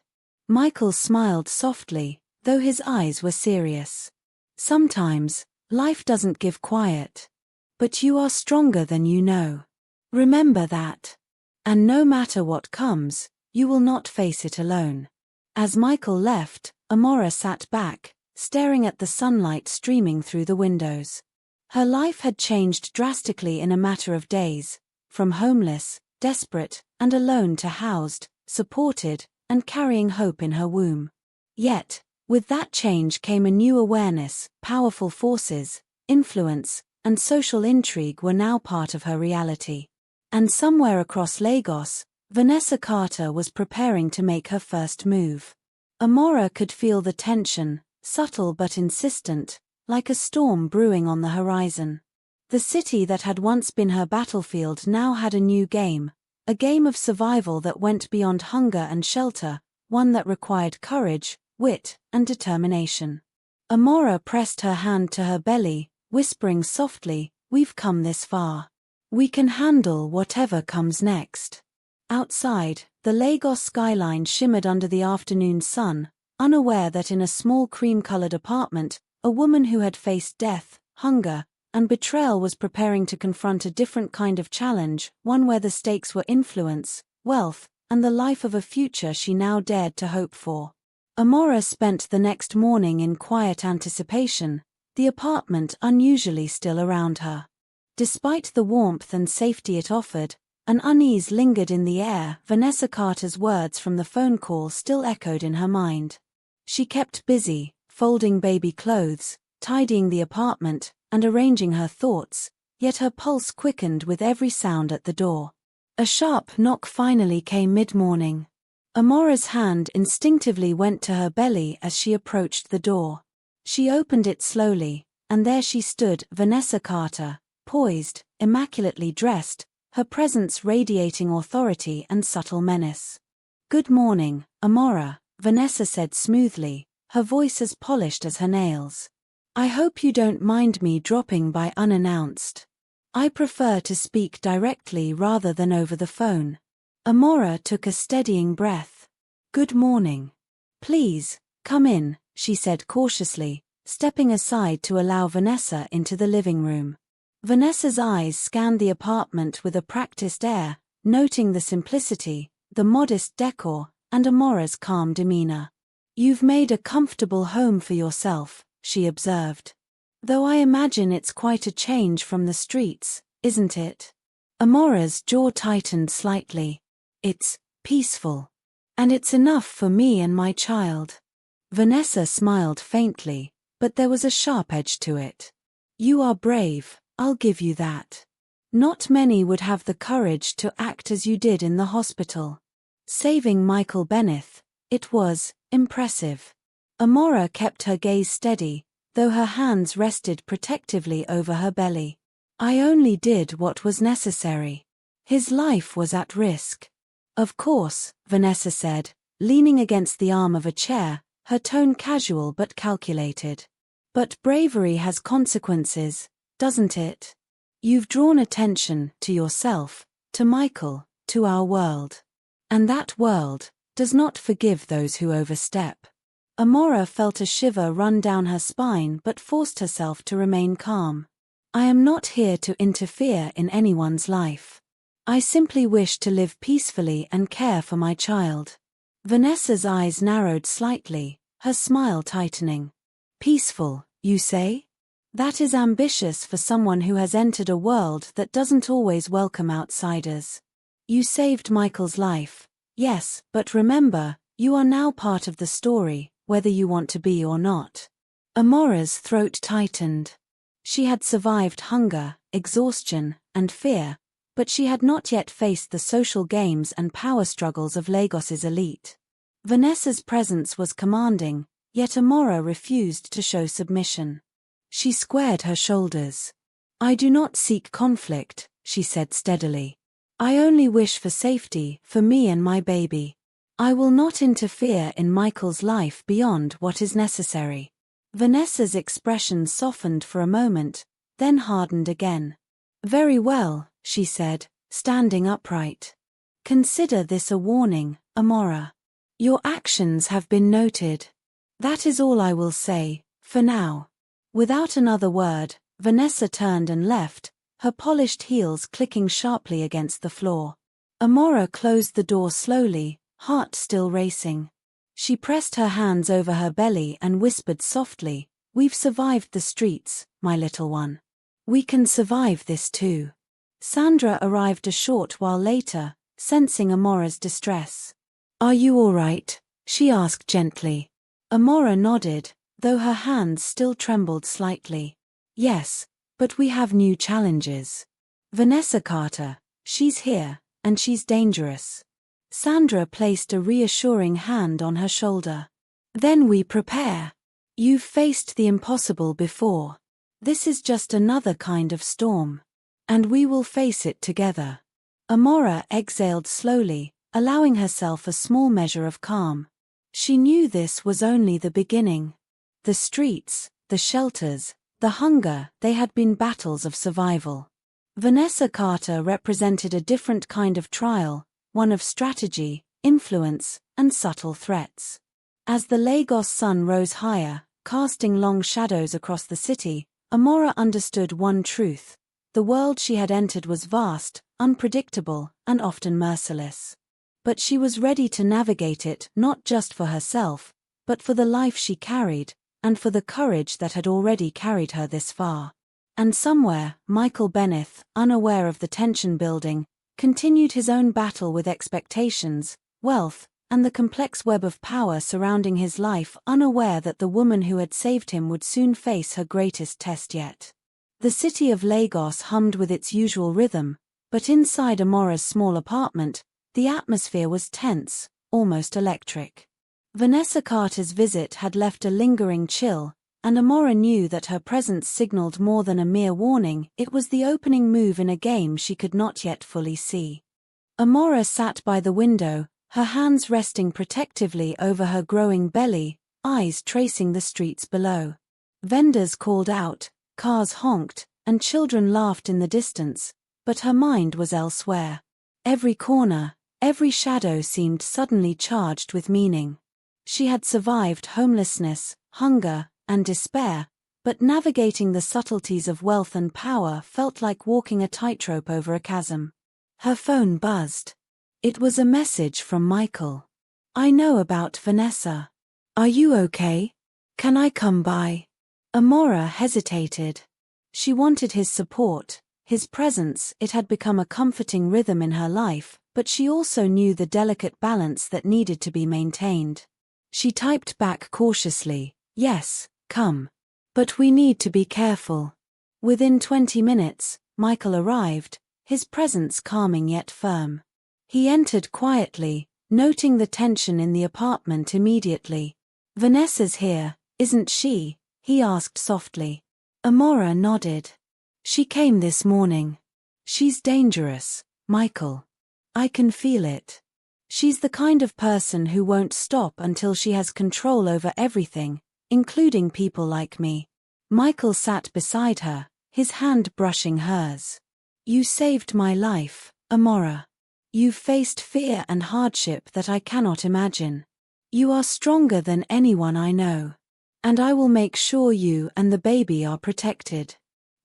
S1: Michael smiled softly, though his eyes were serious. Sometimes, life doesn't give quiet. But you are stronger than you know. Remember that. And no matter what comes, you will not face it alone. As Michael left, Amora sat back, staring at the sunlight streaming through the windows. Her life had changed drastically in a matter of days, from homeless, desperate, and alone to housed, supported, and carrying hope in her womb. Yet, with that change came a new awareness. Powerful forces, influence, and social intrigue were now part of her reality. And somewhere across Lagos, Vanessa Carter was preparing to make her first move. Amora could feel the tension, subtle but insistent, like a storm brewing on the horizon. The city that had once been her battlefield now had a new game, a game of survival that went beyond hunger and shelter, one that required courage, wit, and determination. Amora pressed her hand to her belly, whispering softly, "We've come this far. We can handle whatever comes next." Outside, the Lagos skyline shimmered under the afternoon sun, unaware that in a small cream-colored apartment, a woman who had faced death, hunger, and betrayal was preparing to confront a different kind of challenge, one where the stakes were influence, wealth, and the life of a future she now dared to hope for. Amora spent the next morning in quiet anticipation, the apartment unusually still around her. Despite the warmth and safety it offered, an unease lingered in the air. Vanessa Carter's words from the phone call still echoed in her mind. She kept busy, folding baby clothes, tidying the apartment, and arranging her thoughts, yet her pulse quickened with every sound at the door. A sharp knock finally came mid-morning. Amora's hand instinctively went to her belly as she approached the door. She opened it slowly, and there she stood, Vanessa Carter, poised, immaculately dressed, her presence radiating authority and subtle menace. "Good morning, Amora," Vanessa said smoothly, her voice as polished as her nails. "I hope you don't mind me dropping by unannounced. I prefer to speak directly rather than over the phone." Amora took a steadying breath. "Good morning. Please, come in," she said cautiously, stepping aside to allow Vanessa into the living room. Vanessa's eyes scanned the apartment with a practiced air, noting the simplicity, the modest decor, and Amora's calm demeanor. "You've made a comfortable home for yourself," she observed. "Though I imagine it's quite a change from the streets, isn't it?" Amora's jaw tightened slightly. "It's peaceful. And it's enough for me and my child." Vanessa smiled faintly, but there was a sharp edge to it. "You are brave, I'll give you that. Not many would have the courage to act as you did in the hospital. Saving Michael Benneth, it was impressive. Amora kept her gaze steady, though her hands rested protectively over her belly. I only did what was necessary. His life was at risk. Of course, Vanessa said, leaning against the arm of a chair, her tone casual but calculated. But bravery has consequences, doesn't it? You've drawn attention to yourself, to Michael, to our world. And that world does not forgive those who overstep. Amora felt a shiver run down her spine but forced herself to remain calm. I am not here to interfere in anyone's life. I simply wish to live peacefully and care for my child. Vanessa's eyes narrowed slightly, her smile tightening. Peaceful, you say? That is ambitious for someone who has entered a world that doesn't always welcome outsiders. You saved Michael's life, yes, but remember, you are now part of the story, whether you want to be or not. Amora's throat tightened. She had survived hunger, exhaustion, and fear, but she had not yet faced the social games and power struggles of Lagos's elite. Vanessa's presence was commanding, yet Amora refused to show submission. She squared her shoulders. I do not seek conflict, she said steadily. I only wish for safety for me and my baby. I will not interfere in Michael's life beyond what is necessary. Vanessa's expression softened for a moment, then hardened again. Very well, she said, standing upright. Consider this a warning, Amora. Your actions have been noted. That is all I will say, for now. Without another word, Vanessa turned and left, her polished heels clicking sharply against the floor. Amora closed the door slowly, heart still racing. She pressed her hands over her belly and whispered softly, "We've survived the streets, my little one. We can survive this too." Sandra arrived a short while later, sensing Amora's distress. "Are you all right?" she asked gently. Amora nodded, though her hands still trembled slightly. "Yes, but we have new challenges. Vanessa Carter, she's here, and she's dangerous." Sandra placed a reassuring hand on her shoulder. "Then we prepare. You've faced the impossible before. This is just another kind of storm. And we will face it together." Amora exhaled slowly, allowing herself a small measure of calm. She knew this was only the beginning. The streets, the shelters, the hunger, they had been battles of survival. Vanessa Carter represented a different kind of trial, one of strategy, influence, and subtle threats. As the Lagos sun rose higher, casting long shadows across the city, Amora understood one truth. The world she had entered was vast, unpredictable, and often merciless. But she was ready to navigate it not just for herself, but for the life she carried, and for the courage that had already carried her this far. And somewhere, Michael Benneth, unaware of the tension building, continued his own battle with expectations, wealth, and the complex web of power surrounding his life, unaware that the woman who had saved him would soon face her greatest test yet. The city of Lagos hummed with its usual rhythm, but inside Amora's small apartment, the atmosphere was tense, almost electric. Vanessa Carter's visit had left a lingering chill, and Amora knew that her presence signaled more than a mere warning. It was the opening move in a game she could not yet fully see. Amora sat by the window, her hands resting protectively over her growing belly, eyes tracing the streets below. Vendors called out, cars honked, and children laughed in the distance, but her mind was elsewhere. Every corner, every shadow seemed suddenly charged with meaning. She had survived homelessness, hunger, and despair, but navigating the subtleties of wealth and power felt like walking a tightrope over a chasm. Her phone buzzed. It was a message from Michael. "I know about Vanessa. Are you okay? Can I come by?" Amora hesitated. She wanted his support, his presence. It had become a comforting rhythm in her life, but she also knew the delicate balance that needed to be maintained. She typed back cautiously, "Yes, come. But we need to be careful." Within 20 minutes, Michael arrived, his presence calming yet firm. He entered quietly, noting the tension in the apartment immediately. "Vanessa's here, isn't she?" he asked softly. Amora nodded. "She came this morning. She's dangerous, Michael. I can feel it. She's the kind of person who won't stop until she has control over everything, including people like me." Michael sat beside her, his hand brushing hers. "You saved my life, Amora. You've faced fear and hardship that I cannot imagine. You are stronger than anyone I know. And I will make sure you and the baby are protected."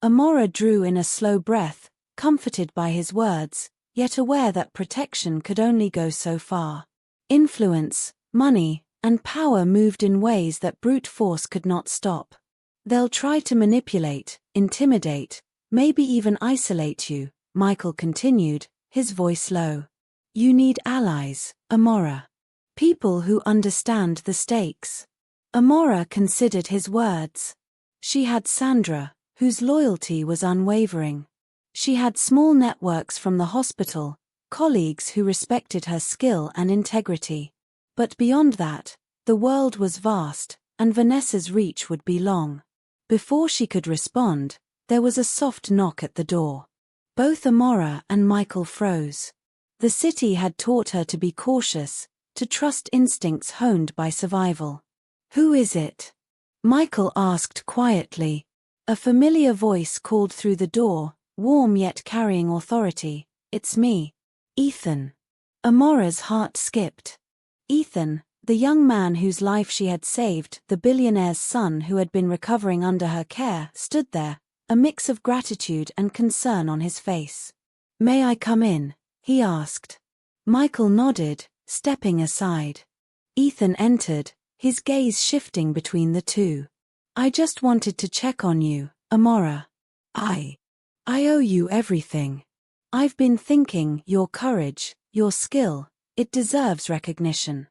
S1: Amora drew in a slow breath, comforted by his words, yet aware that protection could only go so far. Influence, money, and power moved in ways that brute force could not stop. "They'll try to manipulate, intimidate, maybe even isolate you," Michael continued, his voice low. "You need allies, Amora. People who understand the stakes." Amora considered his words. She had Sandra, whose loyalty was unwavering. She had small networks from the hospital, colleagues who respected her skill and integrity. But beyond that, the world was vast, and Vanessa's reach would be long. Before she could respond, there was a soft knock at the door. Both Amora and Michael froze. The city had taught her to be cautious, to trust instincts honed by survival. "Who is it?" Michael asked quietly. A familiar voice called through the door, warm yet carrying authority. "It's me, Ethan." Amora's heart skipped. Ethan, the young man whose life she had saved, the billionaire's son who had been recovering under her care, stood there, a mix of gratitude and concern on his face. "May I come in?" he asked. Michael nodded, stepping aside. Ethan entered, his gaze shifting between the two. "I just wanted to check on you, Amora. I owe you everything. I've been thinking, your courage, your skill, it deserves recognition.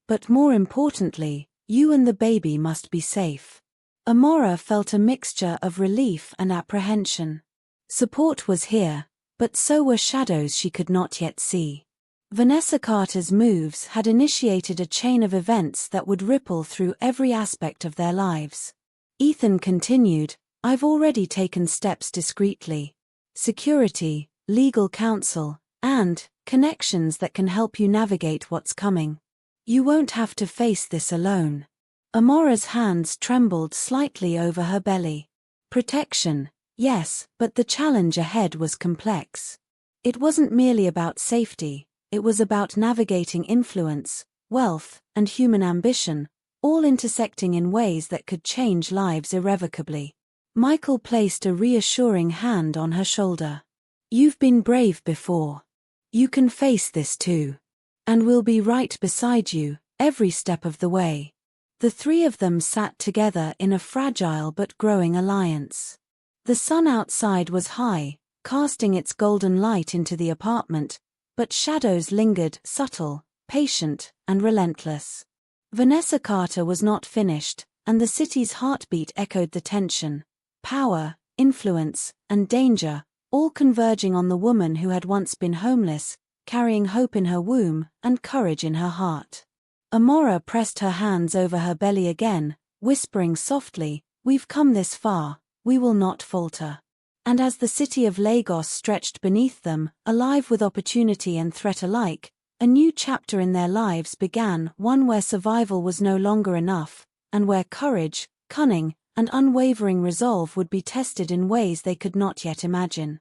S1: But more importantly, you and the baby must be safe." Amora felt a mixture of relief and apprehension. Support was here, but so were shadows she could not yet see. Vanessa Carter's moves had initiated a chain of events that would ripple through every aspect of their lives. Ethan continued, "I've already taken steps discreetly. Security, legal counsel, and connections that can help you navigate what's coming. You won't have to face this alone." Amora's hands trembled slightly over her belly. Protection, yes, but the challenge ahead was complex. It wasn't merely about safety, it was about navigating influence, wealth, and human ambition, all intersecting in ways that could change lives irrevocably. Michael placed a reassuring hand on her shoulder. "You've been brave before. You can face this too. And we'll be right beside you, every step of the way." The three of them sat together in a fragile but growing alliance. The sun outside was high, casting its golden light into the apartment, but shadows lingered, subtle, patient, and relentless. Vanessa Carter was not finished, and the city's heartbeat echoed the tension. Power, influence, and danger, all converging on the woman who had once been homeless, carrying hope in her womb and courage in her heart. Amora pressed her hands over her belly again, whispering softly, "We've come this far, we will not falter." And as the city of Lagos stretched beneath them, alive with opportunity and threat alike, a new chapter in their lives began, one where survival was no longer enough, and where courage, cunning, and unwavering resolve would be tested in ways they could not yet imagine.